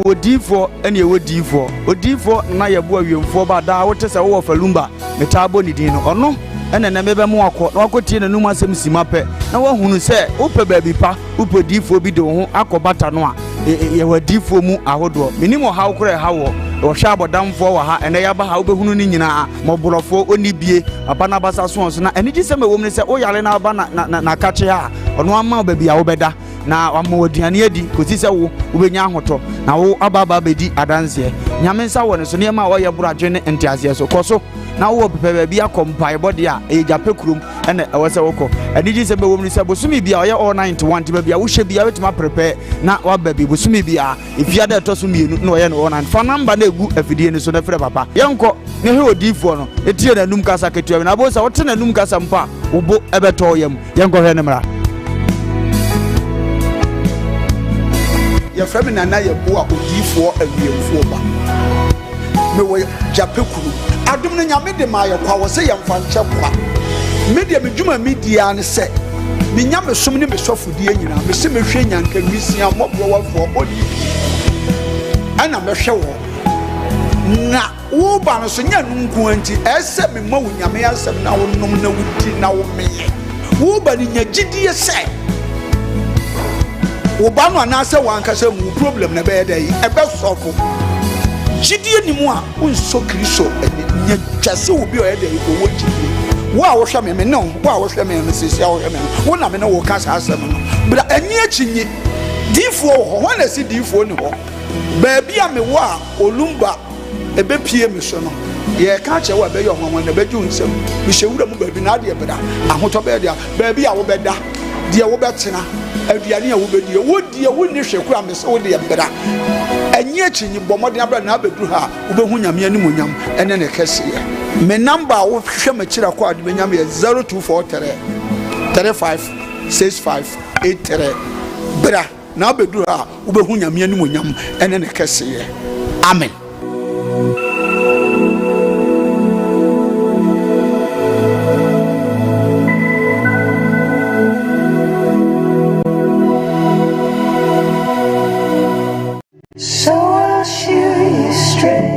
Odifo ene odifo odifo na yebo awiemfo ba da wote se wo falumba metabo ni din no ono ene na mebe mu akọ na wakotie nanum asem simape na wahunu se upe baabi pa upe difo bi de ho akobata no a ye wadifo mu ahodo minimo ha ukure ha wo hwa abodamfo wa ha ene ya ba ha ubehunu ni nyina moborofo onibie abana basa so na ene gi se mewom ne se o yale na aba na kache ha ono ama baabi a wo beda na wamoduane adi kosi se wo ubenya ahoto na wo ababa bedi adanse nyame nsa wo ne so ne ma wo ye buradwe ne ntiase so koso na wo pepe bia kompai body a e jape kurum ene ewose woko aniji se bewom ni se bosumi bia oye all 91 ti bia wo hye bia wetima prepare na wa baby bosumi bia ifia da to so mienu na oye no all 9 fa number na egu afidie ni so na frɛ papa yenko ne he odifo no etie na num kasa ketua na bo sa wote na num kasa mpa wo ebeto yam yenko hwe ne mra ya frame na ye bo a odifo awiemfo ba me wo jape kuru adum no nyame de ma ye kwa wo se ye mfa nche kwa media medwuma media ne se me nyame som ne me sofudie nyina me se me hwe nyanka nwisia mobro wafo odi ana me hwe wo na wo ba no so nya nunku anti ese me ma wo nyame asem na wo nom na wudi na wo meye wo ba ni nya gidie se wo ba no anase wankasa mu problem na be dey ebe sofo gidie ni mu a unso kristo nya twase wo bi o dey ko wo gidie wo a wo hwe me no wo a wo hwe me no sisi a wo hwe me wo na me no wo kasa asem no bra ani achinyi difo ho ho na si difo ni ho ba bia me wo a olumba ebe pie me so no ye ka che wo be yo ho na be ju nsem me hyewura mu ba bi na de beda ahoto be dia ba bia wo beda de wo betena aduane a wo bedie wo die wo ni hweku amese wo de beda anyi achinyi bomode abra na abedru ha wo be hu nyame animu nyam ene ne kese ye me number wo hwe ma kira kwa de nyam ye 0243 35 65 83 bra na abedru ha wo be hu nyame animu nyam ene ne kese ye amen. So I'll shoot you straight.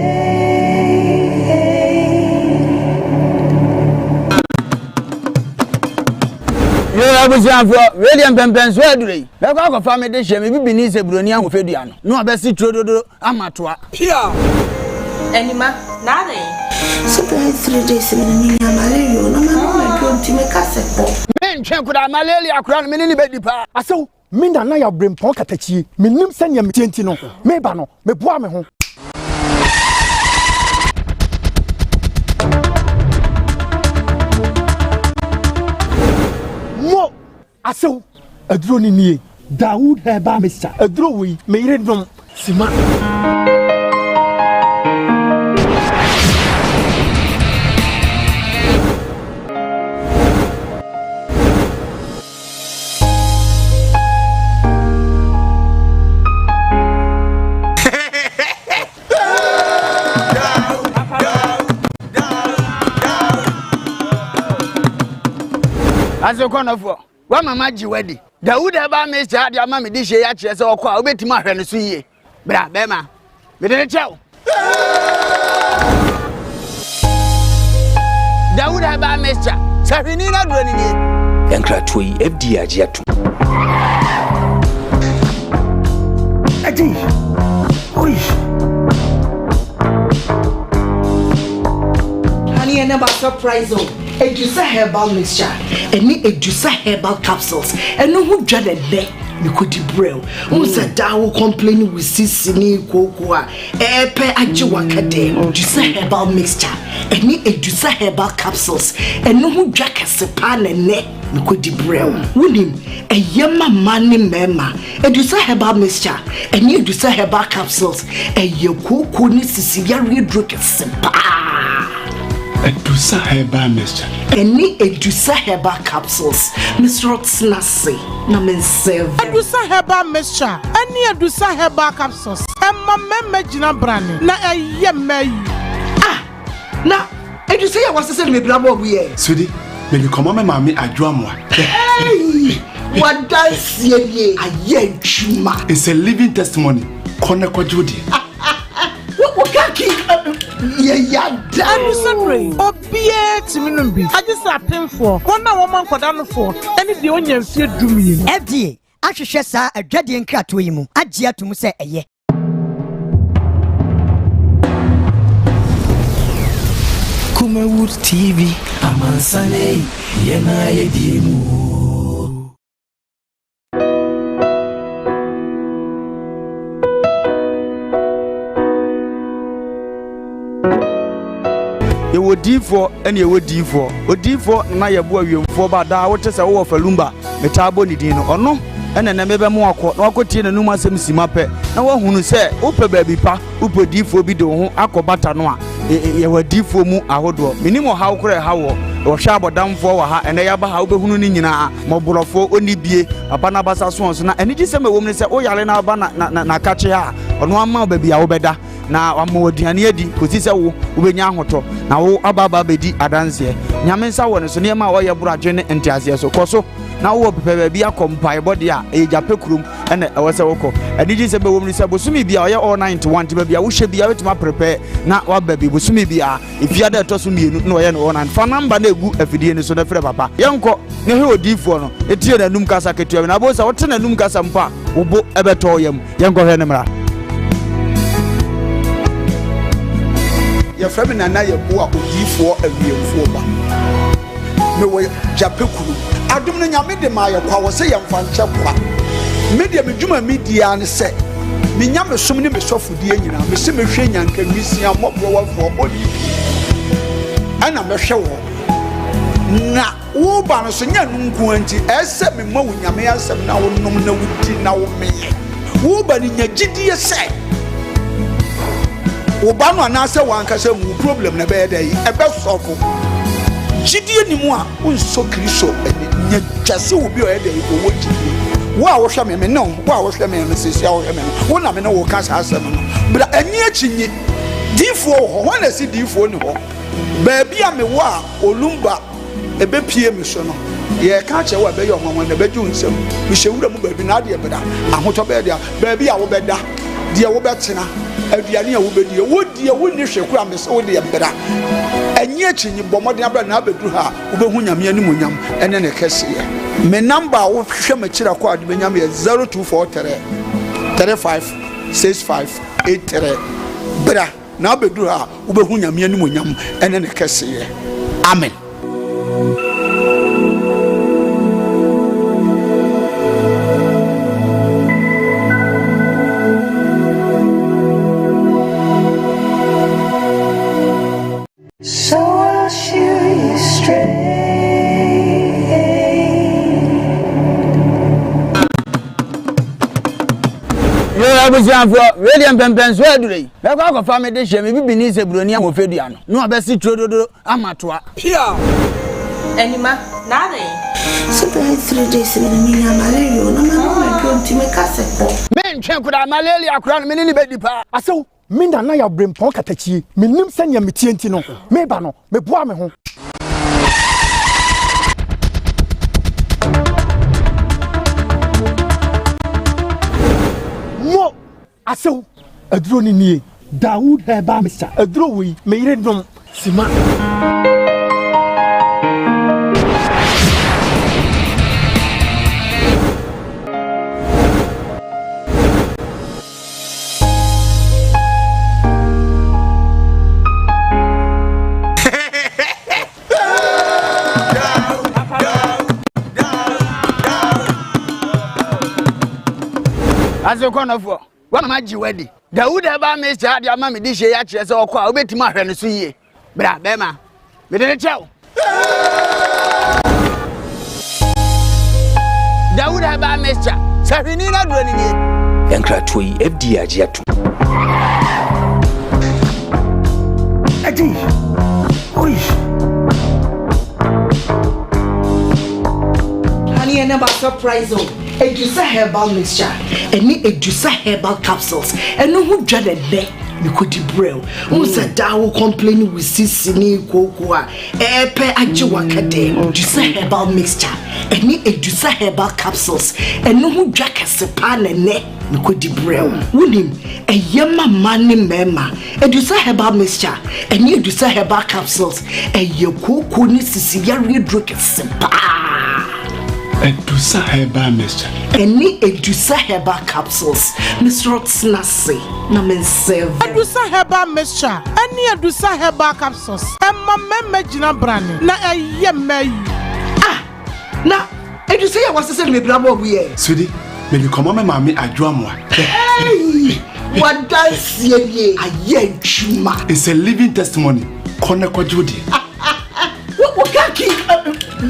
Abusianfo William Pempenso adure be kwa kofa me de hye me bibini se broni ahofedua no no abesi trododo amatoa pia anima na dey so 3 days ni malaria no ma do ti me kasepo me ntwe kuda malaria akura no me ni bedi pa aso me na ya brempon katachie me nim sanya me tienti no me ba no me boa me ho asew aduro ni nie Dawood Herbal Mixture aduro we me yire nom sima Aso kono fo wa mama ji wedi Dawood Herbal Mixture dia ma me di hye ya kire se okwa obetima ahwe no so yie bra be ma me de chew Dawood Herbal Mixture sahwini na duro ni nie yankra toyi FD agi ato ati oi honey and about surprise Edusa Herbal Mixture any Edusa Herbal Capsules and no who dreaded there you could debrel who's a dawo complaining with sisini kokoa epe ajiwakade Edusa Herbal Mixture any Edusa Herbal Capsules and no who drag a sepan and neck you could debrel winning a yama money mema Edusa Herbal Mixture any Edusa Herbal Capsules a yoko ni sisiyari drug a sepa Edusa Herbal Mixture any Edusa Herbal Capsules Mr. Rotsnasi na mensev Edusa Herbal Mixture any Edusa Herbal Capsules emma memme gina brane na eyemai na Edusa ya wasese me brabo obuye Sudi me ni komo me mami adwoamwa what dance ye aye chuma it's a living testimony kone kwajodi what kaki ya Edusa Bray obie timinum bi agisa atemfo wona woman kwadano fo ene de onya mfie dumie FDA ahwehwe saa adwade nkrato yi mu agye atum se eye Kumawood TV amansane yena yedimu ye wodifo ene ye wodifo odifo na ye bo awiemfo ba da wote se wo falumba metabo ni din no ono ene na mebe mo akọ na wakotie nanum asem simape na wahunu se upe baabi pa upodifo bi de ho akobata no a ye wadifo mu ahodo minimo hawo kore hawo wo hwa abodamfo wa ha ene ya ba ha obehunu ni nyina moborofo onibie papa na basa so na ene gi se mewom ne se o yale na ba na kache ha ono ama baabi a wo beda na wamoduane adi kosi se wo ubenya ahoto na wo ababa bedi adanse nyame nsa wo ne so ne ma wo ye buradwe ne ntiase so koso na wo pepe bia kompai body a e jape kurum ene ewose woko aniji se bewom ni se bosumi bia oye all 91 ti bia wo hye bia wetima prepare na wa baby bosumi bia ifia da to so mienu na oye no all 9 fa number na egu afidie ni so na frɛ papa yenko ne he odifo no etie na num kasa ketua na bo sa wote na num kasa mpa wo bo ebeto yam yenko hwe ne mra ya frame na ye bo a odifo awiemfo ba me wo jape kuru adum no nyame de ma ye kwa wo se ye mfa nche kwa media medwuma media ne se me nyame som ne me sofudie nyina me se me hwe nyanka nwisia mobro wafo bodi ana me hwe wo na wo ba no so nya nunku anti ese me ma wo nyame asem na wo nom na wudi na wo meye wo ba ni nya gidie se wo ba no anase wanka se mu problem na be dey ebe sofo gidie ni mu a unso kristo nya twase wo bi o dey wo gidie wo a wo hwe me no wo a wo hwe me no sisi a wo hwe me no wo na me no wo ka sa asem no bra ani achinyi difo ho ho na si difo ni ho ba bia me wo a olumba ebe pie me so no ye ka che wo be yo hwanwan na be ju nsem me hyewura mu ba bi na de beda ahoto be dia ba bia wo beda de wo betena aduane a wo bedie wo die wo ni hweku a me se wo de beda anyi achinyi bomode abra na abedu ha wo be hu nyame animu nyam ene ne kese ye me number wo hwe me kira kwa de benyam ye 0243 35 65 83 bra na abedu ha wo be hu nyame animu nyam ene ne kese ye amen. So I'll shoot you straight. Abusianfo radio pempenso adure me kwa fa me de hye me bibini se broni amofedua no no abesi trododo amatoa pia Anima nada so the 3 days in me malaria no ma don't me kase men twen kuda malaria kura no me ni bedi pa aso minda na ya brempon katachie menim sanya metienti no me ba no me boa me ho mo aso aduro ni nie Dawood heba misa aduro wi me yire dom sima Aso konofo wa mama ji wedi Dawood eba me cha dia ma me di hye ya kire se okwa obetima ahwe no so yie bra be ma me de chew Dawood eba me cha sahwini na duro ni nie yankra toyi FD agiatu ati oi honey and never surprise Edusa herbal mixture any Edusa herbal capsules and no who dreaded there you could brew who's a dawo complaining with sisini kokoa epe ajiwakade Edusa herbal mixture any Edusa herbal capsules and no who drag a sepan and ne you could brew wunim a yama money mema Edusa herbal mixture any Edusa herbal capsules a yoko ni sisiya redrug a sepa Edusa herbal mixture. Any Edusa herbal capsules. Miss Rotsnasi. Namen seven. Edusa herbal mixture. Any Edusa herbal capsules. Emma meme jina brani. Na yeme. Ah. Na Edusa ya wasese me brabo buye. Sudi, me bi komo me mami adwoamwa. Hey. What dance ye aye chuma. It's a living testimony. Kone kwa jodi. What kaki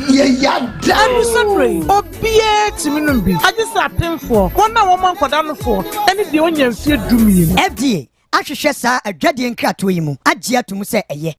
ya I'm sorry. Obie timinumbi. I just attend for one woman for down for any the onion fear do me. FDA ahwehwɛ saa adwade nkratoyi mu agye atum sɛ ɛyɛ